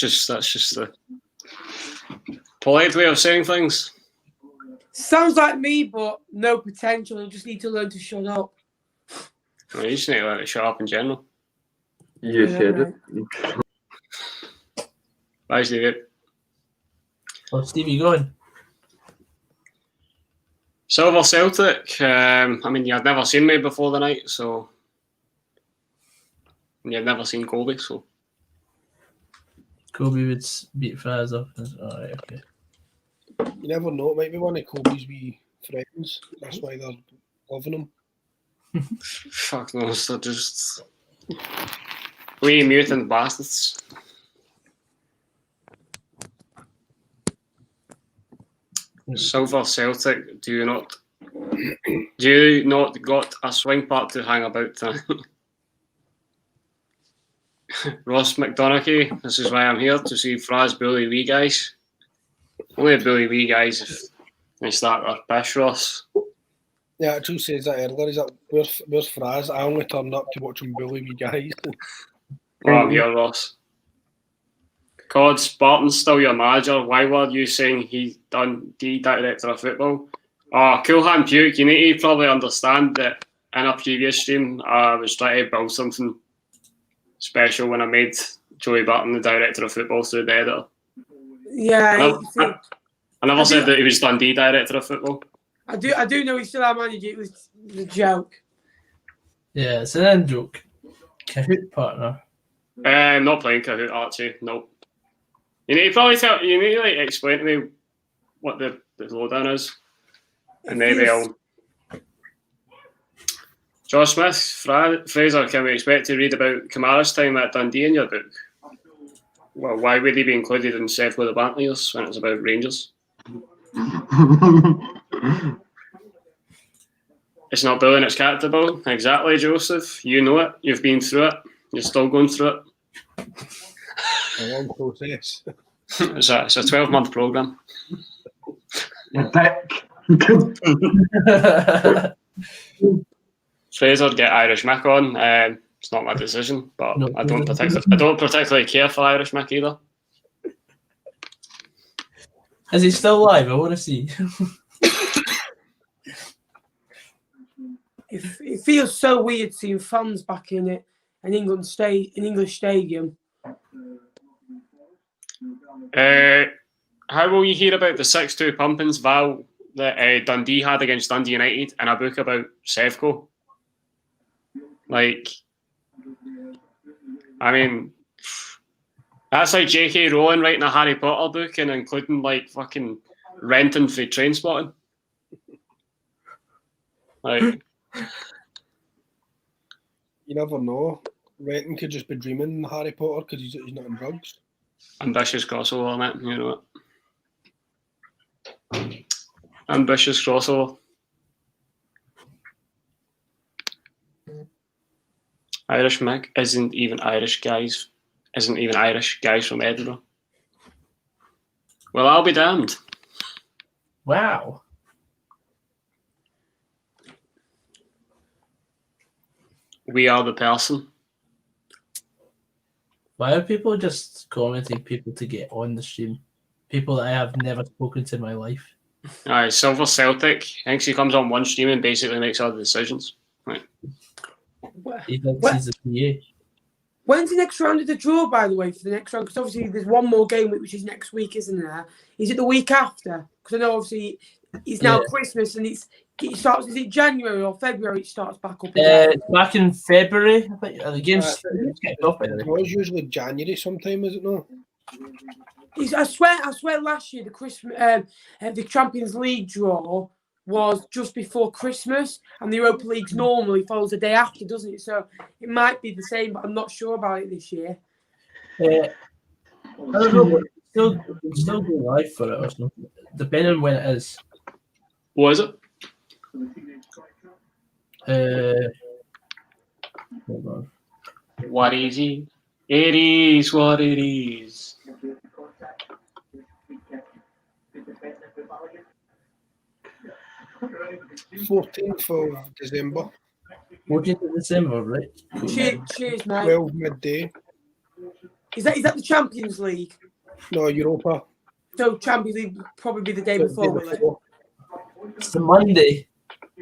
it. That's just the polite way of saying things. Sounds like me, but no potential. You just need to learn to shut up. Well, you just need to learn to shut up in general. You Yeah, said right. it. Bye, Stevie. Well, Stevie, go on. Silver Celtic. I mean, you had never seen me before the night, so you had never seen Kobe, so Kobe would beat Fraz up. Alright, okay. You never know. It might be one of Kobe's wee friends. That's why they're loving him. fuck knows. They're just wee mutant bastards. Silver Celtic, do you not got a swing part to hang about tonight? Ross McDonaghy, this is why I'm here, to see Fraz bully wee guys. Only bully wee guys if they start our pish, Ross. Yeah, Drew says that earlier. He's like, where's Fraz? I only turn up to watch him bully me guys. Oh, I'm here, Ross. COD, Spartan's still your manager. Why were you saying he done director of football? Oh, cool hand puke. You need to probably understand that in a previous stream, I was trying to build something special when I made Joey Barton the director of football through the editor. Yeah, I never said that he was Dundee director of football. I do know he's still our manager. It was a joke. Yeah, it's an end joke. Kahoot partner. I'm not playing Kahoot, Archie. Nope. You need to like explain to me what the lowdown is, and maybe I'll. Josh Smith, Fraser, can we expect to read about Kamara's time at Dundee in your book? Well, why would he be included in Seth with the Bantlers when it's about Rangers? It's not bullying, it's character building. Exactly, Joseph. You know it. You've been through it. You're still going through it. A long process. It's a 12-month programme. You dick. Fraser, get Irish Mick on. It's not my decision, but No, I don't particularly care for Irish Mick either. Is he still live? I want to see. It feels so weird seeing fans back in it, an English stadium. How will you hear about the 6-2 pumpings Val that Dundee had against Dundee United in a book about Sevco? Like, I mean, that's like J.K. Rowling writing a Harry Potter book and including like fucking renting for Trainspotting. Like, You never know. Renton could just be dreaming Harry Potter because he's not on drugs. ambitious crossover on it, you know it. Ambitious crossover. Irish Mick isn't even Irish guys from Edinburgh. Well, I'll be damned. Wow. We are the person. Why are people just commenting people to get on the stream? People that I have never spoken to in my life. Aye, Silver Celtic thinks he comes on one stream and basically makes all the decisions. Right. He thinks he's a PA. When's the next round of the draw, by the way, for the next round? Because obviously there's one more game, which is next week, isn't there? Is it the week after? Because I know obviously it's now Christmas and it starts, is it January or February it starts back up again? It's back in February. I think the game's kicked off by the way. It was usually January sometime, is it not? I swear last year the Champions League draw was just before Christmas, and the Europa League normally follows the day after, doesn't it? So it might be the same, but I'm not sure about it this year. I don't know, but still go live for it or something, depending on when it is. What is it? Hold on. What is it? It is what it is. $14th of December, 14th of December, right? Cheers, mate. 12 midday. Is that the Champions League? No, Europa. So Champions League will probably be the day before, will it? It's the Monday.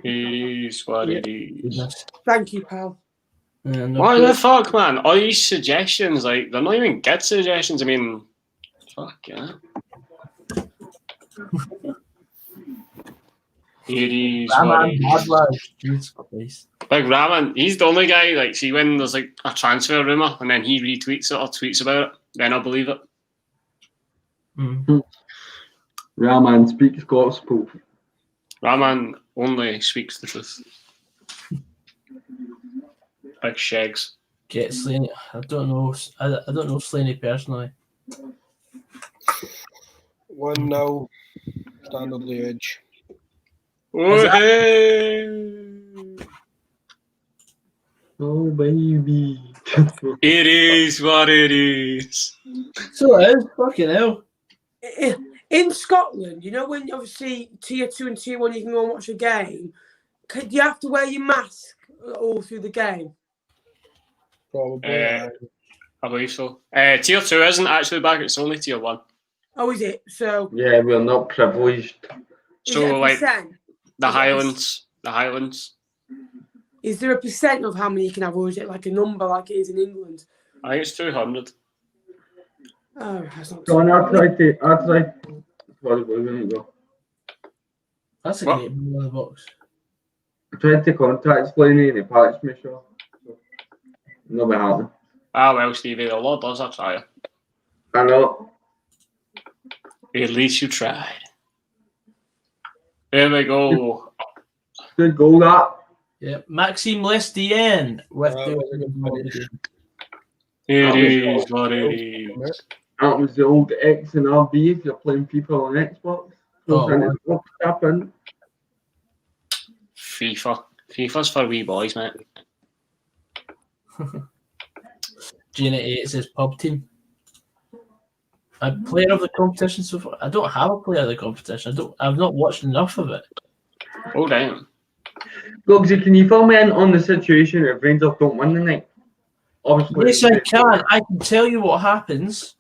It is what it is. Goodness. Thank you, pal. What the fuck, man? All these suggestions, like, they're not even good suggestions. I mean, fuck, yeah. It is what it is. Jesus Christ. Like, Raman, he's the only guy, like, see, when there's, like, a transfer rumour and then he retweets it or tweets about it, then I'll believe it. Raman speaks gospel. Raman only speaks the truth. Big shags. Get Slaney. I don't know. I don't know Slaney personally. 1-0, Standard Liege. Oh, baby. It is what it is. So it is. Fucking hell. In Scotland, you know, when obviously tier 2 and tier 1 you can go and watch a game, do you have to wear your mask all through the game? Probably. I believe so. Tier 2 isn't actually back, it's only tier 1. Oh, is it? So Yeah, we're not privileged. So, like, percent? the Highlands. Is there a percent of how many you can have, or is it like a number like it is in England? I think it's 200. Oh, that's not John, I tried. Sorry, where are we going to go? That's a What? great move on the box. I tried to contact Slaney and he patched me, so. Nobody happened. Ah, well, Stevie, the Lord does a try. I know. At least you tried. There we go. Good goal, that. Yeah, Maxime Lestienne with was It is what it is. That was the old X and RB if you're playing people on Xbox. Oh, And it's what's happened. FIFA. FIFA's for wee boys, mate. Gina 8 says pub team. A player of the competition so far. I don't have a player of the competition. I've not watched enough of it. Oh, damn. Logik, can you fill me in on the situation if Rangers don't win tonight? Obviously. Yes, I can. I can tell you what happens.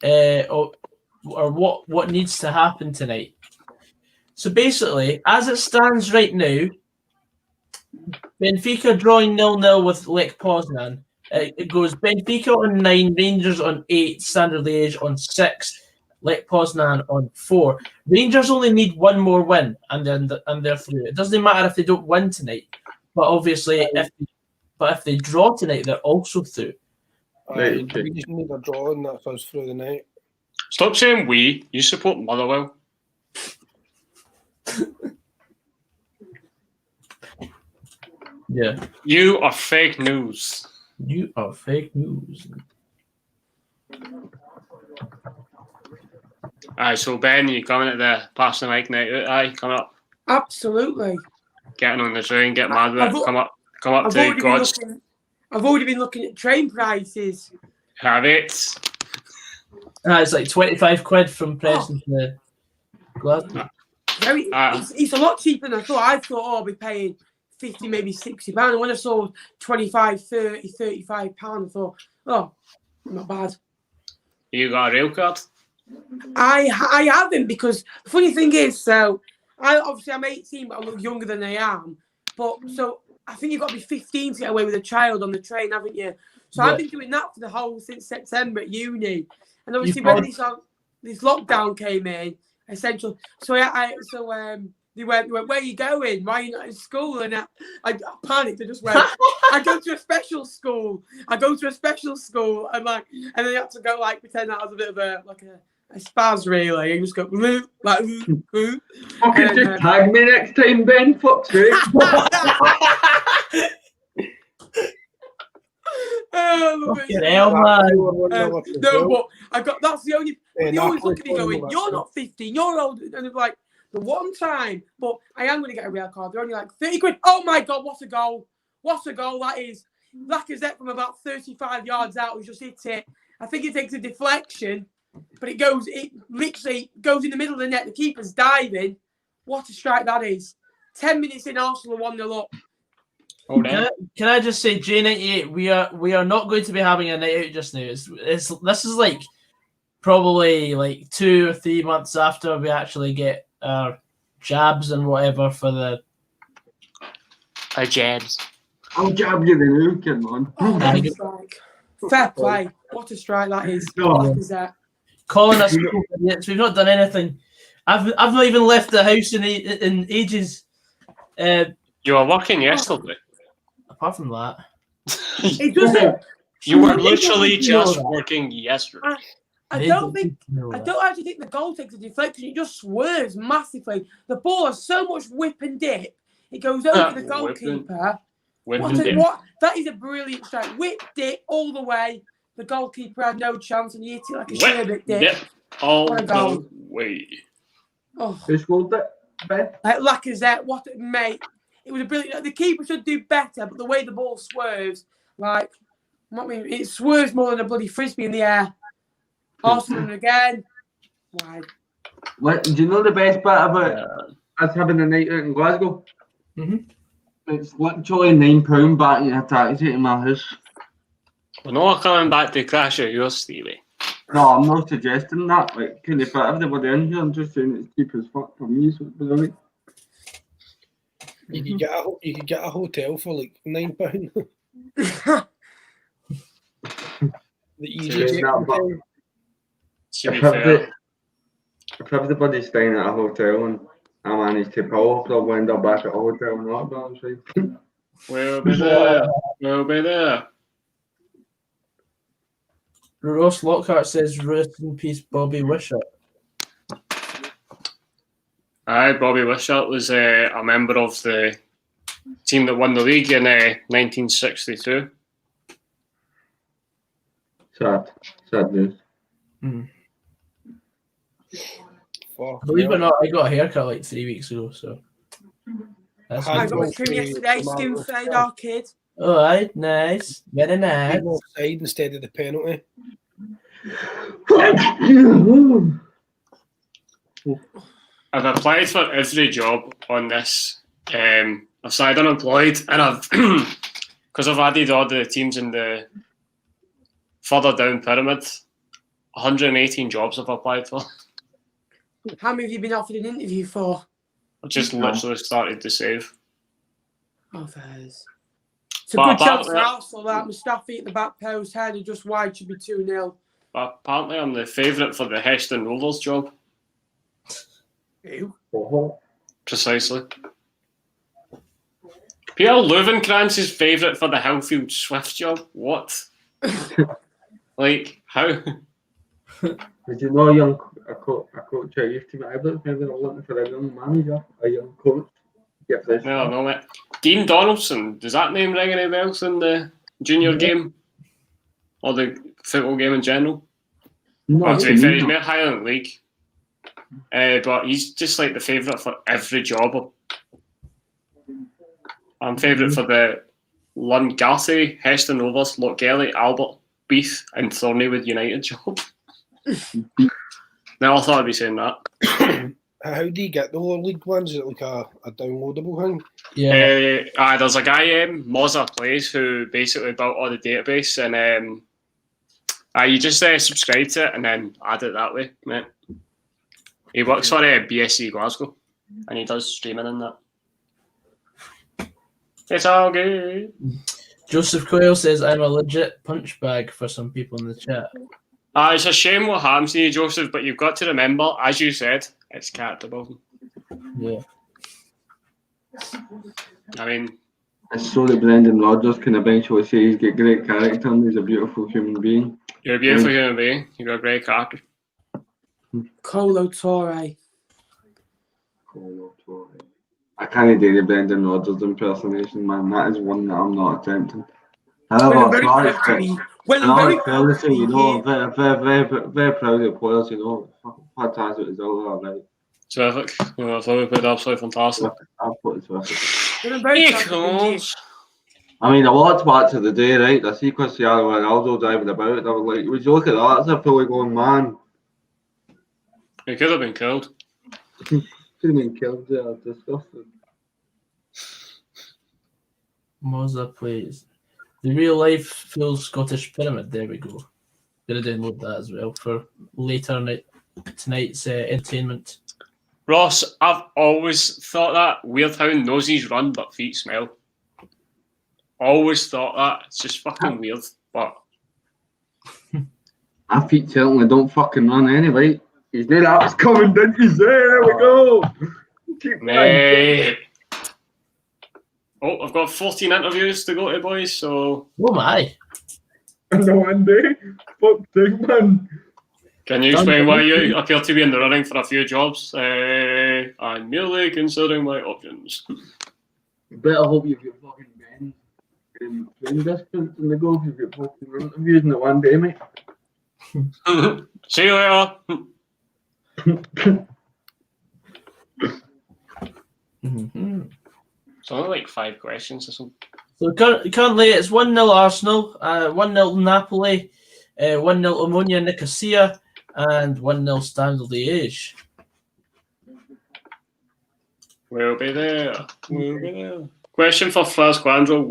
Or what needs to happen tonight. So basically, as it stands right now, Benfica drawing 0-0 with Lech Poznan. It goes Benfica on 9, Rangers on 8, Standard Liege on 6, Lech Poznan on 4. Rangers only need one more win, and they're through. It doesn't matter if they don't win tonight, but obviously, if they draw tonight, they're also through. Right, okay. We just need a draw and that's us through the night. Stop saying we. You support Motherwell. Yeah. You are fake news. You are fake news. Aye, so Ben, you coming at the passing the mic night out? Aye, come up. Absolutely. Getting on the train, get mad with it. Come up to God's. I've already been looking at train prices. Have it. It's like 25 quid from Preston to Glasgow. It's a lot cheaper than I thought. I thought, I'll be paying 50, maybe £60. And when I saw 25, 30, 35 pounds, I thought, oh, not bad. You got a rail card? I haven't, because the funny thing is, so I'm 18, but I look younger than I am. But so I think you've got to be 15 to get away with a child on the train, haven't you? So I've been doing that for the whole since September at uni, and obviously when this lockdown came in, essentially. So They went, where are you going? Why are you not in school? And I panicked. I just went, I go to a special school. And then I had to go like pretend that was a bit of a spaz really. And just go like Fucking just tag me next time, Ben. Fuck's sake. Fucking hell, man. No, but that's the only. They always look at me going, "You're not 15, you're older." And it's like the one time, but I am going to get a real card. They're only like 30 quid. Oh my god, what a goal! What a goal that is! Lacazette from about 35 yards out who just hit it. I think it takes a deflection, but it literally goes in the middle of the net. The keeper's diving. What a strike that is! 10 minutes in, Arsenal 1-0 up. Can I just say, J98, we are not going to be having a night out just now. This is like probably like 2 or 3 months after we actually get our jabs and whatever for the jabs. I'll jab you the new kid, man. Oh, strike. Fair play. What a strike that is. What is that? Calling us idiots. We've not done anything. I've not even left the house in ages. You were working yesterday. Apart from that, it doesn't. You were literally just working yesterday. I don't actually think the goal takes a deflection. It just swerves massively. The ball has so much whip and dip. It goes over the goalkeeper. That is a brilliant strike. Whip dip all the way. The goalkeeper had no chance, and he hit it like a sherbet dip. All the way. Oh, who scored that, Ben? Lacazette, mate. It was a brilliant. The keeper should do better, but the way the ball swerves, it swerves more than a bloody frisbee in the air. Arsenal again. Wide. Do you know the best part about us having a night out in Glasgow? It's literally £9 back in a taxi to my house. We're not coming back to crash at yours, Stevie. No, I'm not suggesting that. Like, can you fit everybody in here? I'm just saying it's cheap as fuck for me. So it's right. You could get a hotel for like £9. The easy. If everybody's staying at a hotel and I manage to pull, I'll probably end up back at a hotel and not, but I'm saying. We'll be there. We'll be there. Ross Lockhart says, "Rest in peace, Bobby Wishart." Aye, Bobby Wishart was a member of the team that won the league in 1962. Sad news. Believe it or not, I got a haircut like 3 weeks ago, so. That's I got a trim yesterday, skin fade, our kid. Alright, nice. Very nice. Offside instead of the penalty. I've applied for every job on this. I've stayed unemployed, and I've because I've added all the teams in the further down pyramid. 118 jobs I've applied for. How many have you been offered an interview for? I've just literally started to save. Oh, there's. It's a good chance for Arsenal that Mustafi at the back post, headed just wide, should be 2-0. But apparently I'm the favourite for the Heston Rovers job. Ew. Precisely. Pierre Löwenkrantz is favourite for the Hillfield Swift job. What? Like, how? Did you know a coach at youth team at Everton? Maybe they're looking for a young manager, a young coach. Get this. No, no, mate. Dean Donaldson, does that name ring any bells in the junior game? Or the football game in general? No, Well, to be fair, he's more Highland League. But he's just like the favourite for every job. I'm favourite for the Lungarty, Heston Rovers, Lochgelly, Albert, Beath, and Thorneywood United job. Now I thought I'd be saying that. How do you get the lower league ones? Is it like a downloadable thing? Yeah. There's a guy, Mozza Plays, who basically built all the database, and you just subscribe to it and then add it that way, mate. He works for BSC Glasgow, and he does streaming in that. It's all good. Joseph Coyle says, "I'm a legit punch bag" for some people in the chat. It's a shame what happens to you, Joseph, but you've got to remember, as you said, it's character building. Yeah. I mean, It's so that Brendan Rodgers can eventually say he's got great character and he's a beautiful human being. you're a beautiful human being. You've got a great character. Colo Torre. I can't do the Brendan Rodgers impersonation, man. That is one that I'm not attempting. However, I'm very proud to be. Well, I'm very proud to be you know, here. very, very, very, very proud of the players, you know. Fantastic result, right? Terrific. You know, I thought we played absolutely fantastic. Absolutely terrific. Well, I'm very proud to be here. I mean, I watched Match of the Day, right? I see Cristiano Ronaldo driving about, and I was like, would you look at that? That's a fully going man. He could have been killed. Could have been killed, yeah, disgusting. Mozza plays the real life full Scottish pyramid. There we go. Gonna download that as well for later tonight's entertainment. Ross, I've always thought that. Weird how noses run but feet smell. Always thought that. It's just fucking weird. But My feet certainly don't fucking run anyway. He's knew that was coming, didn't you? There we go. Keep mate. Oh, I've got 14 interviews to go to, boys, so... Oh my. No one day. Fuck thing, man. Can you explain why you appear to be in the running for a few jobs? I'm merely considering my options. Better hope you've got fucking Ben in train distance in the golf. You've got fucking interviews in it one day, mate. See you later. Mm-hmm. It's only like 5 questions or something. So currently it's 1-0 Arsenal, 1-0 Napoli, 1-0 Omonia Nicosia, and 1-0 Standard Liege. We'll be there. We'll be there. Question for Fraz Quandro.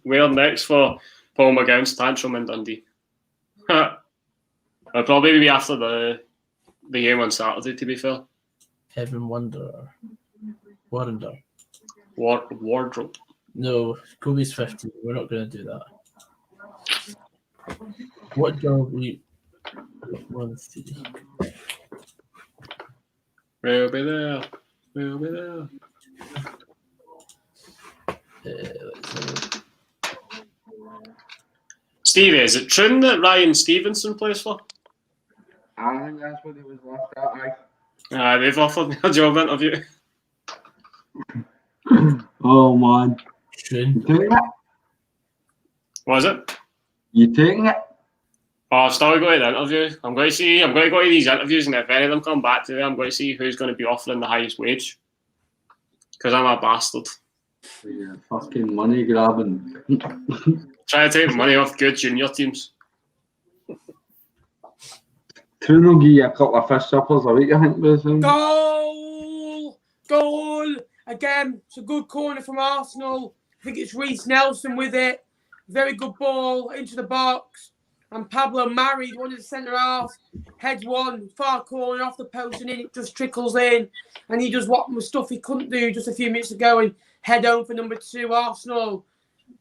Where next for Paul McGowan's tantrum in Dundee? It'll probably be after the game on Saturday, to be fair. Heaven Wanderer. Wonder. Wardrobe. No, Kobe's 50. We're not going to do that. What job we... 1, 3. We'll be there. We'll be there. Stevie, is it true that Ryan Stevenson plays for? I think that's what he was left at. They've offered me a job interview. Oh man. True. You taking it? Was it? You taking it? Oh, I've still got the interview. I'm going to go to these interviews, and if any of them come back to me, I'm going to see who's going to be offering the highest wage. Because I'm a bastard. Yeah, fucking money grabbing. Trying to take money off good junior teams. Two will give you a couple of fish suppers a week, I think. Goal! Again, it's a good corner from Arsenal. I think it's Reece Nelson with it. Very good ball into the box. And Pablo Mari, one of the centre halves, heads one, far corner off the post, and then it just trickles in. And he does what stuff he couldn't do just a few minutes ago and head home for number 2, Arsenal.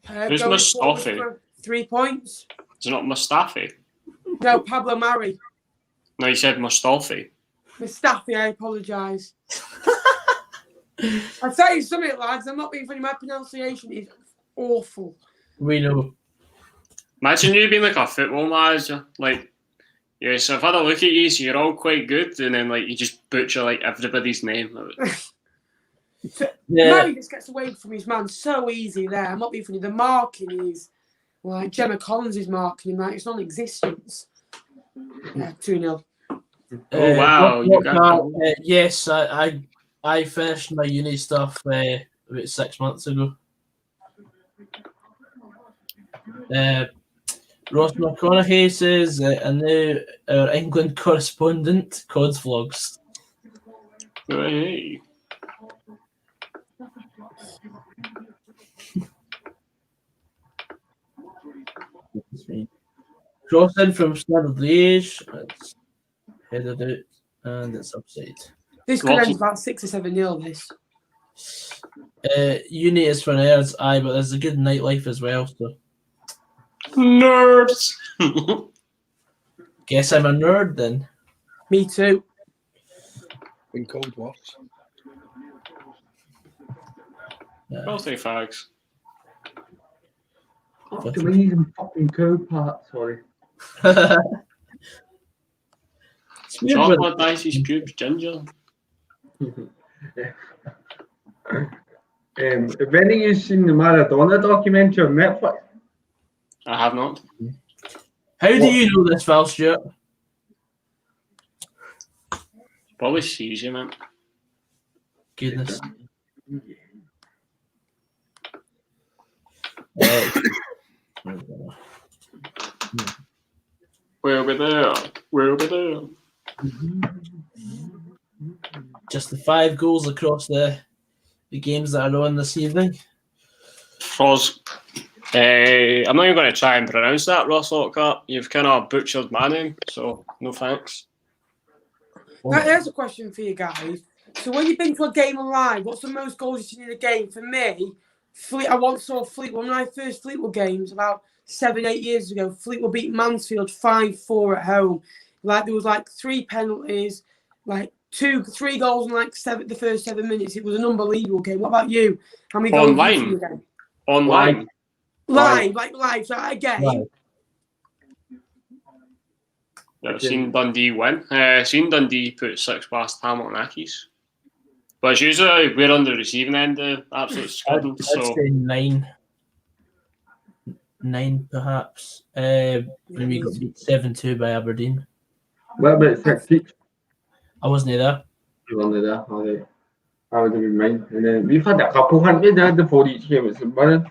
Who's Mustafi? 3 points. Is it not Mustafi? No, Pablo Mari. No, you said Mustafi. Mustafi, I apologise. I'll tell you something, lads. I'm not being funny. My pronunciation is awful. We know. Imagine you being like a football manager. Like, yeah, so I've had a look at you, so you're all quite good, and then like you just butcher like everybody's name. Yeah. Murray just gets away from his man so easy there. I'm not being funny. The marking is like Gemma Collins is marking him like it's non-existent. Yeah, 2-0. Oh wow! You got yes, I finished my uni stuff about 6 months ago. Ross McConaughey says, and now our England correspondent, Cod's Vlogs. Hey. Crossing from Standard Liege. It's headed out and it's upside. This could end about 6 or 7-0. This. Uni is for nerds, but there's a good nightlife as well. So. Nerds. Guess I'm a nerd then. Me too. When cold works. Well, 3 fags. Oh, do we need some fucking cool parts? Sorry. It's weird when- Chocolate, Dicey's cubes, ginger. Have any of you seen the Maradona documentary on Netflix? I have not. How do you know this, Val Stewart? Probably sees you, man. Goodness. We'll be there. We'll be there. Just the 5 goals across the games that are on this evening. Froz. I'm not even going to try and pronounce that, Ross Lockhart. You've kind of butchered my name, so no thanks. Right, here's a question for you guys. So when you've been to a game live, what's the most goals you've seen in a game? For me, I once saw Fleetwood, one of my first Fleetwood games about 7-8 years ago. Fleetwood beat Mansfield 5-4 at home. Like there was like 3 penalties, like 2-3 goals in like the first 7 minutes. It was an unbelievable game. What about you? How many goals have you seen in a game? Online. Live. So at a game. Right. Yeah, I've seen Dundee win. Seen Dundee put 6 past Hamilton Accies. But it's usually we're on the receiving end of absolute scudding. I'd So say 9. 9 perhaps. When we got beat 7-2 by Aberdeen. What about 6-6? I wasn't there. You were there, alright. I would have been mine. And then we've had a couple, haven't we? They had before each game was winning.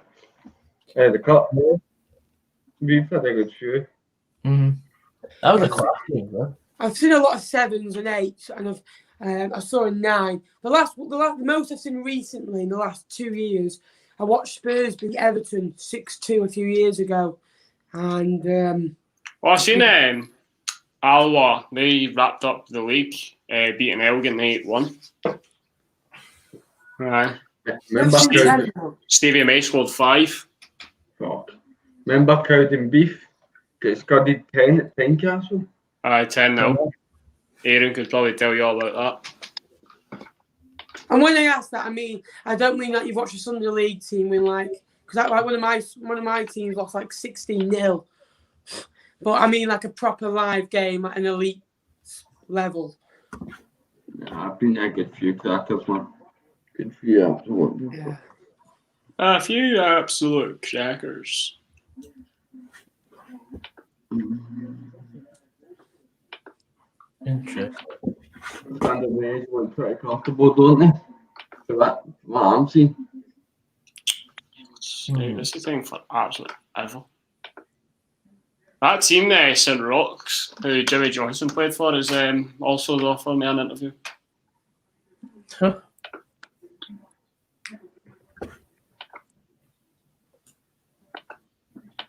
The cup. We've had a good few. Mm-hmm. That was a class game, though. I've seen a lot of 7s and 8s, and I saw a 9. The most I've seen recently in the last 2 years, I watched Spurs beat Everton 6-2 a few years ago, and well, I've seen Alloa. They wrapped up the league, beating Elgin 8-1. Right. Remember Stevie May scored 5. Remember Cowden Beef? Get scudded 10 at Tynecastle? 10-0. Aaron could probably tell you all about that. And when I ask that, I mean I don't mean that you've watched a Sunday League team win because like one of my teams lost like 16-0, but I mean like a proper live game at an elite level. Yeah, I've been a good few crackers, man. Good few absolute. Yeah. A few absolute crackers. Interesting. Standard Liege look pretty comfortable, don't they? So that's what I'm seeing. This is a thing for absolute ever. That team there, St Rocks, who Jimmy Johnson played for, is also offering me an interview. Huh.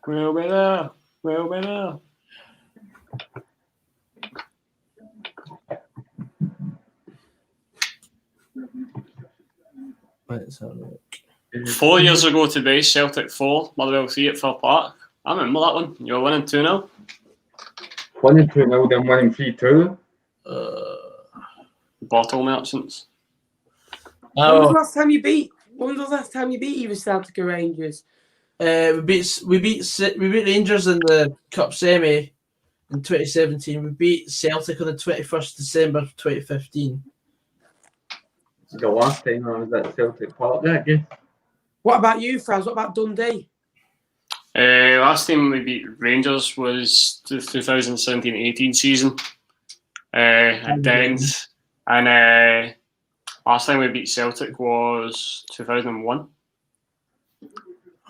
We'll be there. We'll be there. Let's have a look. 4 years ago today, Celtic 4, Motherwell 3 at Fir Park. I remember that one. You were winning 2-0. Winning 2-0, then winning 3-2. Bottle merchants. When was the last time you beat either Celtic or Rangers? We beat Rangers in the Cup semi in 2017. We beat Celtic on the 21st December 2015. The last time I was at Celtic Park that game. What about you, Franz? What about Dundee? Last time we beat Rangers was the 2017-18 season. And last time we beat Celtic was 2001.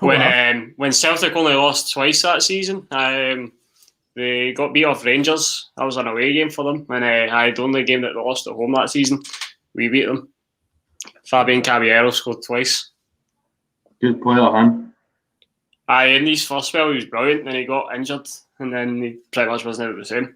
When Celtic only lost twice that season, they got beat off Rangers. That was an away game for them, and the only game that they lost at home that season, we beat them. Fabian Caballero scored twice. Good player, him. In his first spell, he was brilliant. Then he got injured, and then he pretty much wasn't the same.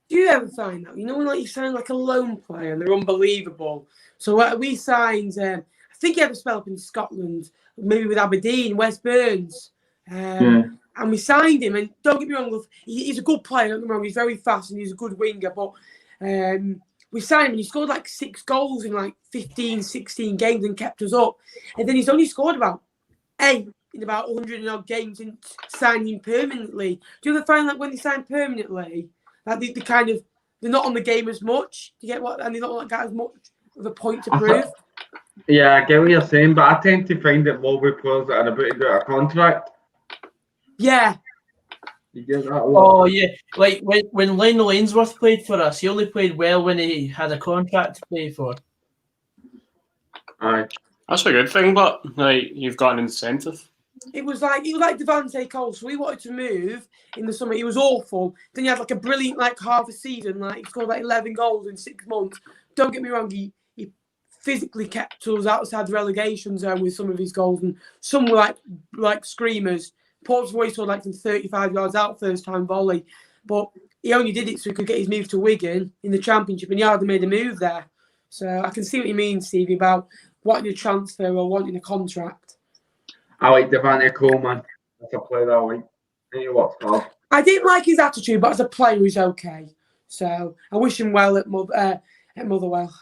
Do you ever find that? You know, when like you sign like a loan player and they're unbelievable. So we signed. I think he had a spell up in Scotland, maybe with Aberdeen, West Burns. And we signed him. And don't get me wrong, he's a good player. Don't get me wrong, he's very fast and he's a good winger. But we signed him and he scored like 6 goals in like 15, 16 games and kept us up. And then he's only scored about 8 in about 100 and odd games since signing permanently. Do you ever find like when they sign permanently, like they kind of, they're not on the game as much? Do you get what? And they're not like got as much of a point to prove? Yeah, I get what you're saying, but I tend to find it more with players that are about to get a contract. Yeah. You get that a lot. Oh yeah, like when Lionel Ainsworth played for us, he only played well when he had a contract to play for. Aye. That's a good thing, but like you've got an incentive. It was like Devante Cole, so he wanted to move in the summer. He was awful. Then he had like a brilliant like half a season, like he scored like 11 goals in 6 months. Don't get me wrong, he physically kept us outside the relegation zone with some of his goals, and some were like screamers. Portsmouth always scored like from 35 yards out first time volley, but he only did it so he could get his move to Wigan in the Championship, and he hardly made a move there. So I can see what you mean, Stevie, about wanting a transfer or wanting a contract. I like Devante Cole, man. That's a player I like. He works hard. I didn't like his attitude, but as a player, he's okay. So I wish him well at Motherwell.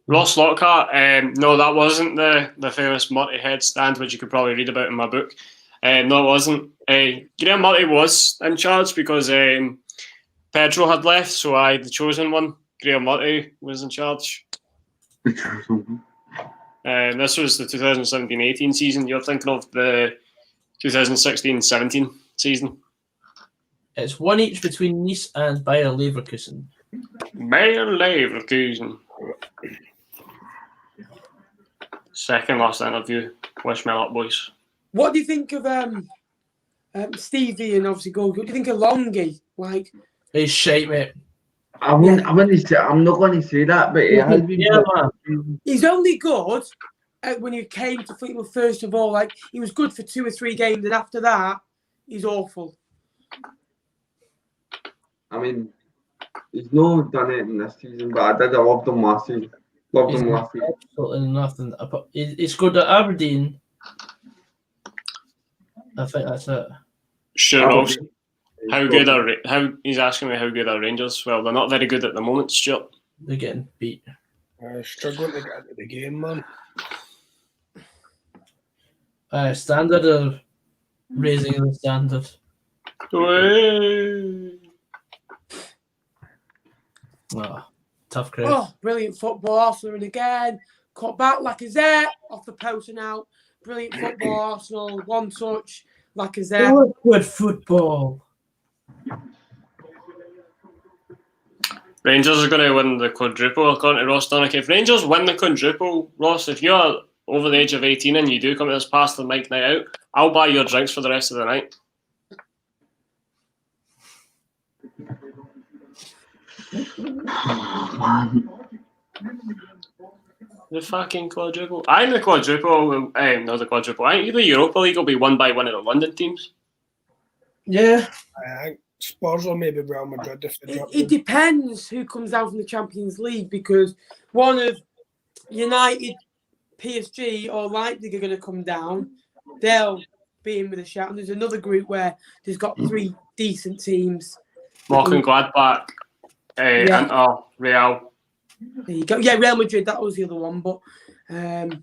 Ross Lockhart, no, that wasn't the famous Murty headstand, which you could probably read about in my book. No, it wasn't. Graham Murty was in charge because Pedro had left, so the chosen one, Graham Murty, was in charge. This was the 2017-18 season. You're thinking of the 2016-17 season. It's 1 each between Nice and Bayer Leverkusen. Bayer Leverkusen. Second last interview. Wish me luck, boys. What do you think of Stevie and obviously goal? What do you think of Longy? Like, He's shite, mate. I'm not going to say that, but he has been. Yeah, man. he's only good when he came to Fleetwood. First of all, like he was good for 2 or 3 games, and after that, he's awful. I mean, he's not done it in this season, but I loved him last season. Loved him last season. Absolutely nothing. He's good at Aberdeen. I think that's it. Sure, Ross. He's asking me how good are Rangers? Well, they're not very good at the moment, Stuart. They're getting beat. Struggling to get into the game, man. Standard of raising the standard. Oh, tough crowd. Oh, brilliant football. Arsenal in again. Cut back Lacazette off the post and out. Brilliant football. Arsenal 1 touch. Lacazette. Good football. Rangers are going to win the quadruple, according to Ross Donnack. If Rangers win the quadruple, Ross, if you're over the age of 18 and you do come to this past the Mike night out, I'll buy your drinks for the rest of the night. The fucking quadruple. I think the quadruple, not the quadruple, I think the Europa League will be won by one of the London teams. Yeah. I think Spurs or maybe Real Madrid if they drop It depends who comes out from the Champions League, because one of United, PSG or Leipzig are going to come down. They'll be in with a shout. And there's another group where there's got 3 decent teams. Mönchengladbach, Inter, Real. There you go. Yeah, Real Madrid, that was the other one. But Real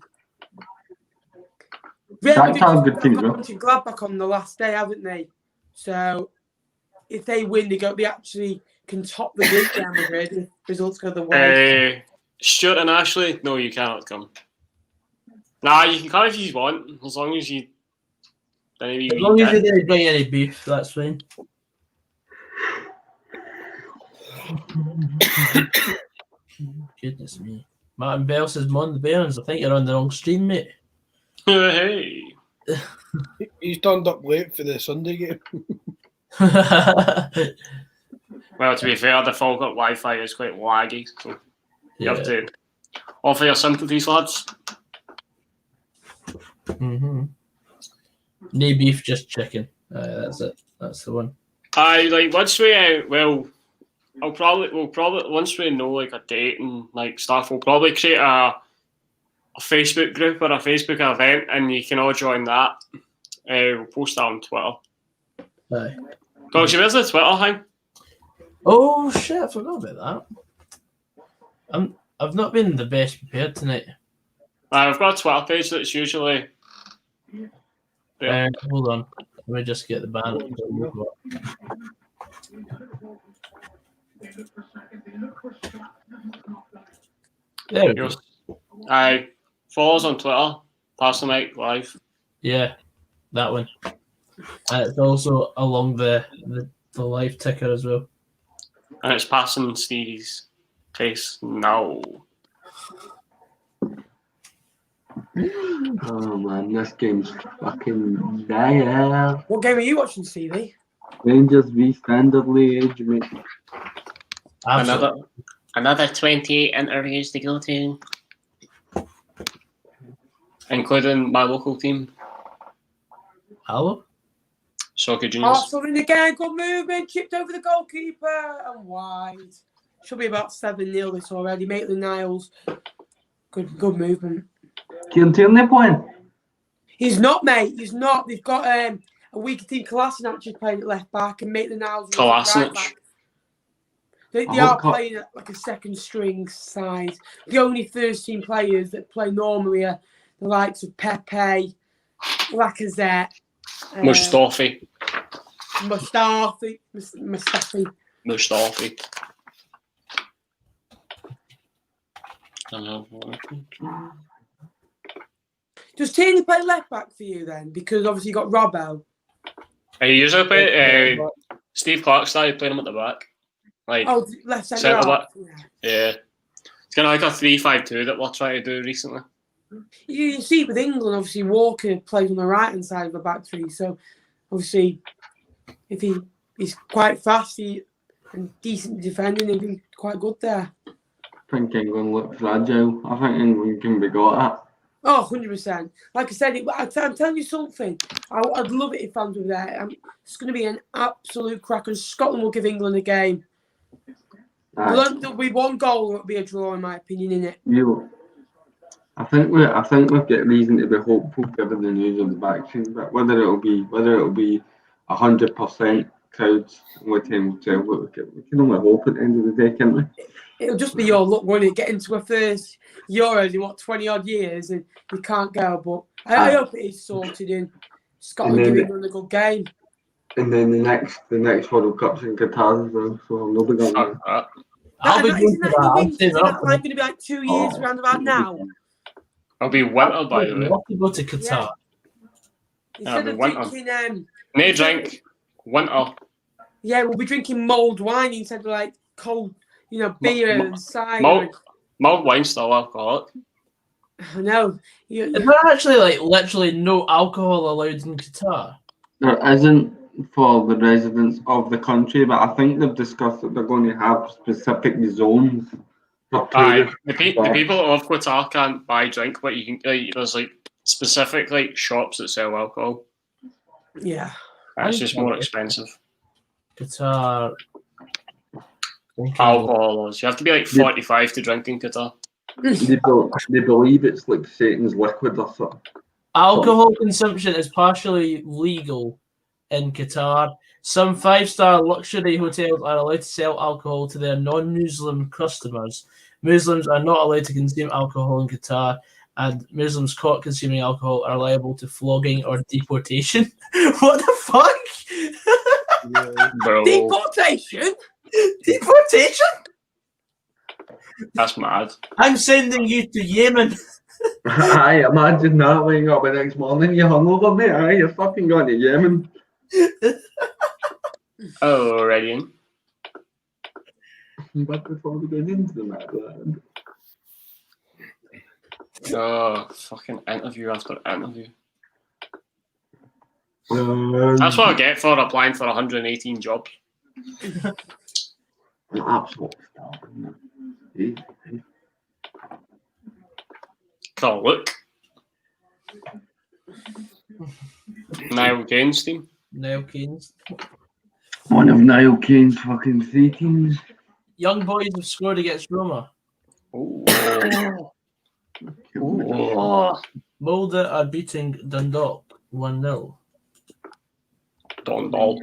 Madrid sounds good team, though. Gladbach on the last day, haven't they? So if they win, they actually can top the group. Real Madrid if results go the way. Stuart and Ashley, no, you cannot come. Nah, you can come if you want, as long as you. As long as you didn't bring any beef, that's fine. Goodness me. Martin Bell says, Mon the Bairns. I think you're on the wrong stream, mate. Hey. He's turned up late for the Sunday game. Well, to be fair, the Falkirk Wi-Fi is quite laggy, so you have to offer your sympathies, lads. Mm-hmm. No beef, just chicken. That's it. That's the one. Once we we'll probably once we know like a date and like stuff, we'll probably create a Facebook group or a Facebook event, and you can all join that. We'll post that on Twitter. Aye. Gosh, where's the Twitter thing? Oh shit! I forgot about that. I've not been the best prepared tonight. I've got a Twitter page that's usually. Hold on. Let me just get the banner. There we go. Aye. Follow us on Twitter. Pass the mic live. Yeah, that one. And it's also along the live ticker as well. And it's passing Stevie's face now. Oh man, this game's fucking dire. What game are you watching, Stevie? Rangers v Standard Liege, mate. Another 28 interviews to go to, including my local team. Hello? Soccer Juniors. Arsenal in the game, good movement, chipped over the goalkeeper and wide. Should be about 7-0 this already. Maitland-Niles, good movement. Kieran Tierney playing? He's not, mate. He's not. They've got a weaker team. Kolasinac is playing at left back and Maitland-Niles is right back. They are playing at like a second string side. The only first team players that play normally are the likes of Pepe, Lacazette, Mustafi. Does Tierney play left back for you then? Because obviously you got Robbo. He usually play. Steve Clark started playing him at the back. Like left centre back. Yeah. It's kind of like a 3-5-2 that we're trying to do recently. You see with England, obviously Walker plays on the right hand side of the back three. So obviously, if he's quite fast and decent defending, he'd be quite good there. I think England look fragile. I think England can be got at. Oh, 100%. Like I said, I'm telling you something. I'd love it if fans were there. It's going to be an absolute cracker. Scotland will give England a game. There'll be one goal. It'll be a draw, in my opinion, innit? I think we've got reason to be hopeful given the news of the vaccine, but whether it'll be 100% crowds with him, we can only hope at the end of the day, can't we? It'll just be your luck, won't it? Get into a first Euros in 20 odd years and you can't go. But I hope it is sorted in. Scotland giving England a good game. And then the next World Cup's in Qatar as well, so I'll be going. Isn't that going to be like 2 years round about now? It'll be winter, by the way. We'll have to go to Qatar. Yeah. Instead of drinking no drink, winter. Yeah, we'll be drinking mulled wine instead of like cold, beer and cider. Mulled wine's still alcoholic. I know. Is there actually literally no alcohol allowed in Qatar? There isn't for the residents of the country, but I think they've discussed that they're going to have specific zones. The people of Qatar can't buy drink, but you can. There's specific shops that sell alcohol. Yeah, it's just more expensive. Qatar alcohol laws. You have to be 45 to drink in Qatar. They believe it's like Satan's liquid or something. Alcohol consumption is partially legal in Qatar. Some 5-star luxury hotels are allowed to sell alcohol to their non-Muslim customers. Muslims are not allowed to consume alcohol in Qatar, and Muslims caught consuming alcohol are liable to flogging or deportation. What the fuck? Bro. Deportation? Deportation? That's mad. I'm sending you to Yemen. Aye, imagine that waking up the next morning, you're hungover, mate. Aye, you're fucking going to Yemen. Oh, ready. But before we get into the matter, oh, fucking interview after interview. That's what I get for applying for 118 jobs. Absolutely. Can't look. Niall Kane's team. Niall Kane's. One of Niall Kane's fucking 3 teams. Young boys have scored against Roma. Ooh. Mulder are beating Dundalk 1-0. Dundalk.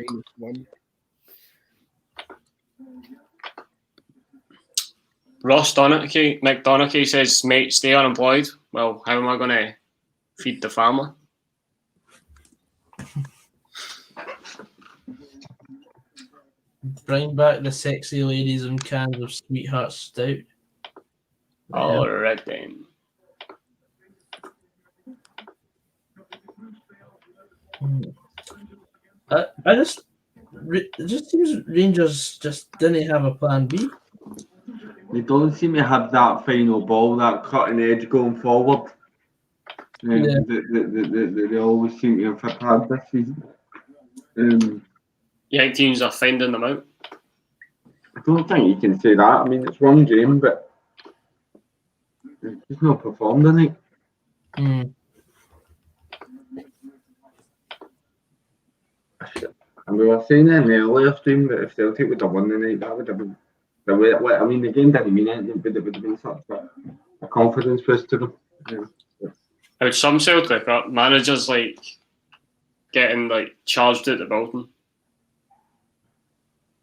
Ross McDonaghy says, mate, stay unemployed. Well, how am I going to feed the family? Bring back the sexy ladies and cans of Sweetheart Stout. All right then. I just it just seems Rangers just didn't have a plan B. They don't seem to have that final ball, that cutting edge going forward. Yeah. They always seem to have had this season. Young teams are finding them out. I don't think you can say that. I mean, it's one game, but he's not performed in it. Mm. And we were saying in the earlier stream that if Celtic would have won the night, that would have been the way. I mean, the game didn't mean anything, but it would have been such a confidence boost to them. Yeah. Out some Celtic managers like getting like charged at the building,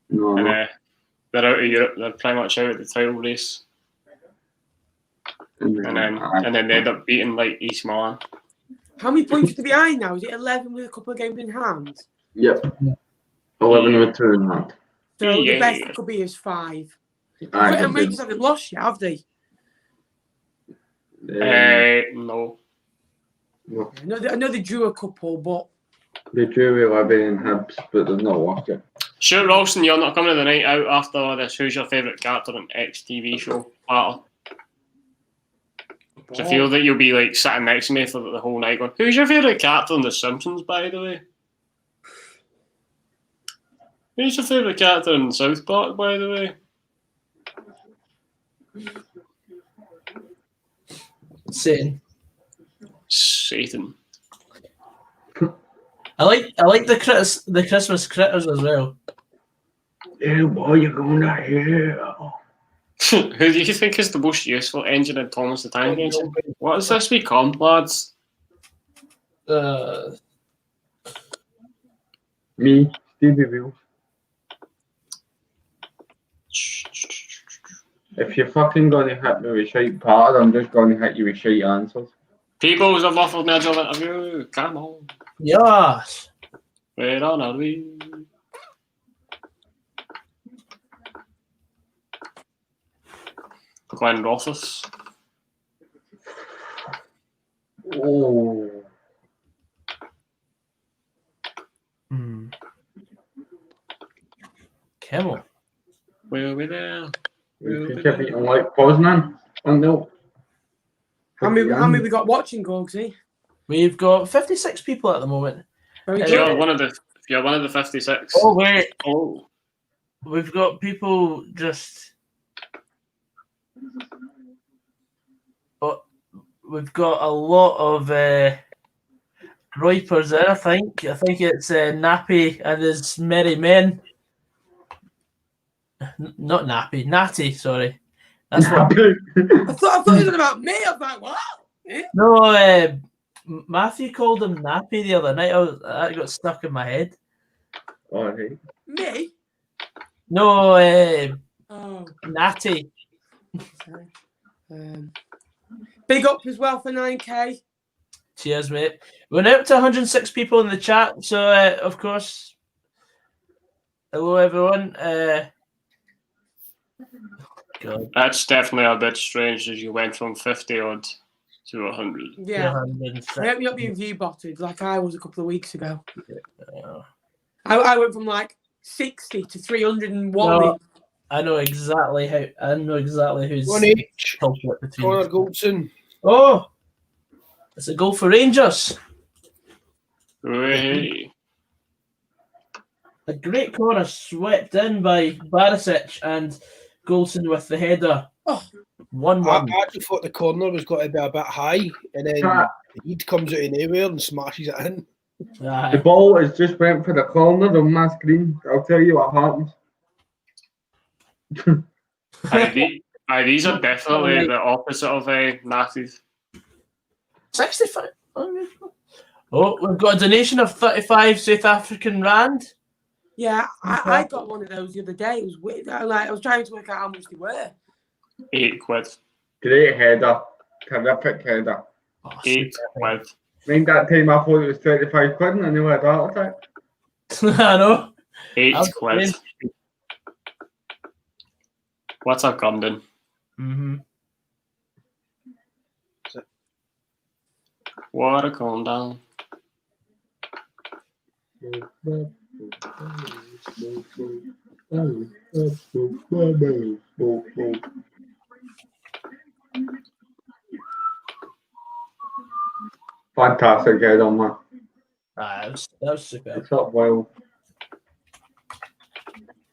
No, and they're out of Europe. They're pretty much out of the title race, and then they end up beating like AC Milan. How many points are they behind now? Is it 11 with a couple of games in hand? Yep. 11 with 2 in hand. So the best it could be is 5. And Rangers haven't lost yet, have they? No. I know they drew a couple, but They drew 11 in Hibs, but they've not lost it. Stuart Ralston, you're not coming to the night out after this. Who's your favourite character on X TV show? Battle. I feel that you'll be like sitting next to me for the whole night going, who's your favourite character on The Simpsons, by the way? Who's your favourite character in South Park, by the way? Satan. Satan. I like the Christmas critters as well. Yeah, boy, you're going to hell. Who do you think is the most useful engine in Thomas the Tank Engine? What has this become, lads? Me, Stevie Wheels. If you're fucking going to hit me with shite part, I'm just going to hit you with shite answers. People's have offered me a job interview. Come on. Yes. Where are we? Glenn Rothers. Oh. Kimmel. We'll be there. We kept eating like Poznan. Oh no. how many we got watching, Gogsy? We've got 56 people at the moment. Very If good. you're one of the 56. Oh wait. Oh. We've got people just. But we've got a lot of Groypers there, I think. I think it's Nappy and his merry men. Not Nappy, Natty, sorry. That's what. I thought it was about me. I was like, what? No, Matthew called him Nappy the other night. That got stuck in my head. Alright. Me? No, Oh. Natty. Sorry. Big up as well for 9k. Cheers, mate. We're now up to 106 people in the chat, so of course, hello everyone. God. That's definitely a bit strange as you went from 50 odd to 100. Yeah. 106. I hope you're not being view botted like I was a couple of weeks ago. Yeah. I went from like 60 to 301. No, I know exactly who's One each. culprit between. Connor Goldson. Oh, it's a goal for Rangers. Hey. A great corner swept in by Barisic and Goldson with the header. Oh. 1-1. I actually thought the corner was going to be a bit high, and then Heed comes out of nowhere and smashes it in. The ball has just went for the corner on my screen. I'll tell you what happens. These are definitely the opposite of Natty's. 65. Oh, we've got a donation of 35 South African rand. Yeah, I got one of those the other day. It was weird. I was trying to work out how much they were. £8. Great header. Terrific header. Oh, £8. Mind that time I thought it was 35 quid and I knew I had a heart attack. I know. £8. What a Gundon. Mm-hmm. What a calm down. Fantastic header, man. That was super. It's up well.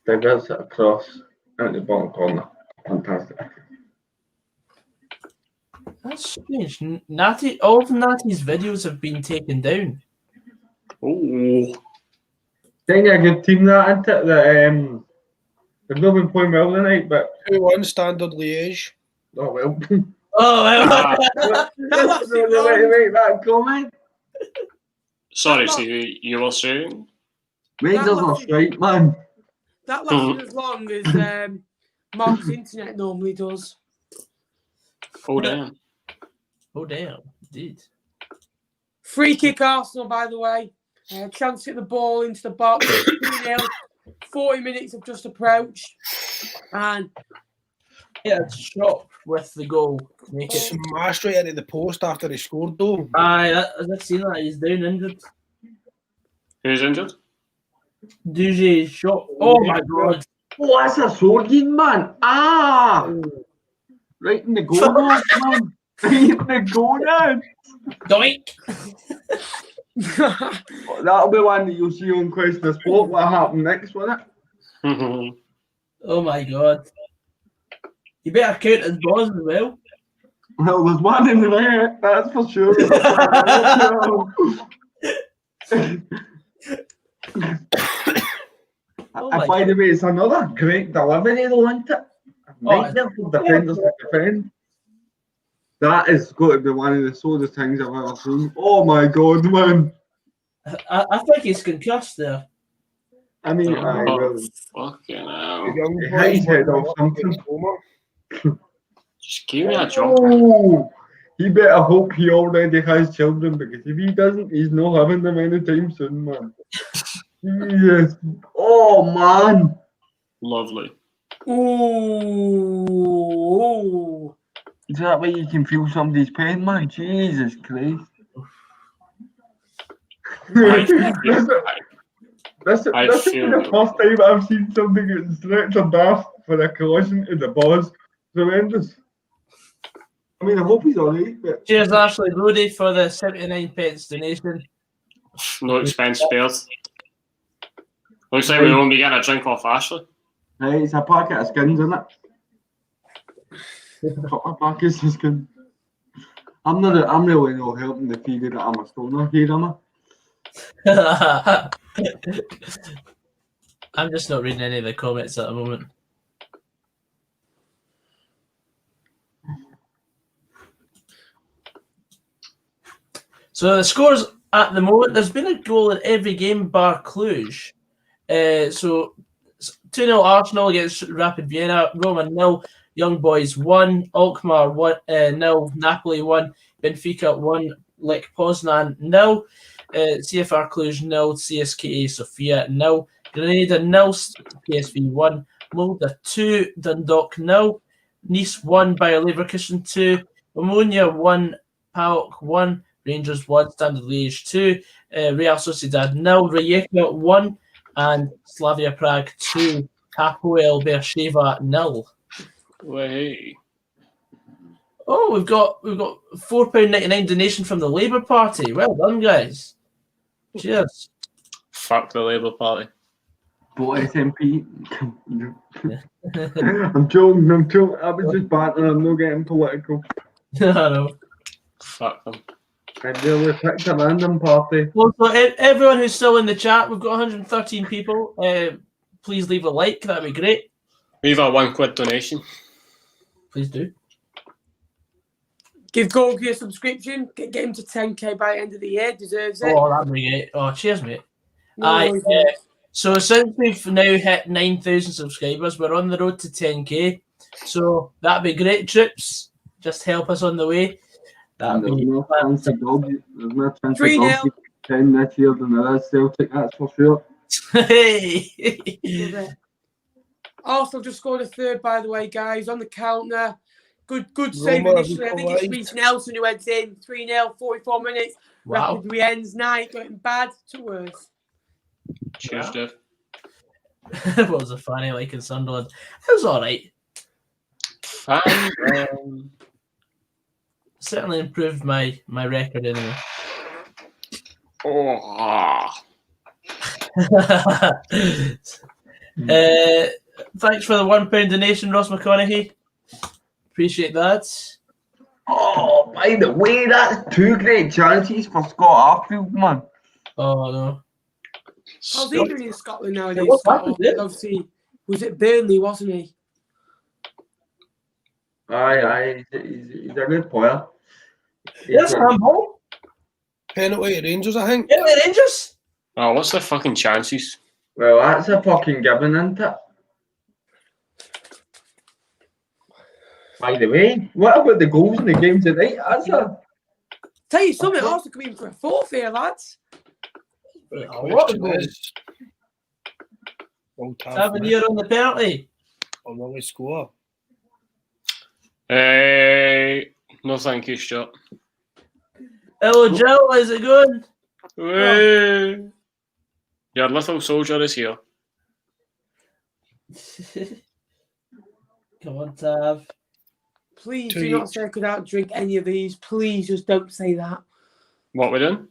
Diverts it across out the bottom corner. Fantastic. That's strange. Natty, all of Natty's videos have been taken down. Oh, Think a good team that, isn't it? That they've not been playing well tonight, but Who won Standard Liege? oh well. Oh, well. That's the way to make that comment. sorry, Stevie, you were saying? Rangers are straight, man. That lasted as long as Mark's internet normally does. Oh, damn. Oh, damn. Indeed. Free kick Arsenal, by the way. Chance to get the ball into the box. 2-0. 40 minutes have just approached. And Yeah, shot with the goal. Make it. Smashed right into the post after he scored, though. Aye, I've seen that. He's down injured. Who's injured? Duge shot. Oh my god. Oh, that's a swording, man. Ah! Right in the goal, man. Right in the goal, man. Doink. That'll be one that you'll see on Question of Sport. What happened next, won't it? Oh my god. You better count his balls as well. Well, there's one in there, that's for sure. By the way, it's another great delivery, though, isn't it? Nightmare for defenders to defend. That is going to be one of the sorest things I've ever seen. Oh my god, man. I think he's concussed there. I mean, Fucking hell. he hit his head off something. Just give me a jump. Oh, he better hope he already has children, because if he doesn't, he's not having them anytime soon, man. Yes. Oh, man. Lovely. Ooh. Is that way you can feel somebody's pain, man? Jesus Christ. This is the first time I've seen something getting stretchered off for a collision in the balls. Tremendous. I mean, I hope he's alright. But... Cheers, Ashley Brody, for the 79p donation. No expense spared. Looks like we won't be getting a drink off Ashley. Hey, it's a packet of skins, isn't it? A couple of packets of skins. I'm really not helping the figure that I'm a stoner here, am I? I'm just not reading any of the comments at the moment. So the scores at the moment, there's been a goal in every game bar Cluj. So 2-0 Arsenal against Rapid Vienna, Roma 0, Young Boys 1, Alkmaar 0, Napoli 1, Benfica 1, Lech Poznan 0, CFR Cluj 0, CSKA Sofia 0, Grenada 0, PSV 1, Molde 2, Dundalk 0, Nice 1, Bayer Leverkusen 2, Omonia 1, PAOK 1, Rangers 1, Standard Liege 2, Real Sociedad 0, Rijeka 1, and Slavia Prague 2, Hapoel Beersheva 0. Way. Oh, we've got £4.99 donation from the Labour Party. Well done, guys. Cheers. Fuck the Labour Party. Vote SNP. I'm joking. I was just bantering. I'm not getting political. I know. Fuck them. I really picked a random party. Well, so everyone who's still in the chat, we've got 113 people. Please leave a like. That'd be great. Leave a £1 donation. Please do. Give Gorgie a subscription. Get him to 10k by the end of the year. Deserves it. Oh, that'd be great. Oh, cheers, mate. No, So since we've now hit 9,000 subscribers, we're on the road to 10k. So that'd be great, Trips. Just help us on the way. That'd There's be no chance of Dogs. There's no chance of 3-0. Dogs 10 this year than there is Celtic, that's for sure. Hey. Love it. Arsenal just scored a third, by the way, guys, on the counter. Good save Roma, initially. I think it's Reece Nelson who heads in. 3-0, 44 minutes. Wow. Rapid re-ends night, going bad to worse. Cheers, Jeff. It was a funny like in Sunderland. It was all right. Certainly improved my record anyway. Oh. Thanks for the £1 donation, Ross McConaughey. Appreciate that. Oh, by the way, that's 2 great chances for Scott Arfield, man. Oh no. How's he doing in Scotland nowadays? what's Scott? happened there? Obviously, was it Burnley, wasn't he? Aye, he's a good player. Yes, handball. Penalty at Rangers, I think. Yeah, the Rangers. Oh, what's the fucking chances? Well, that's a fucking given, isn't it? By the way, what about the goals in the game tonight? Tell you something, Arsenal could be in for a fourth here, lads. The what question goal? is, will Tavernier on the penalty. or will he score? No, thank you, Stuart. Hello, Jill. How's it going? Hey. Your little soldier is here. Come on, Tav. Please To do you. not say I could outdrink any of these. Please just don't say that. What we doing?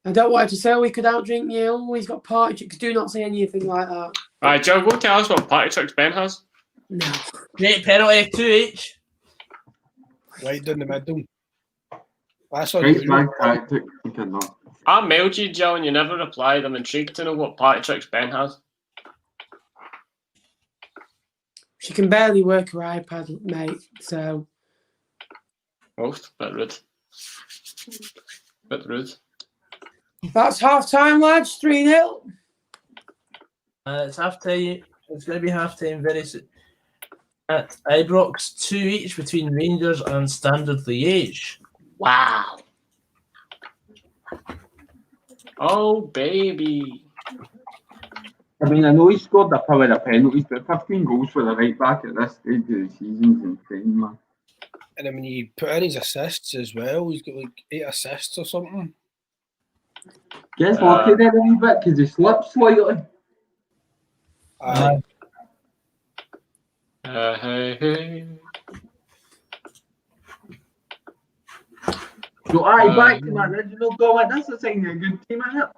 I don't want to say we could outdrink you. Oh, he's got party tricks. Do not say anything like that. Alright, Joe, go tell us what party tricks Ben has. No. Great penalty, 2 each. Right down the middle. That's on Great you. man tactic. You cannot. I mailed you, Joe, and you never replied. I'm intrigued to know what party tricks Ben has. She can barely work her iPad, mate. So Most, bit rude. Bit rude. that's half time, lads. 3-0. It's half time. It's going to be half time very soon. At Ibrox, 2 each between Rangers and Standard Liege. Wow. Oh, baby. I mean, I know he scored a power of penalties, but 15 goals for the right back at this stage of the season's insane, man. And I mean, you put in his assists as well. He's got like 8 assists or something. Gets lucky there a wee bit because he slipped slightly. Aye. Hey. So, back to my original comment. That's a sign of a good team, isn't it?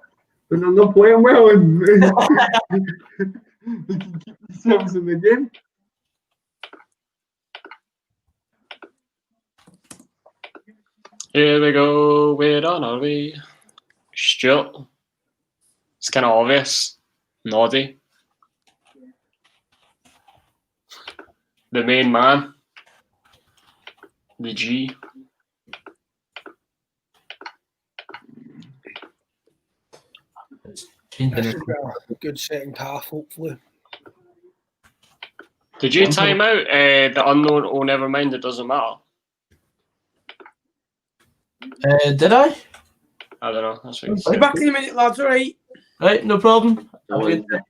When they're not playing well and they can keep themselves in the game. Here we go. Where on are we? Stuart. It's kind of obvious. Noddy. The main man. The G. This is a good second half, hopefully. Did you time out the unknown? Oh, never mind. It doesn't matter. Did I? I don't know. That's what you I'll be said. back in a minute, lads. All right. Right, no problem. Have a good day.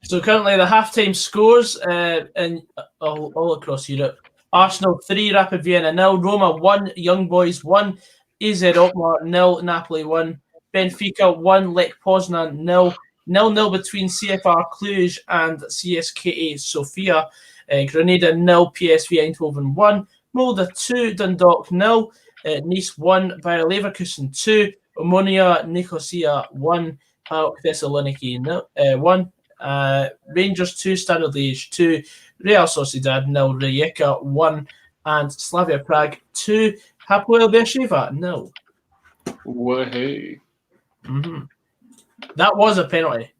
So currently the halftime scores in all across Europe. Arsenal 3, Rapid Vienna 0, Roma 1, Young Boys 1, AZ Alkmaar 0, Napoli 1, Benfica 1, Lech Poznan 0, 0-0 between CFR Cluj and CSKA Sofia, Grenada 0, PSV Eindhoven 1, Molde 2, Dundalk 0, Nice 1, Bayer Leverkusen 2, Omonia Nicosia 1, PAOK Thessaloniki 1, Rangers 2, Standard Liege 2, Real Sociedad 0, Rijeka 1, and Slavia Prague 2, Hapoel Beersheva 0. Woohoo. That was a penalty.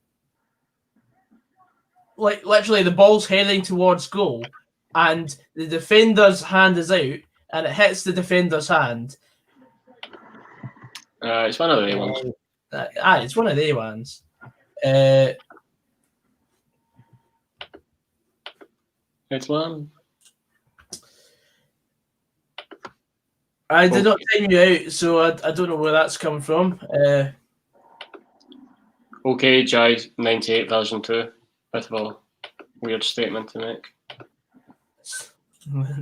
Like literally, the ball's heading towards goal, and the defender's hand is out, and it hits the defender's hand. It's one of the ones. It's one of the ones. It's one. I did not time you out, so I don't know where that's coming from. Okay, Jai, 98 version 2. Bit of a weird statement to make.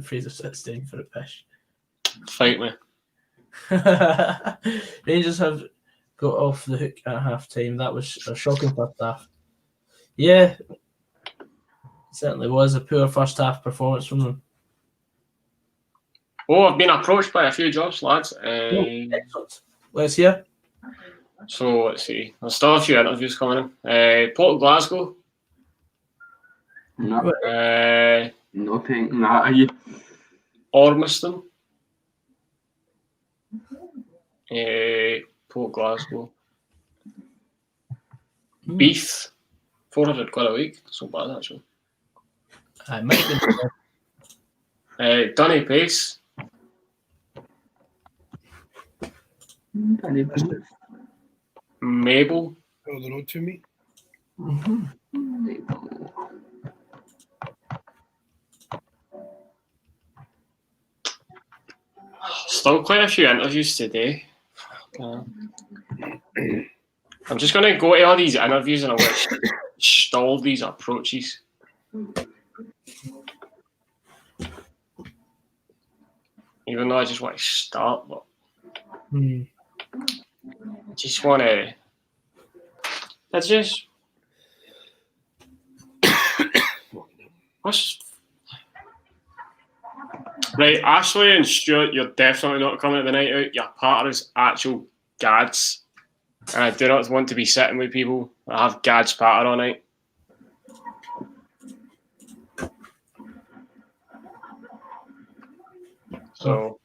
Fraser sits down for a pish. Fight me. Rangers have got off the hook at half time. That was a shocking first half. Yeah, certainly was a poor first half performance from them. Oh, I've been approached by a few jobs, lads. Excellent. Let's hear. So let's see. There's still a few interviews coming in. Port Glasgow. No, no taking that. Are you? Ormiston. Port Glasgow. Beef. 400 quid a week. So bad, actually. I might be. Dunny Pace. Mabel. Oh, the road to me. Still quite a few interviews today. I'm just going to go to all these interviews and I'm going to stall these approaches. Even though I just want to start, but I just want to. That's just. What's. Right, Ashley and Stuart, you're definitely not coming at the night out. Your partner's actual gads. And I do not want to be sitting with people that have gads patter all night. So,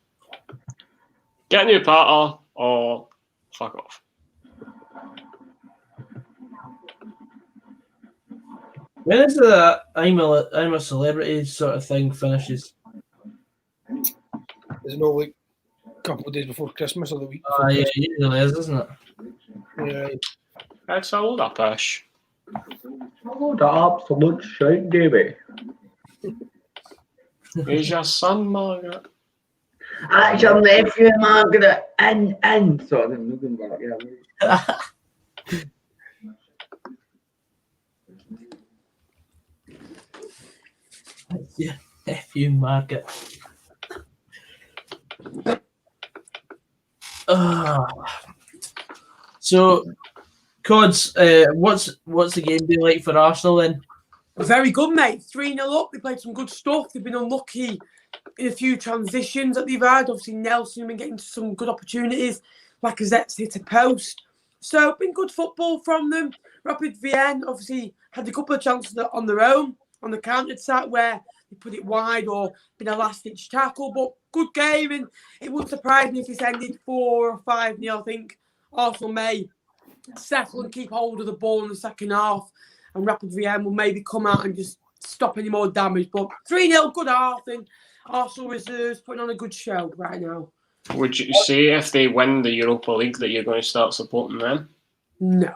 get a new partner or fuck off. When is the I'm a celebrity sort of thing finishes? Is it not like a couple of days before Christmas or the week before Yeah, Christmas? it usually is, isn't it? Yeah. It's a load of pish. Oh, the absolute shite, Davey. Where's your son, Margaret? That's your nephew, Margaret. And. Sorry, I'm looking back. Yeah, nephew Margaret. So, Cods, what's the game been like for Arsenal then? Very good, mate. 3-0 up. They played some good stuff. They've been unlucky in a few transitions that they've had. Obviously, Nelson has been getting some good opportunities. Lacazette's hit a post. So, been good football from them. Rapid Vienna obviously had a couple of chances on their own on the counter attack where they put it wide or been a last-ditch tackle. But good game, and it wouldn't surprise me if this ended 4 or 5-0. I think Arsenal may settle and keep hold of the ball in the second half, and Rapid Vienna will maybe come out and just stop any more damage. But 3-0, good half, and Arsenal reserves putting on a good show right now. Would you say if they win the Europa League that you're going to start supporting them? No.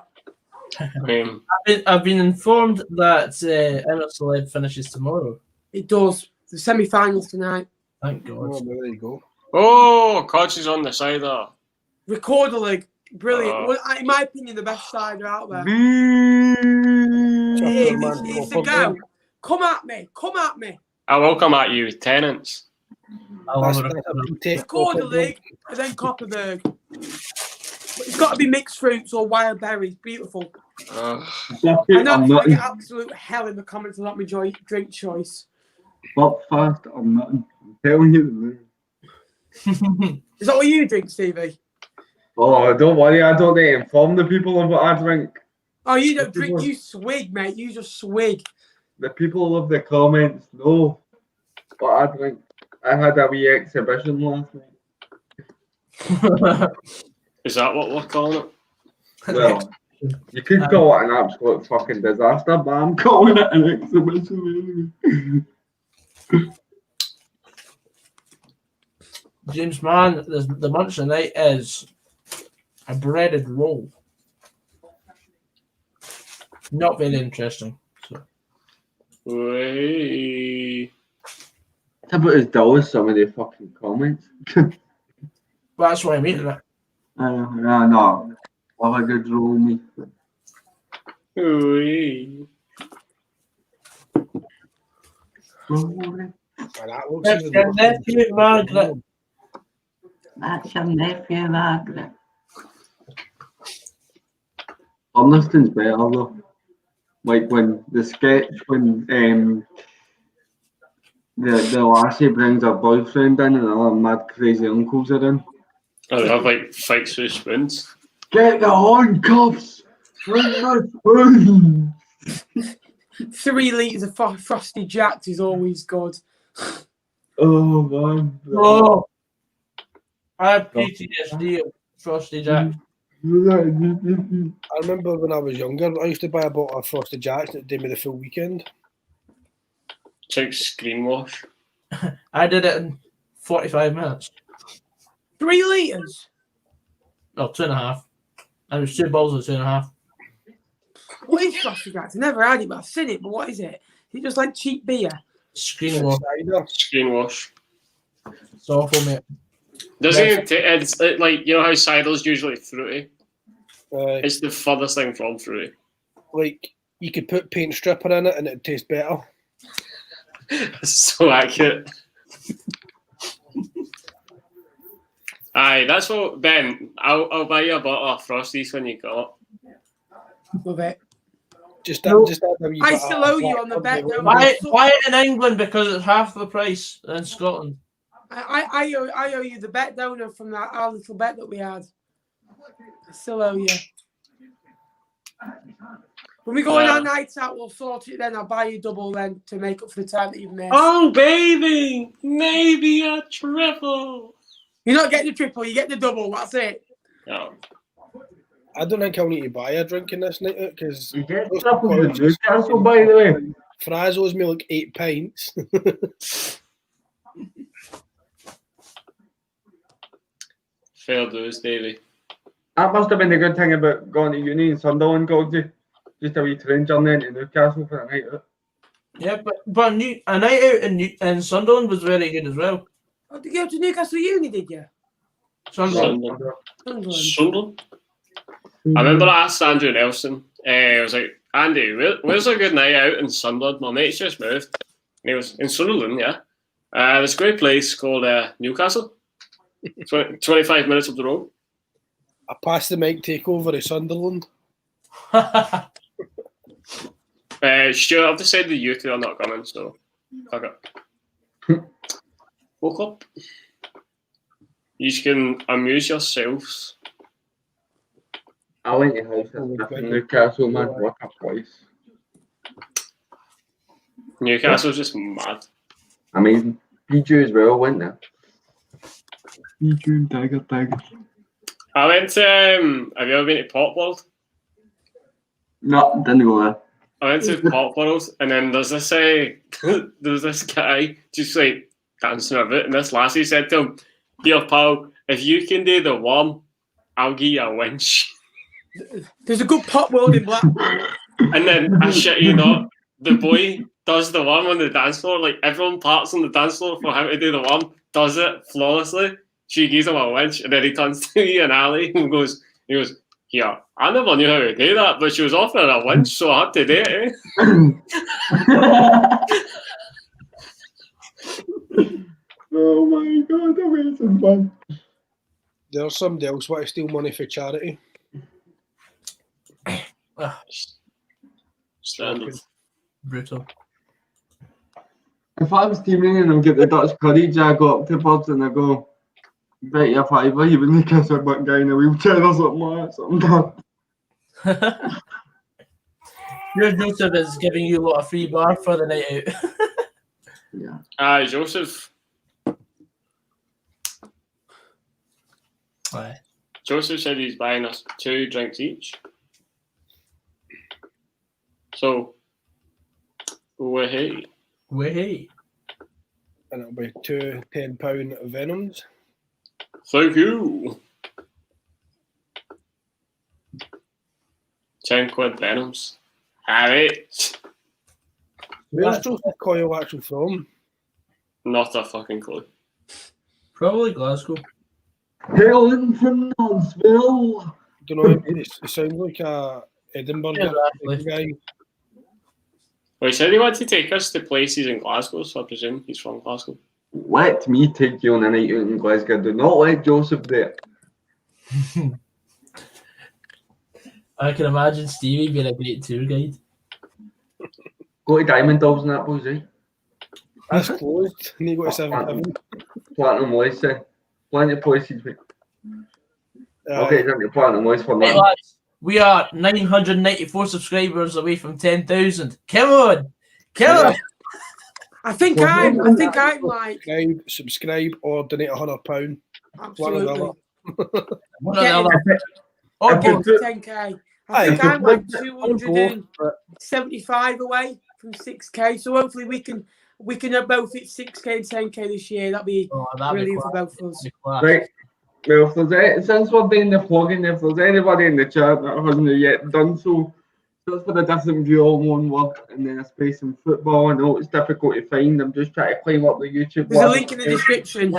I've been informed that Emirates Celeb finishes tomorrow. It does. The semi-finals tonight. Thank God. Oh, there you go. Oh, Koch is on the side there. Recorder League. Brilliant. Well, in my opinion, the best side are out there. It's a go. Come at me. Come at me. I will come at you, tenants. Recorder League and then Copperberg. But it's got to be mixed fruits or wild berries. Beautiful. I know I'm going to get absolute hell in the comments about my drink choice. But fast or nothing. I'm telling you. Is that what you drink, Stevie? Oh, don't worry. I don't need to inform the people of what I drink. Oh, you don't drink. You swig, mate. You just swig. The people of the comments know what I drink. I had a wee exhibition last night. Is that what we're calling it? Well, you could call it an absolute fucking disaster, but I'm calling it an exhibition. James Mann, the munch tonight is a breaded roll. Not very interesting. So. Wait. It's about as dull as some of the fucking comments. But that's what I mean. It. No. Have a good roll, me. Wait. That looks That's even your worse. nephew, Margaret. That's your nephew, Margaret. Ormiston's better though. Like when the sketch when the lassie brings her boyfriend in and all her mad crazy uncles are in. Oh, they have like fights with spoons. Get the handcuffs! Bring my spoon! 3 litres of Frosty Jacks is always good. Oh man. Oh, I have PTSD of Frosty Jack. I remember when I was younger, I used to buy a bottle of Frosted Jacks and it did me the full weekend. It's like screen wash. I did it in 45 minutes. 3 litres? No, 2.5. And it was 2 bottles of 2.5. What is Frosty Jacks? I never had it, but I've seen it. But what is it? Is it just like cheap beer? Screen wash. Cider. Screen wash. It's awful, mate. Doesn't it? It's like, you know how cider's usually fruity? Uh, It's the furthest thing from fruity. like, you could put paint stripper in it and it'd taste better. It's so accurate. Aye, that's what, Ben, I'll buy you a bottle of Frosties when you got Love it. Just No. add a wee I bit still of owe you on the bet, black though. pepper. Buy it in England because it's half the price in Scotland. I owe you the bet, don't I, from our little bet that we had. I still owe you. When we go on our nights out, we'll sort it then. I'll buy you double then to make up for the time that you've missed. Oh, baby! Maybe a triple! You're not getting the triple, you get the double. That's it. No. I don't think I'll need to buy a drink in this night because You get triple with Newcastle, by the way. Fries owes me like 8 pints. Fair dues, Davey. That must have been the good thing about going to uni in Sunderland, Goldie. Just a wee train journey into Newcastle for a night out. Yeah, but a night out in Sunderland was very good as well. Oh, did you go to Newcastle Uni, did you? Sunderland. Sunderland. Sunderland? I remember I asked Andrew Nelson, I was like, Andy, where's a good night out in Sunderland? My mate's just moved. And he was, in Sunderland, yeah. There's a great place called Newcastle. 25 minutes up the road. I passed the mic takeover of Sunderland. Stuart, I've decided that you two are not coming, so fuck it. Woke up. You can amuse yourselves. I went to house in Newcastle, man. What a place. Newcastle's just mad. Amazing. PG as well, went there. PG and Tiger. I went to, have you ever been to Pop World? No, didn't go there. I went to Pop World, and then there's this guy just like dancing about, and this lassie said to him, "Here, pal, if you can do the worm, I'll give you a winch." There's a good pop world in Blackpool. And then, I shit you not, the boy does the worm on the dance floor. Like, everyone parts on the dance floor for him to do the worm, does it flawlessly. She gives him a winch, and then he turns to me and Ali and goes, "Yeah, I never knew how to do that, but she was offering a winch, so I had to do it, Oh my god, amazing, man. There's somebody else want to steal money for charity. Standard. Brutal. If I was teaming and I get the Dutch courage, I go up to birds and I go, bet you a fiver, you would make us a butt guy in a wheelchair or something like that. Something Your Joseph is giving you a lot of free bar for the night out. Yeah. Joseph. Aye. Joseph said he's buying us 2 drinks each. So, hey. Way. And it'll be two £10 Venoms. Thank you. £10 Venoms. Have it. Where's Joseph Coyle actually from? Not a fucking clue. Probably Glasgow. Hailing from Knoxville. Don't know. It sounds like a Edinburgh Exactly. guy. Well, he said he wanted to take us to places in Glasgow, so I presume he's from Glasgow. Let me take you on a night out in Glasgow. Do not let Joseph there. I can imagine Stevie being a great tour guide. Go to Diamond Dogs and that, boys, right? That's closed. And you go to 7-Eleven. Platinum Lace, plenty of places, mate. Okay, it's into Platinum Lace for Hey that. lads, we are 994 subscribers away from 10,000. Come on, come on. I think I'm like Subscribe, or donate £100. absolutely. One or the other. Or Okay. get to 10k. I think I'm like 275 away from 6k. So hopefully we can both hit 6k and 10k this year. That'd be brilliant for both of us. Right. Well, if there's since we're doing the vlogging, if there's anybody in the chat that hasn't yet done so, search for the different view, all one word, and then a space in football. I know it's difficult to find. I'm just trying to climb up the YouTube. There's a link in the description.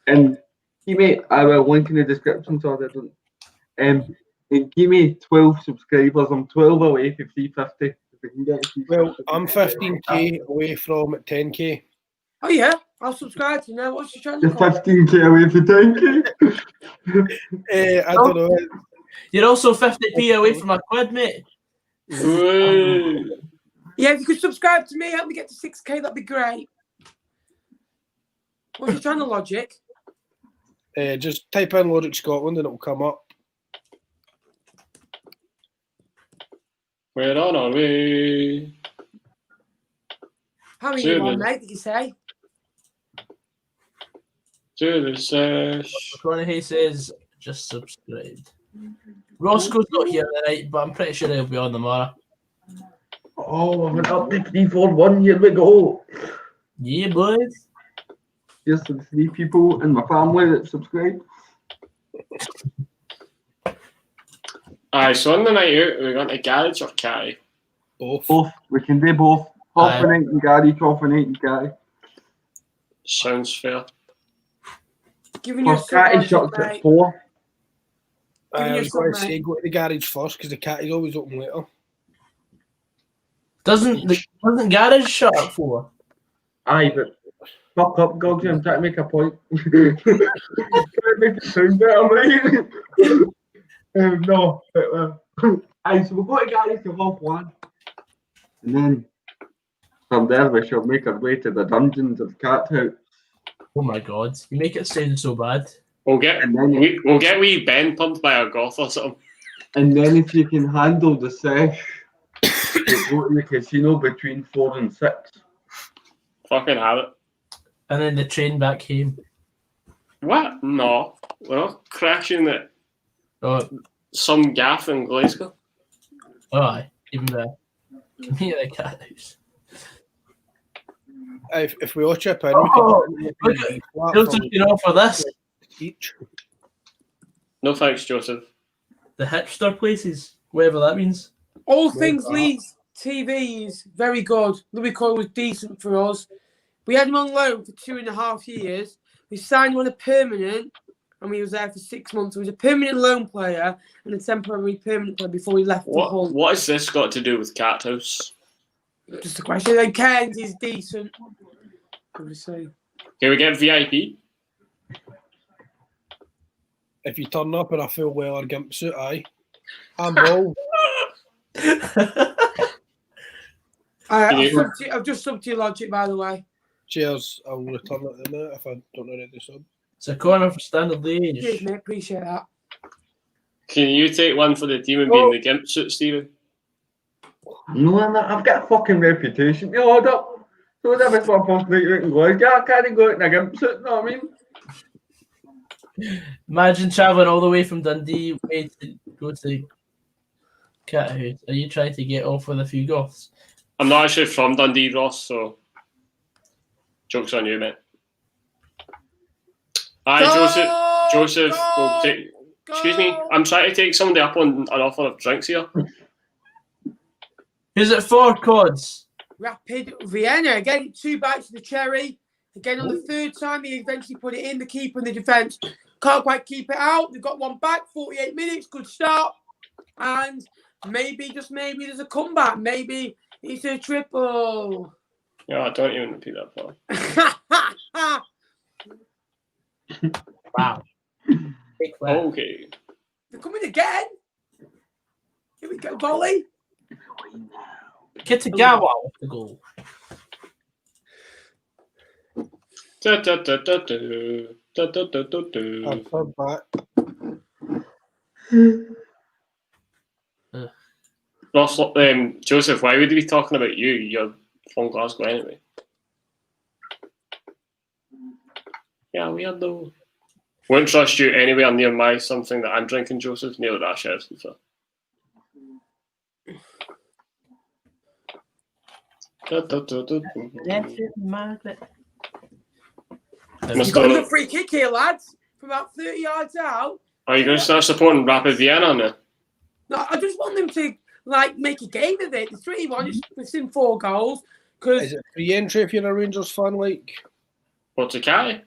And give me, I will link in the description so I don't. And give me 12 subscribers. I'm 12 away from 350. If we can get Well, I'm 15k away from 10k. Oh yeah, I'll subscribe to you now. What's your channel You're called? 15k away from 10k. I don't know. You're also 50p away from a quid, mate. Yeah, if you could subscribe to me, help me get to 6k, that'd be great. What's your channel, Logik? Just type in Logik Scotland and it'll come up. We're on our way. How many are you on, mate, did you say? To the sesh. Connie says just subscribed. Roscoe's not here tonight, but I'm pretty sure he'll be on tomorrow. Oh, I went up to 341. Here we go. Yeah, boys. Here's the 3 people in my family that subscribe. Aye, so on the night out, we're going to garage or carry? Both. Both. We can do both. Half a night in Gary, half a night in Gary. Sounds fair. Giving you a Catty sub, shuts at mate. 4. I was going to say go to the garage first because the cat is always open later. Doesn't garage shut at 4? Aye, but fuck up, Gogsy. I'm trying to make a point. Trying to make it sound better, mate. No, but aye, so we'll go to Gary to half 1. And then from there we shall make our way to the dungeons of Cat House. Oh my god, you make it sound so bad. We'll get And then wee Ben pumped by a goth or something. And then if you can handle the sesh, you go to the casino between 4 and 6. Fucking have it. And then the train back home. What? No. We're not crashing at Oh, some gaff in Glasgow. aye, even better. Come here, the cat house. If we all chip in, Oh, we can look at Joseph been offer this. each. No thanks, Joseph. The hipster places, whatever that means. All things Leeds TV is very good. Louis Coyle was decent for us. We had him on loan for 2.5 years. We signed him on a permanent, and he was there for 6 months. He was a permanent loan player and a temporary permanent player before he left for Hull. What has this got to do with Cat House? Just a question. And Cairns is decent. Obviously. Can we get VIP? If you turn up in a full weather gimp suit, aye. Handball. I've just subbed to your Logik, by the way. Cheers. I'll return it in a minute if I don't already sub. It's a corner for Standard Liege. Cheers, mate. Appreciate that. Can you take one for the team and be in the gimp suit, Stephen? No, I've got a fucking reputation to hold up. So that was my first night out in Glasgow. I can't go out in a gimp suit, you know what I mean? Imagine travelling all the way from Dundee to go to Cat House. Are you trying to get off with a few goths? I'm not actually from Dundee, Ross, so Joke's on you, mate. Aye, Joseph will take... Excuse me, I'm trying to take somebody up on an offer of drinks here. Who's it for, Cods? Rapid Vienna. Again, 2 bites of the cherry. Again, on the third time, he eventually put it in. The keeper and the defence can't quite keep it out. They've got one back, 48 minutes, good start. And maybe, just maybe, there's a comeback. Maybe it's a triple. Yeah, don't even repeat that part. Wow. Okay. They're coming again. Here we go, volley. Kitagawa with the goal. I've heard back. Ross, Joseph, why would we be talking about you? You're from Glasgow anyway. Yeah, weird though. Won't trust you anywhere near my something that I'm drinking, Joseph. Near that shit. So. Margaret. You've got a free kick here, lads. From about 30 yards out. Are you going to start supporting Rapid Vienna now? No, I just want them to make a game of it. The 3-1, it's in 4 goals. Is it free entry if you're a Rangers fan? What's a cat?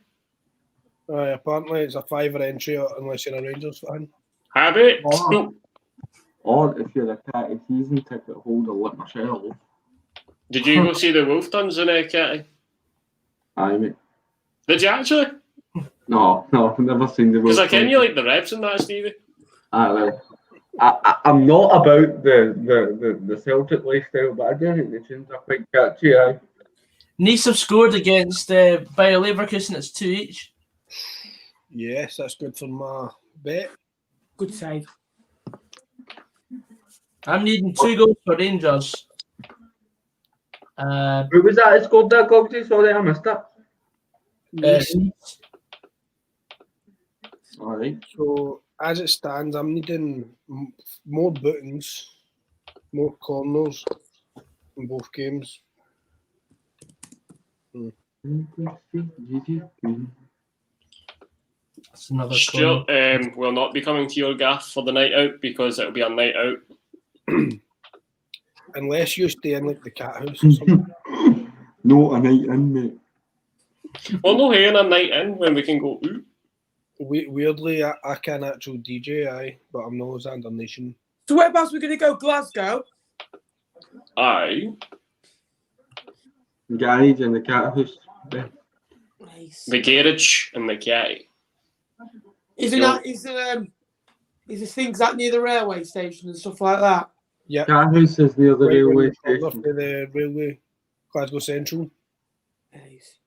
Apparently it's a £5 entry unless you're a Rangers fan. Habit. Or if you're a Catty season ticket holder like myself. Did you go see the Wolf Tons in Catty? Aye, mate. Did you actually? No, I've never seen the Wolf. Because I ken you like the reps in that, Stevie. I'm not about the Celtic lifestyle, but I do think the tunes are quite catchy. Aye. Nice have scored against Bayer Leverkusen. It's 2 each. Yes, that's good for my bet. Good save. I'm needing 2 goals for Rangers. Who was that? Who scored that, Gogsy? Sorry, I missed it. All right. So as it stands, I'm needing more bookings, more corners in both games. That's another Stuart will not be coming to your gaff for the night out because it'll be a night out. Unless you stay in like the cat house or something. No, a night in, mate. Well, no here a night in when we can go out. Weirdly, I can actual DJ, but I'm not Standard Nation. So whereabouts we're going to go? Glasgow? Aye. Garage and the cat house. Nice. The garage and the catty. Is this things that near the railway station and stuff like that? Yeah. Cat house is near the railway Off station. the railway, Glasgow Central. Nice.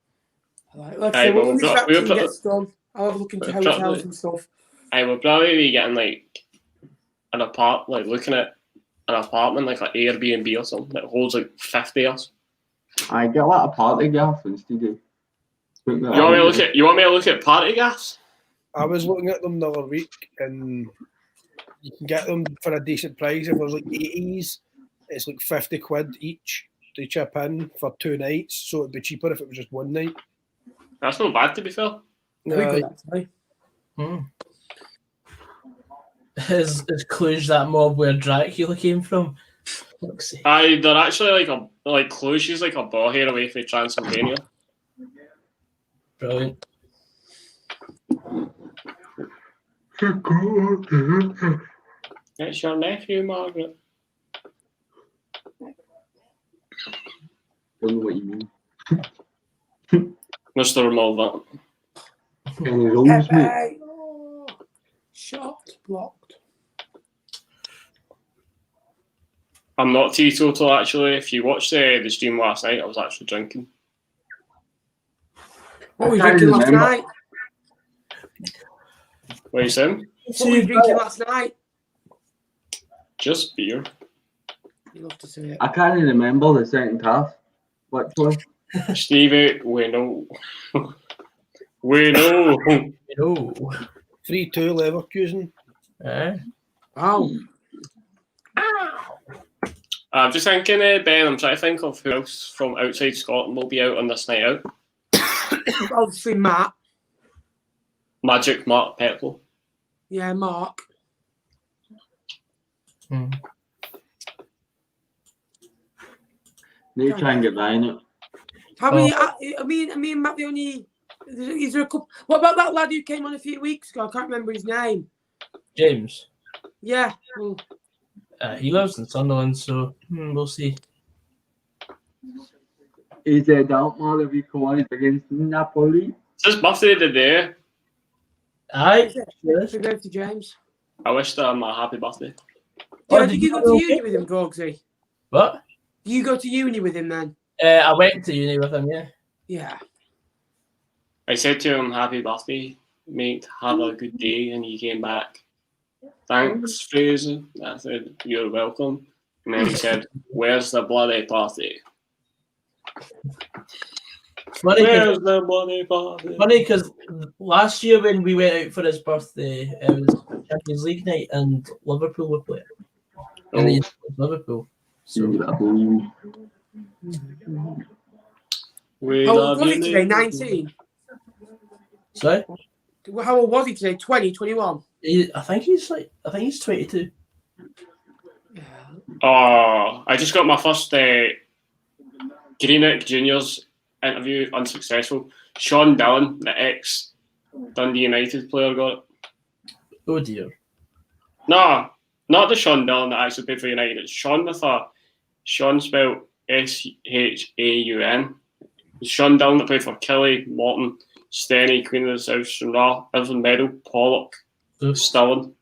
Like I say, when this vaccine gets done, I'll have a look into We'll hotels and stuff. I will probably be getting like an apartment, like looking at an apartment like an Airbnb or something that holds like 50 of us. I get like a party gaff instead of. You want me to look at party gas? I was looking at them the other week, and you can get them for a decent price. If there's like 80s, it's like 50 quid each to chip in for 2 nights. So it'd be cheaper if it was just 1 night. That's not bad, to be fair. Is Cluj that mob where Dracula came from? Aye, they're actually like Cluj is like a bar here away from Transylvania. Brilliant. It's your nephew, Margaret. Don't know what you mean. Mr. Removal. Any rules, mate? Shot blocked. I'm not teetotal, actually. If you watched the stream last night, I was actually drinking. What were you drinking last night? What are you saying? What were you drinking last night? Just beer. You love to see it. I can't remember the second half. What one? Stevie, we know. We know. No. 3-2 Leverkusen. Wow. I'm just thinking, Ben, I'm trying to think of who else from outside Scotland will be out on this night out. obviously Matt. Magic Mark Peplo. Yeah, Mark. Need to try and get that in it. How many? I mean, Matt. The only. Is there a couple? What about that lad who came on a few weeks ago? I can't remember his name. James. Yeah. Well, He lives in Sunderland, so we'll see. He said out more if he comes against Napoli. It's his birthday today. Aye. happy birthday, James. I wish him a happy birthday. Did you go to uni with him, Gorgsy? What? Do you go to uni with him then? I went to uni with him, yeah. Yeah. I said to him, happy birthday, mate, have a good day, and he came back. Thanks, Fraser. I said, you're welcome. And then he said, where's the bloody party? Funny Because because last year when we went out for his birthday, it was Champions League night and Liverpool were playing. And he was Liverpool. So How old was he today? 19? sorry? How old was he today? 20, 21? I think he's 22. Oh, I just got my first Greenock Juniors interview, unsuccessful. Sean Dillon, the ex Dundee United player, got it. Oh dear. No, not the Sean Dillon that actually played for United. It's Sean with a Sean spelled Shaun. Sean Dillon that played for Kelly, Morton, Steny, Queen of the South, Stranraer, Irvine Meadow, Pollock, Stirling.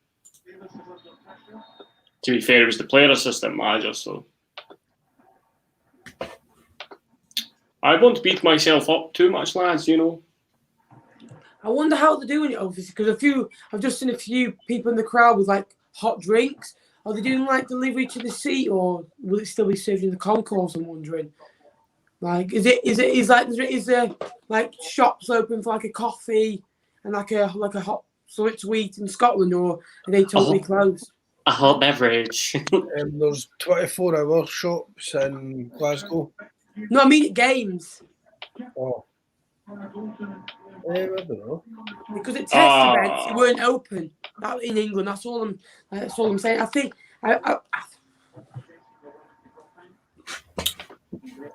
To be fair, he was the player assistant manager, so I won't beat myself up too much, lads, you know. I wonder how they're doing it, obviously, because I've just seen a few people in the crowd with like hot drinks. Are they doing like delivery to the seat, or will it still be served in the concourse? I'm wondering. Like, is there like shops open for like a coffee and like a hot something to eat in Scotland, or are they totally closed? A hot beverage. There's 24-hour shops in Glasgow. No, I mean at games. Oh. I don't know. Because at test events, they weren't open. That in England. That's all I'm saying. I think.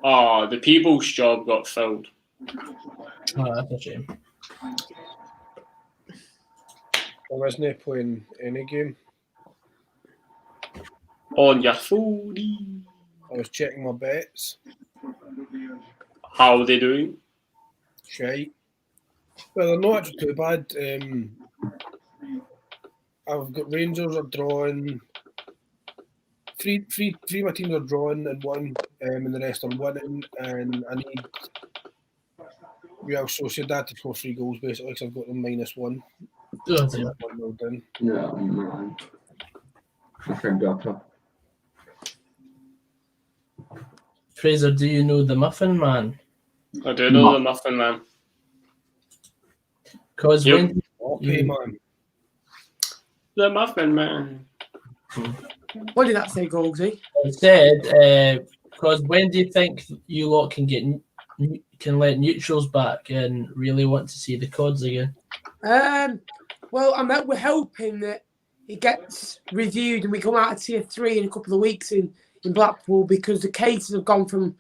The people's job got filled. Oh, that's a shame. I wasn't playing any game. On your foodie. I was checking my bets. How are they doing? Shite. Well, they're not actually too bad. I've got Rangers are drawing. Three of my teams are drawing and one, and the rest are winning. And I need Real Sociedad to score 3 goals basically, because I've got them -1. Oh dear. 1-0 down. Yeah, man. I think better. Fraser, do you know the Muffin Man? I do know the Muffin Man. Because Yep. when Okay, man. The Muffin Man. What did that say, Golgsy? it said, because when do you think you lot can let neutrals back and really want to see the Cods again? Well, we're hoping that it gets reviewed and we come out of tier 3 in a couple of weeks in Blackpool, because the cases have gone from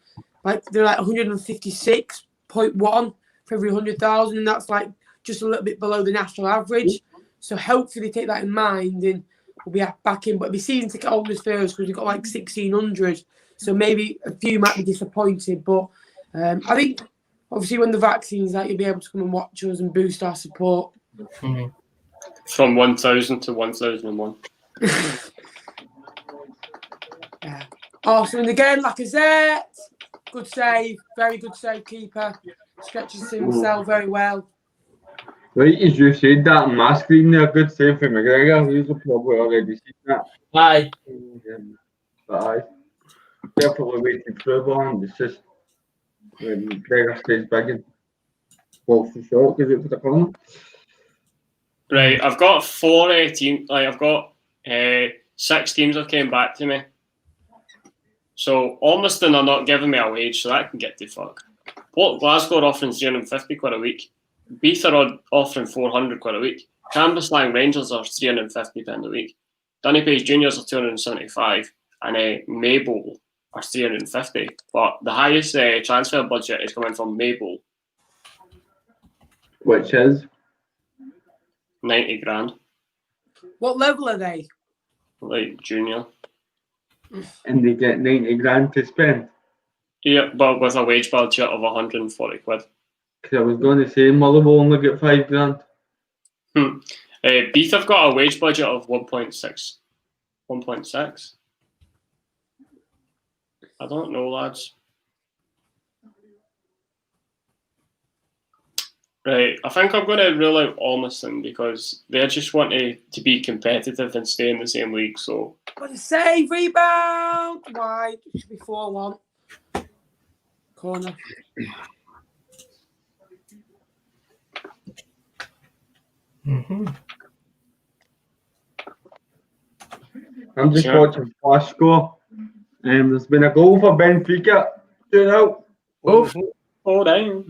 they're like 156.1 for every 100,000, and that's like just a little bit below the national average. So hopefully they take that in mind and we'll be back in. But it'll be season ticket holders first, because we've got like 1,600. So maybe a few might be disappointed. But I think obviously when the vaccine's out, you'll be able to come and watch us and boost our support. Mm-hmm. From 1,000 to 1,001. Yeah. Awesome. And again, Lacazette, good save, very good save, keeper. Stretches himself very well. Right, as you said that on my screen there, good save for McGregor. You've probably already seen that. Aye. But aye. Definitely waiting through one. It's just when McGregor stays big and walks the shot, gives it to the corner. Right, I've got 4 teams. I've got 6 teams that came back to me. So Ormiston are not giving me a wage, so that can get to fuck. Port Glasgow are offering £350 a week. Beath are offering £400 a week. Cambuslang Rangers are £350 a week. Dunny Juniors are £275, and Maybole are £350. But the highest transfer budget is coming from Maybole, Which is £90,000, What level are they? like junior. and they get 90 grand to spend. Yeah, but with a wage budget of £140. Because I was going to say Motherwell only get 5 grand. Beath have got a wage budget of 1.6. 1.6? I don't know, lads. Right, I think I'm going to rule out Ormiston because they just want to be competitive and stay in the same league. So, Got a save, rebound. Wide. It should be 4-1. Corner. I'm just Sure. watching Flash score. There's been a goal for Benfica, 2-0, oh dang.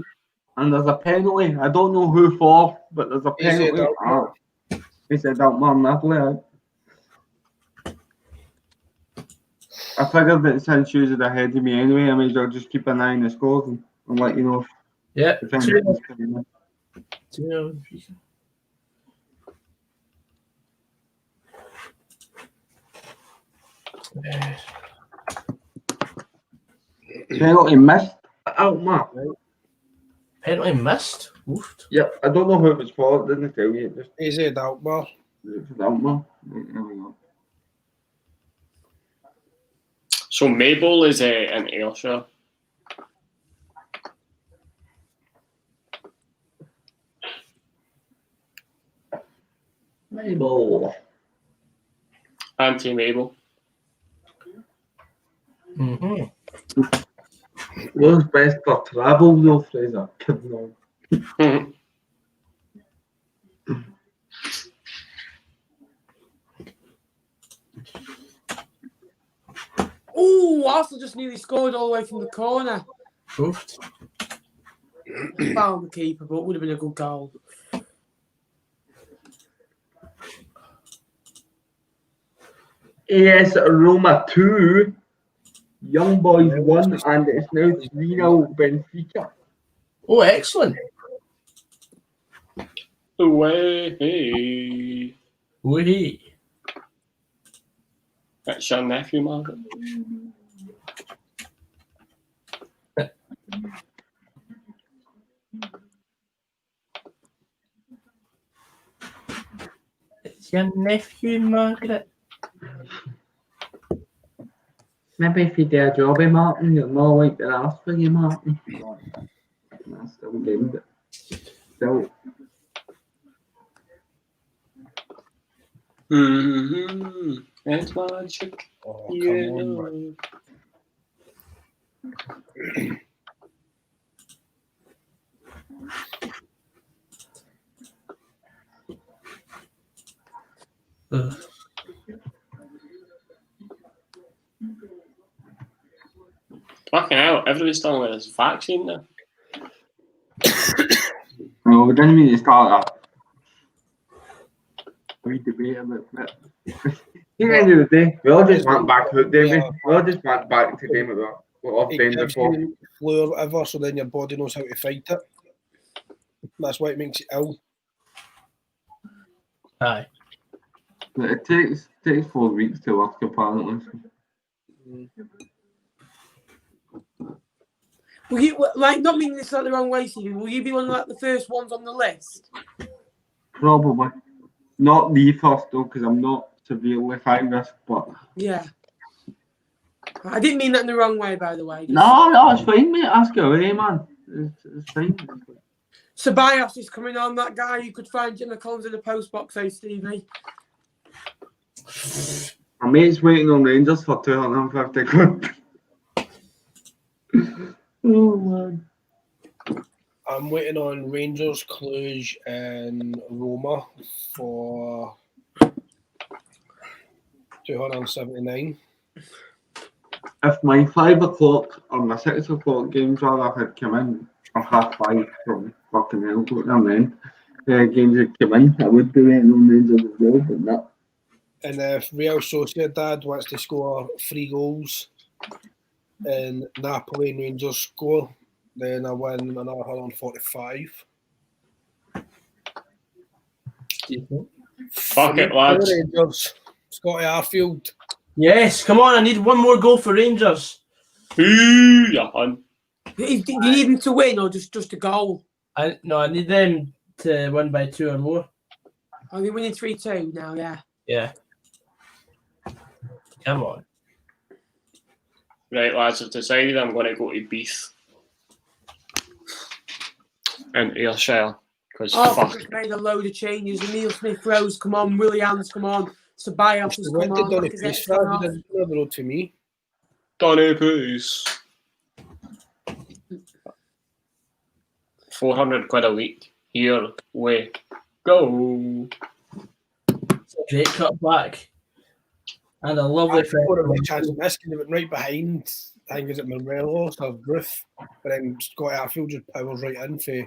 and there's a penalty. I don't know who for, but there's a Is it penalty. Altman? He said Altman Napoli. I figured that since you was ahead of me anyway, I may as well just keep an eye on the scores and let you know Yeah. if anything's coming in. Penalty missed. Altman. Penalty missed. Oof. Yep, I don't know who it was for. It didn't tell you. It just Is it Altman? it was Altman. There we go. So Maybole is in Ayrshire. Maybole. Anti-Maybole. What's best for travel though, Fraser? Kidding on. Oh, Arsenal just nearly scored all the way from the corner. Oof. Found the keeper, but it would have been a good goal. AS Roma 2, Young Boys 1, and it's now 3-0 Benfica. Oh, excellent. Away. Wee. That's your nephew, Margaret. It's your nephew, Margaret. Maybe if you do a jobby, Martin, you'll not like the ask for you, Martin. I still gamed it. Still. It's magic. Oh, Yeah. come on, man. Ugh. Fucking hell, everybody's done with this vaccine now. No, we didn't mean to start a wee debate about that. At the end of the day, we all just went back to it, didn't we? We all just went back to the game of what I've It done gives before. you flu or whatever, so then your body knows how to fight it. That's why it makes you ill. Aye. But it takes 4 weeks to work apparently. Will you, like, not meaning this like the wrong way, Stevie, will you be one of like the first ones on the list? Probably. Not the first though, because I'm not severely high risk, but Yeah. I didn't mean that in the wrong way, by the way. no, it's fine, mate. Ask away, man. It's fine. Ceballos is coming on, that guy. You could find Jim McCollums in the post box, eh, Stevie? My mate's waiting on Rangers for 250 quid. Oh man. I'm waiting on Rangers, Cluj, and Roma for 279. If my 5 o'clock or my 6 o'clock games rather had come in, or 5:30 from fucking hell, but no man. Games that come in, I would be waiting on Rangers as well, but no. And if Real Sociedad wants to score 3 goals and Napoli and Rangers score, then I win another 145. Fuck it, lads. Rangers. Scotty Arfield. Yes, come on, I need one more goal for Rangers. Ooh, yeah, hun. Do you need them to win or just a goal? I need them to win by 2 or more. Are they winning 3-2 now? Yeah. Yeah. Come on. Right, lads, I've decided I'm going to go to Beath in Ayrshire. Because fuck. They've made a load of changes. Emile Smith-Rowe, come on. Williams, come on. Ceballos has come on. Donny Pace the road to me. Donny Pace. 400 quid a week. Here we go. It's a great cut back. And a lovely a chance of missing. They went right behind. I think is it Morelos or Ruth. But then Scotty Arfield just powers right in for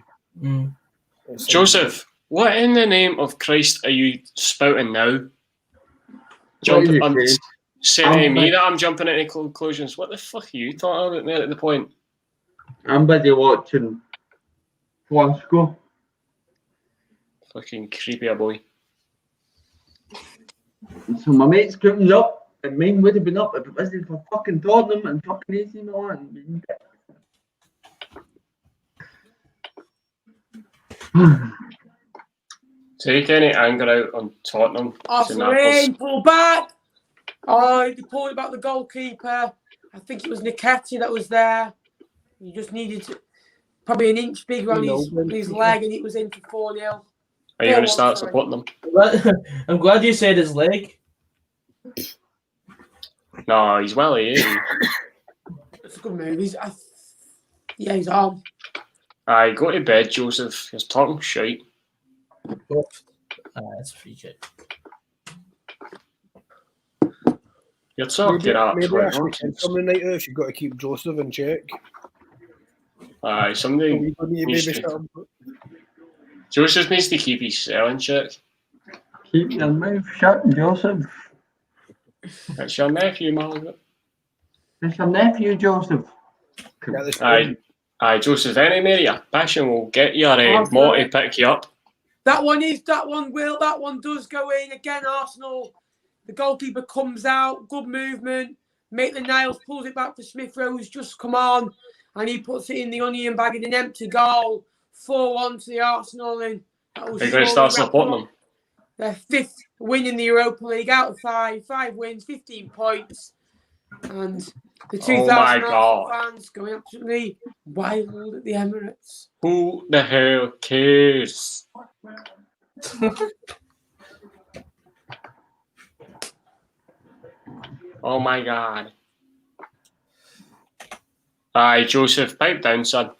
Joseph, what in the name of Christ are you spouting now? Saying to me that I'm jumping into conclusions. What the fuck are you talking about there at the point? I'm busy watching Glasgow. Fucking creepy boy. So my mate's comes up, and mine would have been up if it wasn't for fucking Tottenham and fucking AC Milan. Take any anger out on Tottenham. Rain, pull back. Oh, they pulled about the goalkeeper. I think it was Niketi that was there. He just needed probably an inch bigger on his leg, and it was in for 4-0. Are you going to start supporting them? I'm glad you said his leg. No, he's well here. It's a good move. He's on. Aye, go to bed, Joseph. You're talking shite. That's a free kick. You're talking absolute Something like this, you've got to keep Joseph in check. Aye, somebody needs to... Joseph needs to keep his cell in check. Keep your mouth shut, Joseph. It's your nephew, Margaret. It's your nephew, Joseph. Aye, Joseph, any Mary, passion will get your Mo to pick you up. That one does go in. Again, Arsenal. The goalkeeper comes out, good movement. Maitland-Niles pulls it back to Smith-Rowe's just come on. And he puts it in the onion bag in an empty goal. 4-1 to the Arsenal. And that was Are you going to start supporting them? Their 5th win in the Europa League out of 5. 5 wins, 15 points. And the 2,000 fans going absolutely wild at the Emirates. Who the hell cares? Oh my God. Aye, Joseph, pipe down, son.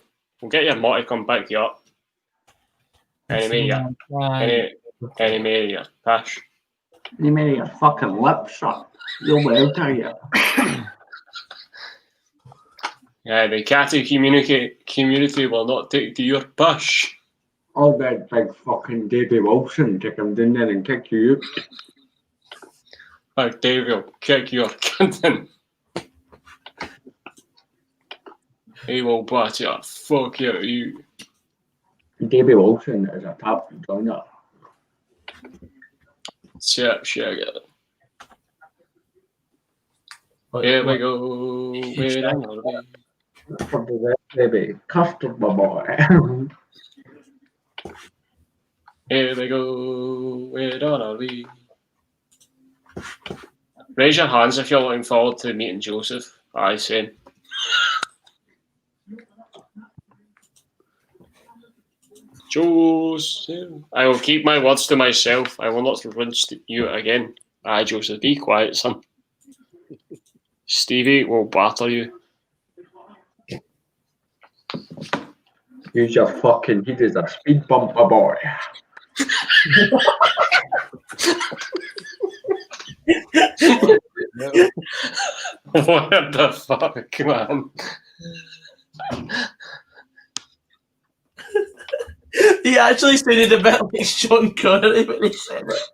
We'll get your motto to come back you up. Any Mary, Pash. Any Mary, your fucking lips, son. You'll be out of here. Yeah, the catty community will not take to your push. All that big fucking Davy Wilson to come down there and kick you out. Like Davey will kick your cunt in. He will bat your fuck out of you. Davy Wilson is a top joiner. Check it. Here we go. For the baby, custard, my boy. Here we go. Where are we? Raise your hands if you're looking forward to meeting Joseph. Aye, same. Joseph. I will keep my words to myself. I will not rinse you again. Aye, Joseph, be quiet, son. Stevie will batter you. Use your fucking heat as a speed bump, my boy. What the fuck, man? He actually sounded a bit like Sean Connery when he said it.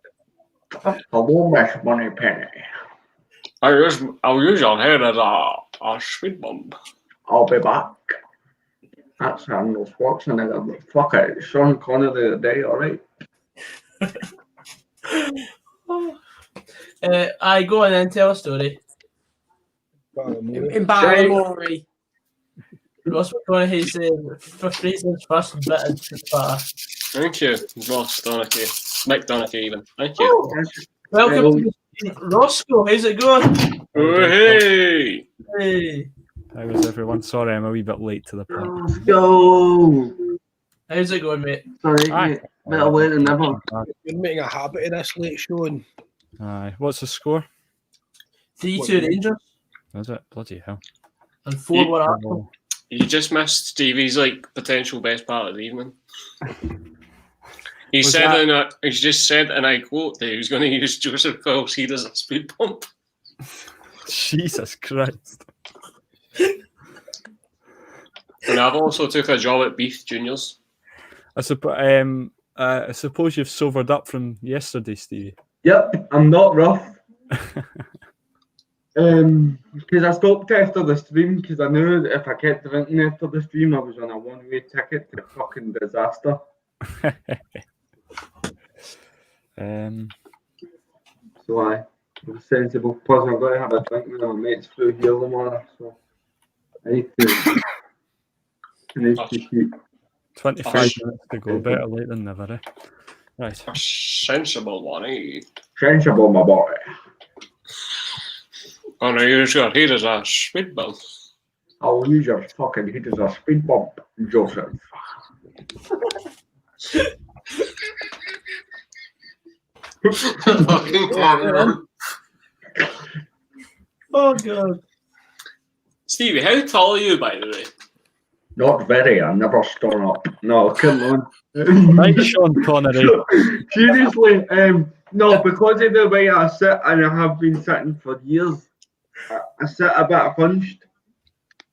Hello, Miss Moneypenny. I'll use your head as a speed bump. I'll be back. That's Arnold Schwarzenegger. Fuck it, Sean Connery today, alright? I go on and tell a story. In Balamori. Ross McConaughey's for Fraser's first bit of Thank you, Ross Donachie. Mick Donachie, even. Thank you. Welcome to Roscoe. How's it going? Oh, hey! Hey. How is everyone? Sorry, I'm a wee bit late to the party. Let's go! How's it going, mate? Sorry, mate. Better late than never. You're making a habit of this late showing. Aye. What's the score? 3-2 Rangers Is it? Bloody hell. and 4-1 Arsenal. You just missed Stevie's potential best part of the evening. He Was said that- he just said, and I quote, that he was going to use Joseph Quill's heat as a speed bump. Jesus Christ. And I've also took a job at Beef Juniors. I suppose you've sobered up from yesterday, Stevie. Yep, I'm not rough. Because I stopped after the stream because I knew that if I kept drinking after the stream, I was on a one-way ticket to fucking disaster. So I was sensible. Plus, I'm going to have a drink with my mates through here tomorrow. So I need to keep. 25 minutes to go. Better late than never, eh? Right. A sensible one, eh? Sensible, my boy. And I use your heat as a speed bump. I'll use your fucking heat as a speed bump, Joseph. Oh, God. Stevie, how tall are you, by the way? Not very, I never store up. No, come on. Right, Sean Connery. Seriously, no, because of the way I sit, and I have been sitting for years, I sit a bit hunched.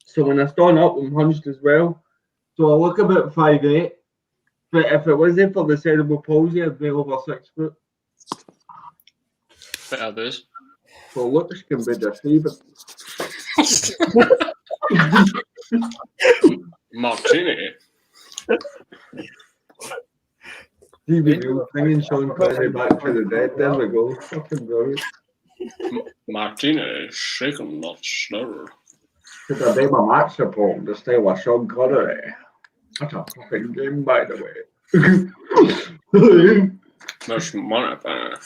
So when I stand up, I'm hunched as well. So I look about 5'8". But if it wasn't for the cerebral palsy, I'd be over 6 foot. Better this. So looks can be deceiving. Martini. Stevie, bringing Sean Connery back to the dead. There we go. Fucking brilliant. Martini, shaken, not stirred. Could I do my match report to stay with Sean Connery? That's a fucking game, by the way. There's money there.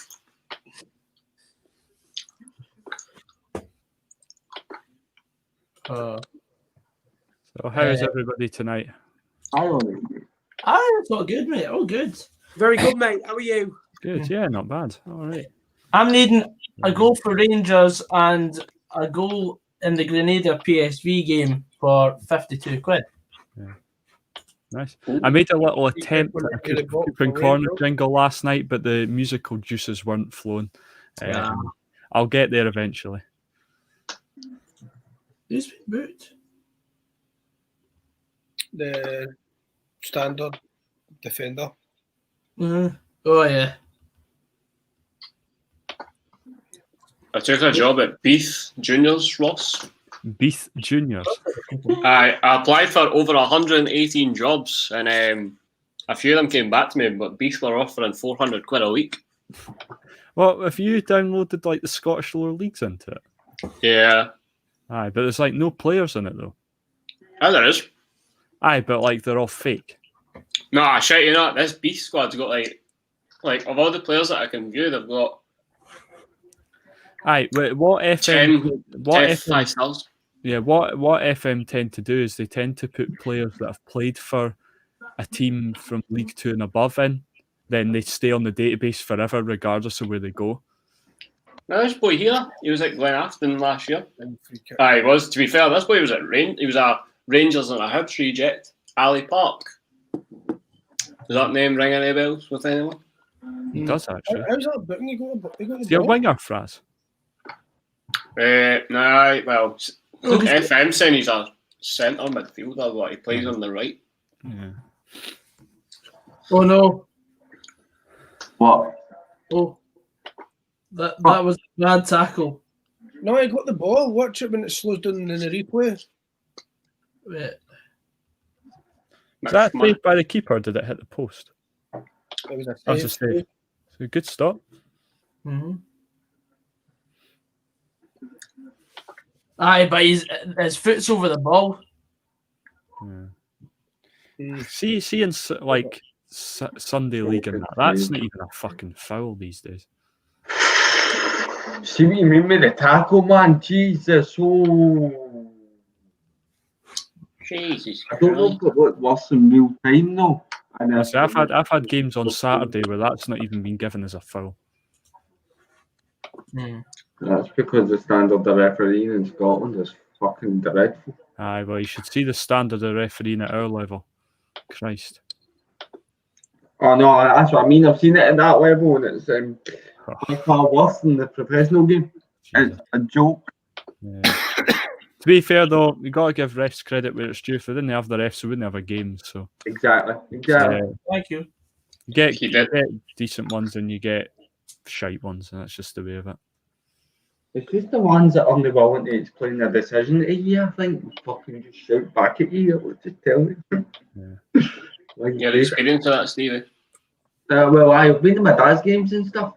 So how is everybody tonight? It's all good, mate. All good. Very good, mate. How are you? Good, yeah, not bad. All right. I'm needing a goal for Rangers and a goal in the Grenada PSV game for 52 quid. Nice. I made a little attempt at a coupon corner jingle last night, but the musical juices weren't flowing. I'll get there eventually. Who's been booked? The standard defender. Oh, yeah. I took a job at Beef Juniors, Ross. Beef Juniors. I applied for over 118 jobs, and a few of them came back to me, but Beef were offering 400 quid a week. Well, if you downloaded like the Scottish lower leagues into it. Yeah. Aye, but there's like no players in it though. Oh, there is. Aye, but like they're all fake. Nah, shit, you know, this Beef squad's got like of all the players that I can view, they've got Aye, what FM? 10 5 stars. Yeah, what FM tend to do is they tend to put players that have played for a team from League 2 and above in, then they stay on the database forever regardless of where they go. Now this boy here, he was at Glen Afton last year. Aye, he was. To be fair, this boy was at he was a Rangers and a Hibs reject. Ali Park. Does that name ring any bells with anyone? He does actually. How's that booking? You got Is he a winger, Fraz? Nah, well, FM saying he's a centre midfielder, but he plays on the right. Yeah. Oh no! What? Oh, that was a bad tackle. No, he got the ball. Watch it when it slows down in the replay. Wait. Was that saved by the keeper? Or did it hit the post? It was a That was a save. So good stop. Mm-hmm. Aye, but his foot's over the ball. Yeah. See, in like Sunday League and that's not even a fucking foul these days. See what you mean with the tackle, man? Jesus, oh. Jesus. I don't know if it looked worse in real time though. And Honestly, I've had games on Saturday where that's not even been given as a foul. That's because the standard of refereeing in Scotland is fucking dreadful. Aye, well, you should see the standard of refereeing at our level. Christ. Oh no, that's what I mean. I've seen it at that level, and it's by far worse than the professional game. It's a joke. Yeah. To be fair though, you got to give refs credit where it's due. If they didn't have the refs, we wouldn't have a game. So Exactly. Thank you. you get decent ones and you get shite ones, and that's just the way of it. It's just the ones that aren't willing to explain their decision to you, I think, fucking just shout back at you. Or just tell you. Yeah. Like, Your experience of that, Stevie? well, I've been to my dad's games and stuff,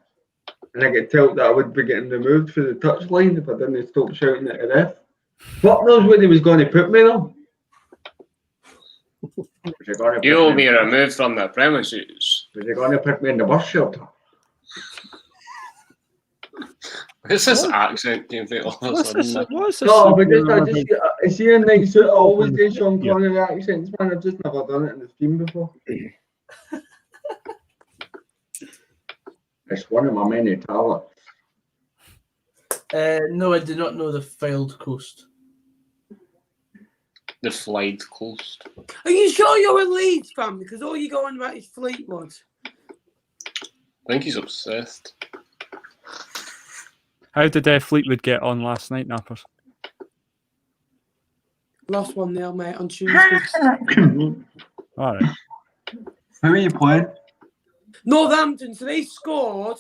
and I get told that I would be getting removed for the touchline if I didn't stop shouting at the ref. Fuck knows where he was going to put me though. You'll be removed from the premises. Was he going to put me in the bus shelter? Where's this accent came from all of a What's sudden? this? What's this? No, but I see a night suit. I always do Sean Connery accents, man. I've just never done it in the stream before. It's one of my many talents. No, I do not know the Filed Coast. The Flight Coast. Are you sure you're a Leeds fan? Because all you go on about is Fleetwood. I think he's obsessed. How did Fleetwood get on last night, Nappers? Lost 1-0, mate, on Tuesday. All right. Who are you playing? Northampton, so they scored.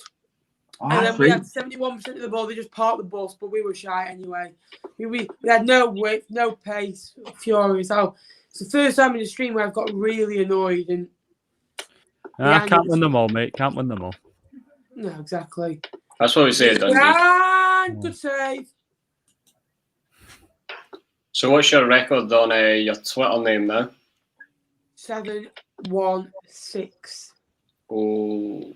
Oh, And then we had 71% of the ball. They just parked the bus, but we were shy anyway. We had no width, no pace, furious. Oh, it's the first time in the stream where I've got really annoyed. And Can't win them all, mate. Can't win them all. no, exactly. That's what we say, Dundee. And good save. So what's your record on your Twitter name now? 7-1-6. Oh.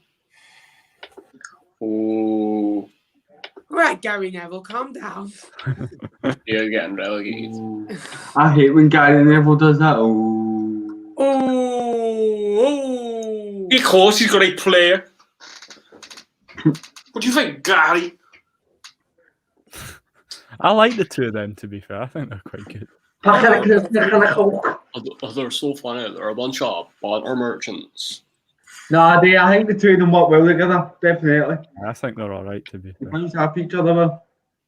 Oh. Right, Gary Neville, calm down. You're getting relegated. I hate when Gary Neville does that. Oh. Oh. Of course he's got a player. What do you think, Gary? I like the two of them, to be fair. I think they're quite good. They're so funny. They're a bunch of banter merchants. No, I think the two of them work well together, definitely. I think they're all right, to be fair. Once happy each other,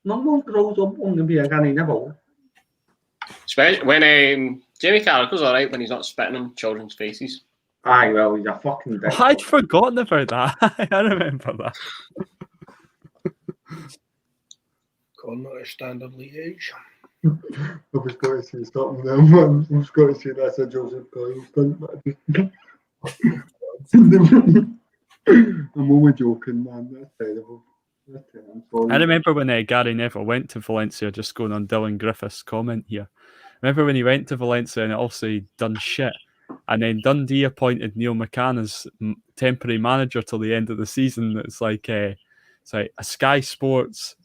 no one grows up wanting to be a Gary Neville. Especially when Jamie Carragher's all right when he's not spitting in children's faces. Aye, well, he's a fucking dick. I'd forgotten about that. I remember that. Calling it a Standard Liege. I was going to say something there, man. I was going to say that's a Joseph Coyle stunt, but I'm only joking, man. That's terrible. I remember when Gary Neville went to Valencia, just going on Dylan Griffiths' comment here. Remember when he went to Valencia and it also he'd done shit? And then Dundee appointed Neil McCann as temporary manager till the end of the season. It's like a Sky Sports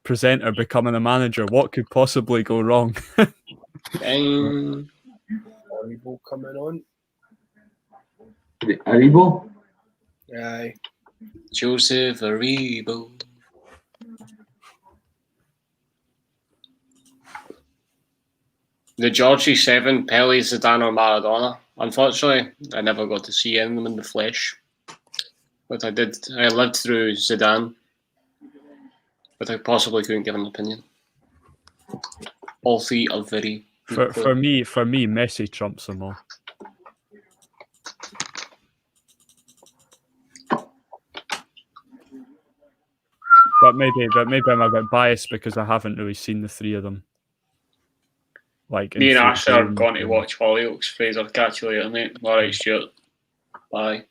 presenter becoming a manager. What could possibly go wrong? Aribo coming on. Aribo? Aye. Joseph Aribo. The Georgie 7, Pele, Zidane or Maradona. Unfortunately, I never got to see any of them in the flesh. But I did. I lived through Zidane. But I possibly couldn't give an opinion. All three are very... For me, Messi trumps them all. But maybe I'm a bit biased because I haven't really seen the three of them. Like Me and full Ash are game. going to watch Hollyoaks. Fraser, catch you later, mate. All right, Stuart. Bye.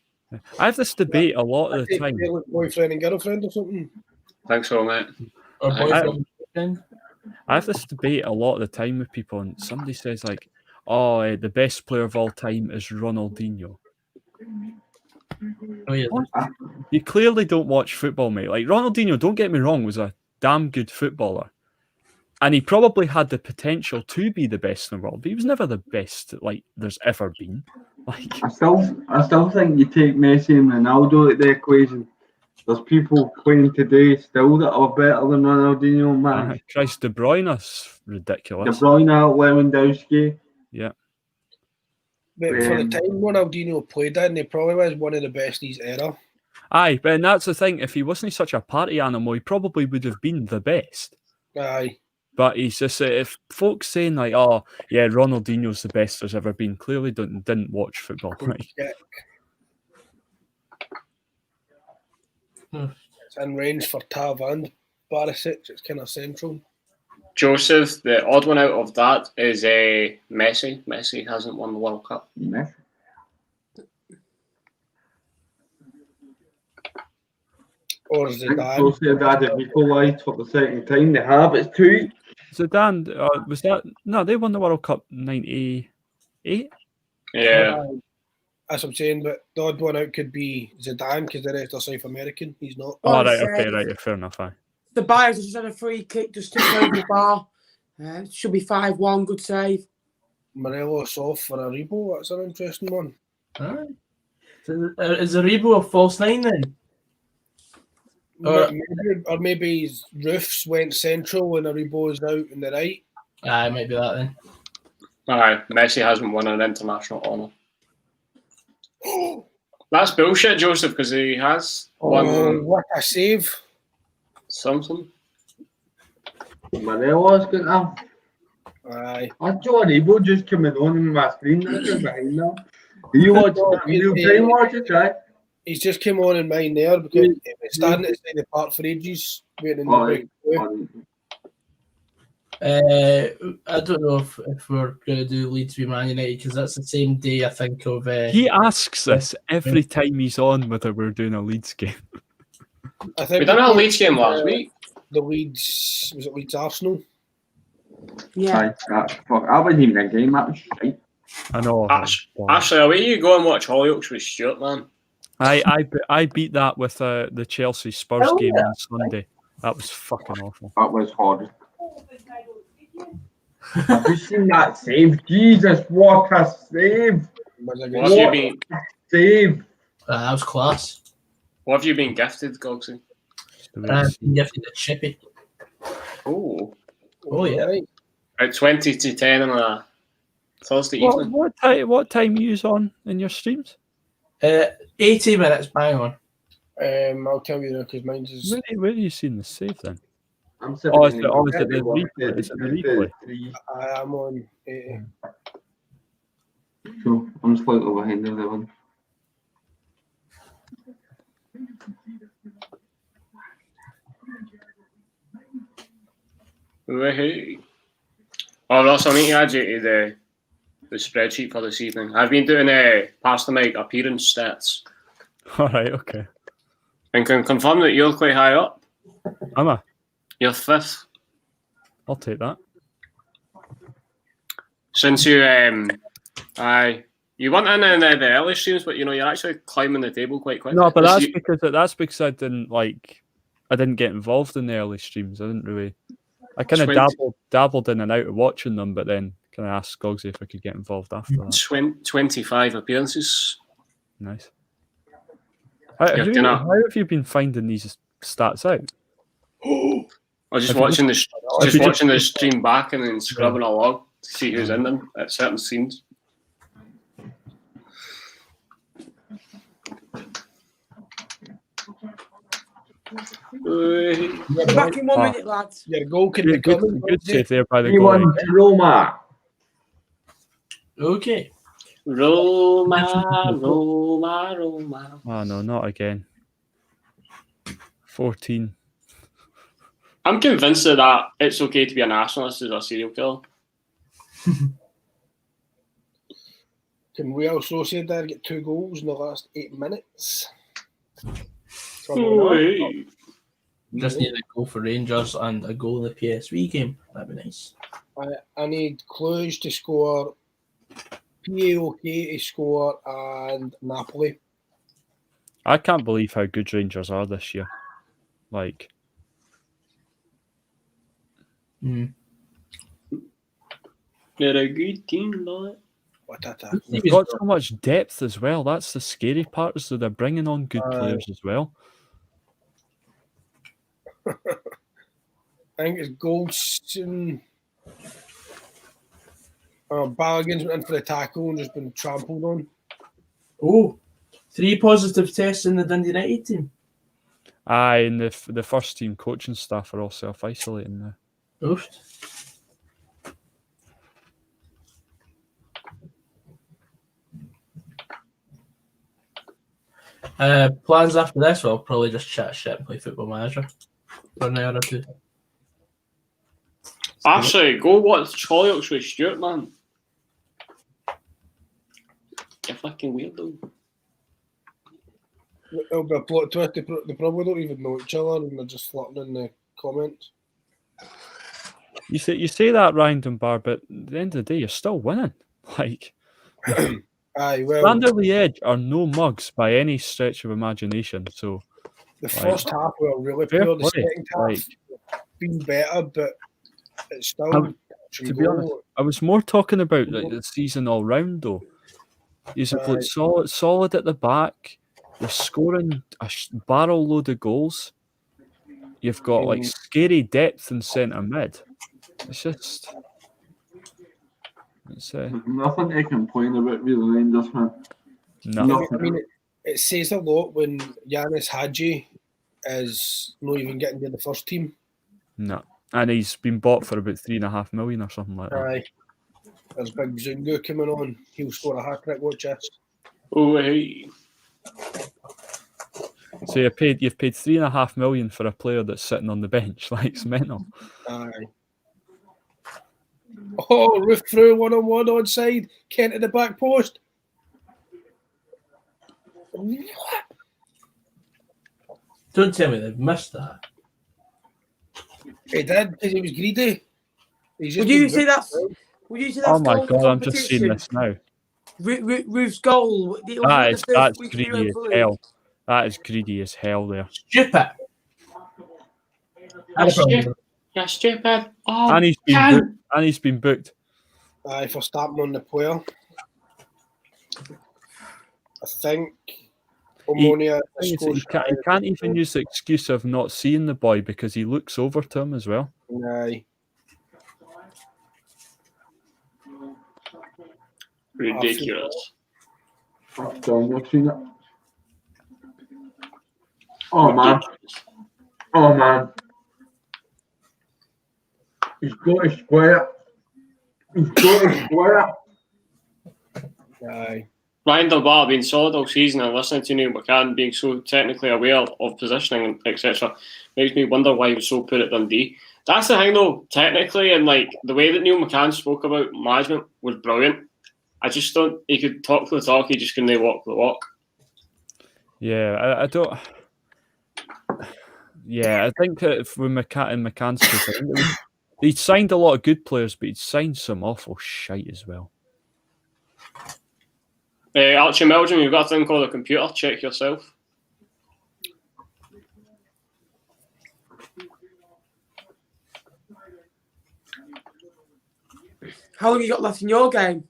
I have this debate a lot of the time. Boyfriend and girlfriend or something. Thanks so, mate. Or boyfriend. I have this debate a lot of the time with people, and somebody says like, "Oh, the best player of all time is Ronaldinho." Oh yeah. You clearly don't watch football, mate. Like Ronaldinho, don't get me wrong, was a damn good footballer, and he probably had the potential to be the best in the world, but he was never the best like there's ever been. Like I still think you take Messi and Ronaldo at the equation. There's people playing today still that are better than Ronaldinho, man. Christ, De Bruyne's De ridiculous. Bruyne, Lewandowski. Yeah. But for the time Ronaldinho played in, he probably was one of the best in his era. Aye, but that's the thing. If he wasn't such a party animal, he probably would have been the best. Aye. But he's just if folks saying like, "Oh, yeah, Ronaldinho's the best there's ever been," clearly didn't watch football. Right? It's in range for Tav and Barisic. It's kind of central. Joseph, the odd one out of that is Messi. Messi hasn't won the World Cup. Messi. Or Zidane. Sociedad have equalised for the second time. They have. It's 2. Zidane, was that? No, they won the World Cup '98. Yeah. That's what I'm saying, but the odd one out could be Zidane because the rest are South American. He's not. Oh, right, okay, right, fair enough. Aye. The Bayers just had a free kick just to over the bar. Should be 5-1. Good save. Morelos off for Aribo. That's an interesting one. Alright. So, is Aribo a false 9 then? Or maybe his roofs went central and Aribo's out in the right. It might be that then. Aye, Messi hasn't won an international honour. That's bullshit, Joseph, because he has won What a save. something. Morelos got him. Aye. That's John Ebo just coming on my screen. That's behind now. Do you watch that real time watch it, right? He's just come on in mine there because he was standing outside the park for ages waiting in the break. I don't know if we're going to do Leeds v Man United because that's the same day I think of. He asks this every time he's on whether we're doing a Leeds game. I think We done a Leeds game last week. The Leeds, was it Leeds Arsenal? Yeah. Fuck, I wasn't even in the game. That was shite. I know. Ashley, away you go and watch Hollyoaks with Stuart, man. I beat that with the Chelsea Spurs game on Sunday. That was fucking awful. That was hard. Have you seen that save? Jesus, what a save! Was it What have you been? Save! That was class. What have you been gifted, Gogsy? I've been gifted a chippy. Oh, Yeah. Right. at 20 to 10 on a Thursday evening. What time are you on in your streams? 80 minutes, bang on. I'll tell you now because mine's is. Where are you seeing the save then? I'm Is it the replay? Is it the replay? I am on 80. So I'm slightly behind the other one. Right. Oh, Ross, I need to add you to the spreadsheet for this evening. I've been doing past the mic appearance stats All right, okay. and can confirm that you're quite high up. Am I? You're 5th. I'll take that. Since you you weren't in the early streams, but you're actually climbing the table quite quickly. No, but that's because I didn't get involved in the early streams. I kind of dabbled in and out of watching them, but then kind of asked Skogsy if I could get involved after that. 25 appearances. Nice. How have you been finding these stats out? I was just watching the stream back and then scrubbing along to see who's in them at certain scenes. We're back in 1 minute, lads. Your goal can be coming. Good save there by the You goal. want Roma. Okay. Roma. Oh no, not again. 14. I'm convinced that it's okay to be a nationalist as a serial killer. Can we also say that get 2 goals in the last 8 minutes? Just need a goal for Rangers and a goal in the PSV game. That'd be nice. I need Cluj to score, PAOK to score, and Napoli. I can't believe how good Rangers are this year. Like, they're a good team, though. they've got so much depth as well. That's the scary part, is that they're bringing on good players as well. I think it's Goldson. Balogun's went in for the tackle and just been trampled on. Oh, 3 positive tests in the Dundee United team. Aye, and the first team coaching staff are all self-isolating now. Oof. Plans after this? Well, I'll probably just chat shit and play Football Manager for an hour or 2. Actually, go watch Hollyoaks with Stuart, man. You're fucking weirdo. It'll be a plot twist. They probably don't even know each other and they're just flirting in the comments. You say that, Ryan Dunbar, but at the end of the day, you're still winning. Like, Aye, well, Standard Liege are no mugs by any stretch of imagination. So the first half we were really fair poor. The play, second half been better, but it's still. To be honest, I was more talking about like, the season all round, though. You've played solid at the back. You're scoring a barrel load of goals. You've got like scary depth in centre mid. It's just. There's nothing to complain about with the Rangers, man. No. I mean, it says a lot when Yanis Hadji is not even getting to the first team. No. And he's been bought for about 3.5 million or something like that. Aye. There's Big Zungu coming on. He'll score a hat-trick, watch this. Oh, hey. So you've paid 3.5 million for a player that's sitting on the bench. Like, it's mental. Aye. Oh, roof through 1-on-1 onside. Kent at the back post. What? Don't tell me they've missed that. He did because he was greedy. Would you say that's? Oh my god! I'm just seeing this now. Roof's goal. That's greedy as hell. That is greedy as hell. There. Stupid. You're stupid. Oh, and he's been booked. Aye, for starting on the player. I think Omonia. He can't even use the excuse of not seeing the boy because he looks over to him as well. Aye. Ridiculous. Oh man. He's got a square. Aye. Ryan Dunbar being solid all season and listening to Neil McCann being so technically aware of positioning, etc., makes me wonder why he was so poor at Dundee. That's the thing, though. Technically, and like the way that Neil McCann spoke about management was brilliant. I just don't. He could talk the talk. He just couldn't walk the walk. Yeah, I don't. Yeah, I think with McCann's case, he'd signed a lot of good players, but he'd signed some awful shite as well. Archie Meldrum, you've got a thing called a computer. Check yourself. How long have you got left in your game?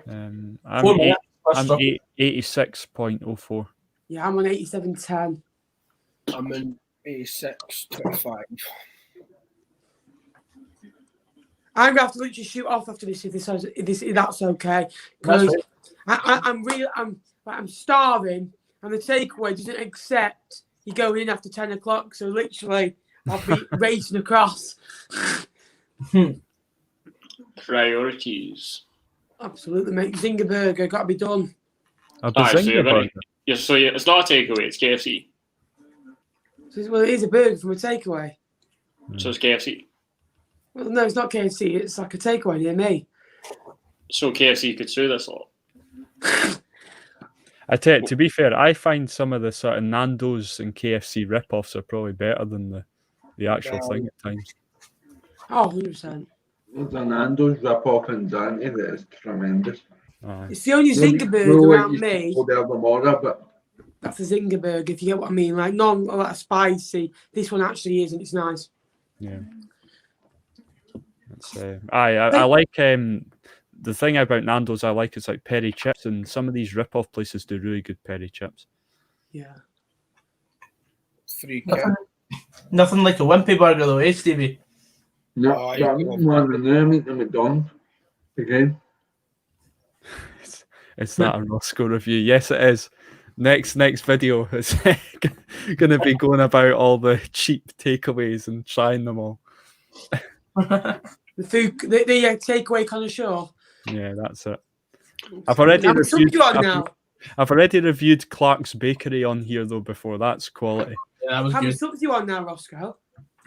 I'm 86.04. Yeah, I'm on 87.10. I'm in 86.25. I'm gonna have to literally shoot off after this if that's okay. Because I'm starving, and the takeaway doesn't accept you going in after 10 o'clock. So literally, I'll be racing across. Priorities. Absolutely, mate. Zinger burger got to be done. So it's not a takeaway; it's KFC. Well, it is a burger from a takeaway. So it's KFC. Well, no, it's not KFC. It's like a takeaway near me. So KFC could sue this lot. I tell you, to be fair, I find some of the sort of Nando's and KFC rip-offs are probably better than the actual thing at times. Oh, 100%. There's a Nando's rip-off in Zante that is tremendous. It's the only Zinger burger around me. But That's a Zinger burger, if you get what I mean. Like, not like spicy. This one actually is, and it's nice. Yeah. That's, I like the thing about Nando's. I like is like peri chips, and some of these rip-off places do really good peri chips. Yeah. Nothing like a wimpy burger though, eh, Stevie? no, one in there, meet the McDonald's again. Is that a Roscoe review? Yes, it is. Next video is going to be going about all the cheap takeaways and trying them all. The food, the takeaway connoisseur. Yeah, that's it. I've already reviewed Clark's Bakery on here though before. That's quality. Yeah, that was How many good. subs you on now, Roscoe?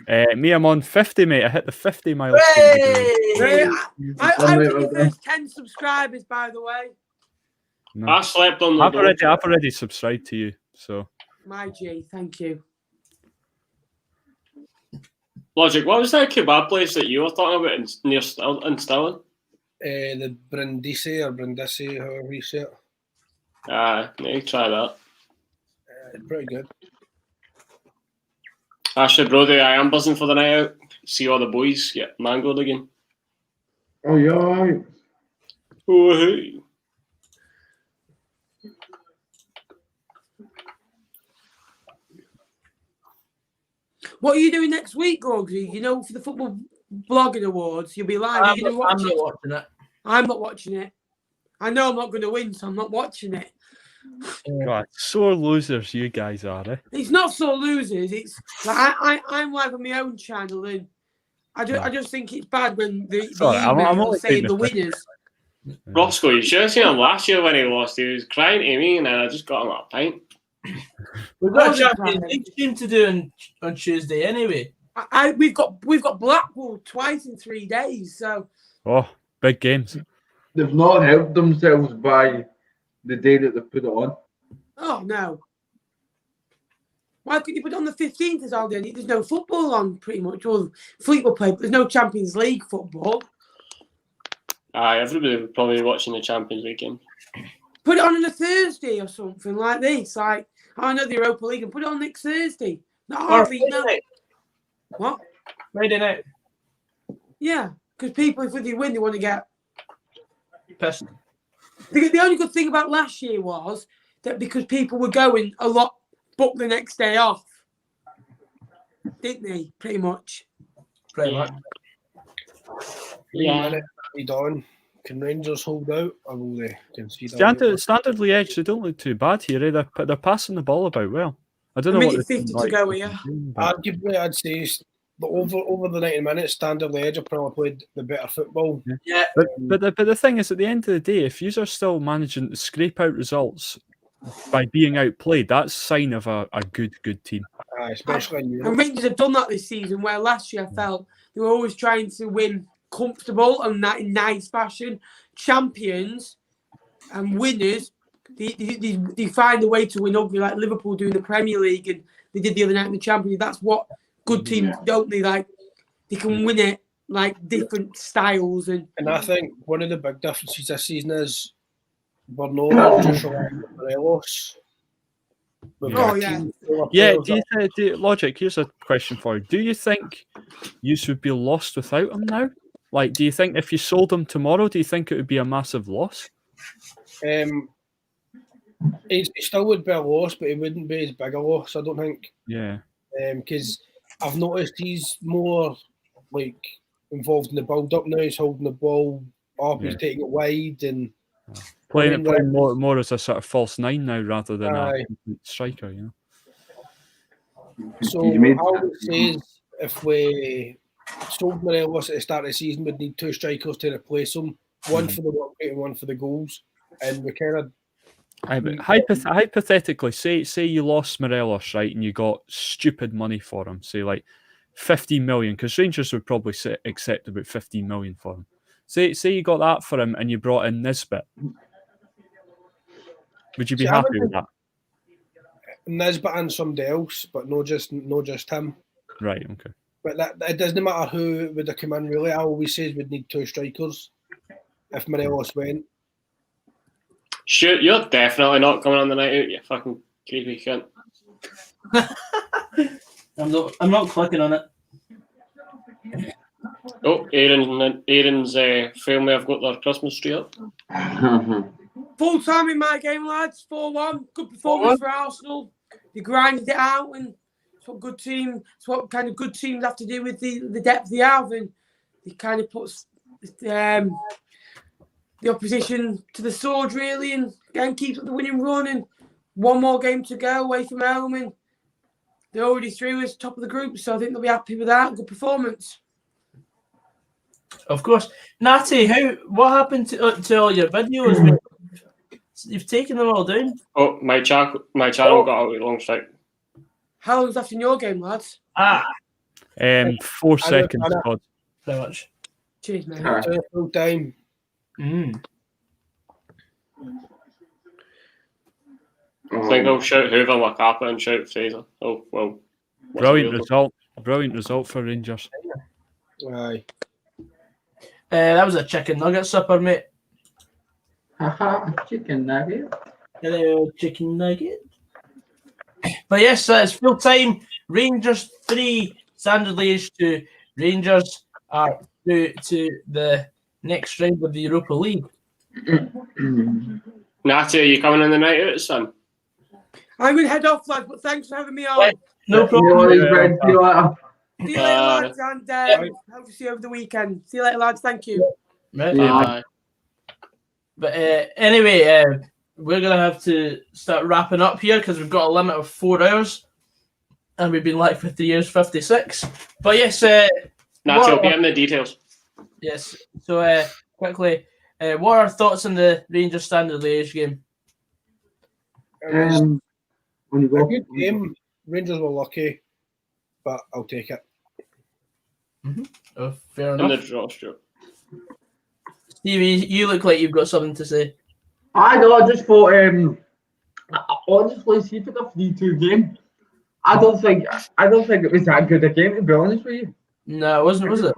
Me, I'm on 50, mate. I hit the 50 milestone. Hey! I've got your first 10 subscribers, by the way. No. I slept on the I've already subscribed to you, so. My G, thank you. Logik, what was that kebab place that you were talking about near Stirling? The Brindisi, however you say it. Maybe try that. It's pretty good. Actually, Brody, I am buzzing for the night out. See all the boys get mangled again. Oh, yeah, right. Oh, hey. What are you doing next week, Gogsy? You know, for the Football Blogging Awards, you'll be live. I'm not watching it. I'm not watching it. I know I'm not going to win, so I'm not watching it. God, sore losers you guys are, eh? It's not so losers. It's like I'm live on my own channel, and I just think it's bad when the email saying the winners. Roscoe, you should have seen him last year when he lost. He was crying to me, and then I just got him a pint. We've got a Champions League stream to do on Tuesday anyway. We've got Blackpool twice in 3 days, so. Oh, big games. They've not helped themselves by the day that they put it on. Oh no! Why couldn't you put it on the 15th as all day? There's no football on, pretty much. Well, Fleet will play, but there's no Champions League football. Everybody would probably be watching the Champions League game. Put it on a Thursday or something like this. Like, I know the Europa League, and put it on next Thursday. Or Friday night. What? Friday night. Yeah, because people, if they win, they want to get pissed. The only good thing about last year was that because people were going a lot, booked the next day off, didn't they? Pretty much. Pretty much. Yeah. Don, can Rangers hold out, or will they concede? Standard Liege, they don't look too bad here. They're passing the ball about well. I don't know what 50 to go here. Arguably, I'd say over the 90 minutes, Standard Liege have probably played the better football. Yeah. But the thing is, at the end of the day, if you are still managing to scrape out results by being outplayed, that's a sign of a good team. Especially and Rangers have done that this season, where last year I felt they were always trying to win comfortable and that in nice fashion. Champions and winners, they find a way to win ugly, like Liverpool doing the Premier League, and they did the other night in the Champions League. That's what good teams don't they? Like they can win it like different styles. And I think one of the big differences this season is we're no just relying on Morelos. Yeah. Logik, here's a question for you. Do you think you should be lost without him now? Like, do you think if you sold him tomorrow, do you think it would be a massive loss? It still would be a loss, but it wouldn't be as big a loss, I don't think. Yeah. Because I've noticed he's more like involved in the build-up now. He's holding the ball up, he's taking it wide, and playing more as a sort of false nine now rather than a striker, you know. So I would say if we sold Morelos at the start of the season, we'd need two strikers to replace him, one for the work rate and one for the goals, and we kind of. Hypothetically, say you lost Morelos, right, and you got stupid money for him, say like 15 million, because Rangers would probably accept about 15 million for him. Say you got that for him and you brought in Nisbet. Would you be happy with that? Nisbet and somebody else, but no just him. Right, okay. But it doesn't matter who would have come in, really. I always says we'd need 2 strikers if Morelos went. Shoot, you're definitely not coming on the night out, you fucking creepy cunt. I'm not clicking on it. Oh, Aaron's family have got their Christmas tree up. Full time in my game, lads. 4-1. Good performance for Arsenal. They grinded it out, and it's what kind of good teams have to do with the depth they have, and they kind of puts the opposition to the sword, really, and again keeps up the winning run. And one more game to go away from home, and they're already through as top of the group, so I think they'll be happy with that. Good performance. Of course. Natty, what happened to all your videos, mate? You've taken them all down? Oh, my channel got out of long strike. How long's left in your game, lads? 4 seconds, God. Very much. Cheers, mate. Full time. I think I'll shout Hoover, Macapa, and shout Fraser. Oh, well. Brilliant result for Rangers. Aye. That was a chicken nugget supper, mate. Chicken nugget. Hello, chicken nugget. But yes, it's full time. Rangers 3, Standard Liege 2. Rangers are through to the next round of the Europa League. Natty, are you coming in the night out, son? I'm going to head off, lads, but thanks for having me on. No problem. See you later. See you later, lads, and hope to see you over the weekend. See you later, lads. Thank you. Right. Yeah. But anyway, we're going to have to start wrapping up here because we've got a limit of 4 hours and we've been live for 3 hours 56. But yes, Natty, I'll be in the details. Yes. So quickly, what are our thoughts on the Rangers Standard Liege game? When you A go, good game. Rangers were lucky, but I'll take it. Oh, fair In enough. the draw, Stuart. Stevie, you look like you've got something to say. I know. I just thought. Honestly, see for the 3-2 game, I don't think it was that good a game, to be honest with you. No, it wasn't, was it?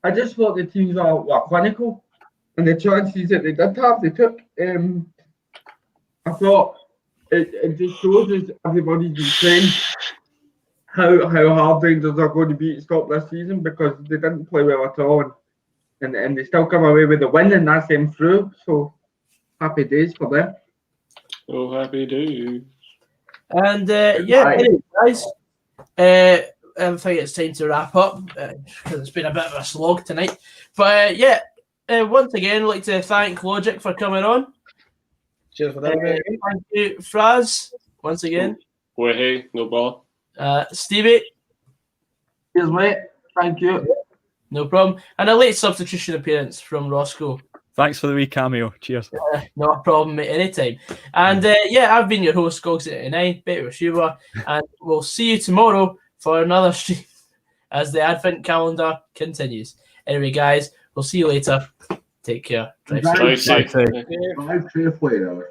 I just thought the teams were clinical, and the chances that they did have, they took. I thought it just shows us everybody's been trained how hard Rangers are going to be to stop this season, because they didn't play well at all, and they still come away with the win, and that's them through. So happy days for them. Oh, happy days. And anyway, guys, I think it's time to wrap up because it's been a bit of a slog tonight. But once again, I'd like to thank Logik for coming on. Cheers for that. Thank you, Fraz, once again. Well, hey, no bother. Stevie. Cheers, mate. Thank you. No problem. And a late substitution appearance from Roscoe. Thanks for the wee cameo. Cheers. Not a problem, mate, anytime. And I've been your host, Gogs89, Better Receiver, and we'll see you tomorrow for another stream as the Advent calendar continues. Anyway, guys, we'll see you later. Take care. Drive safe. Drive safe. Drive safely, though.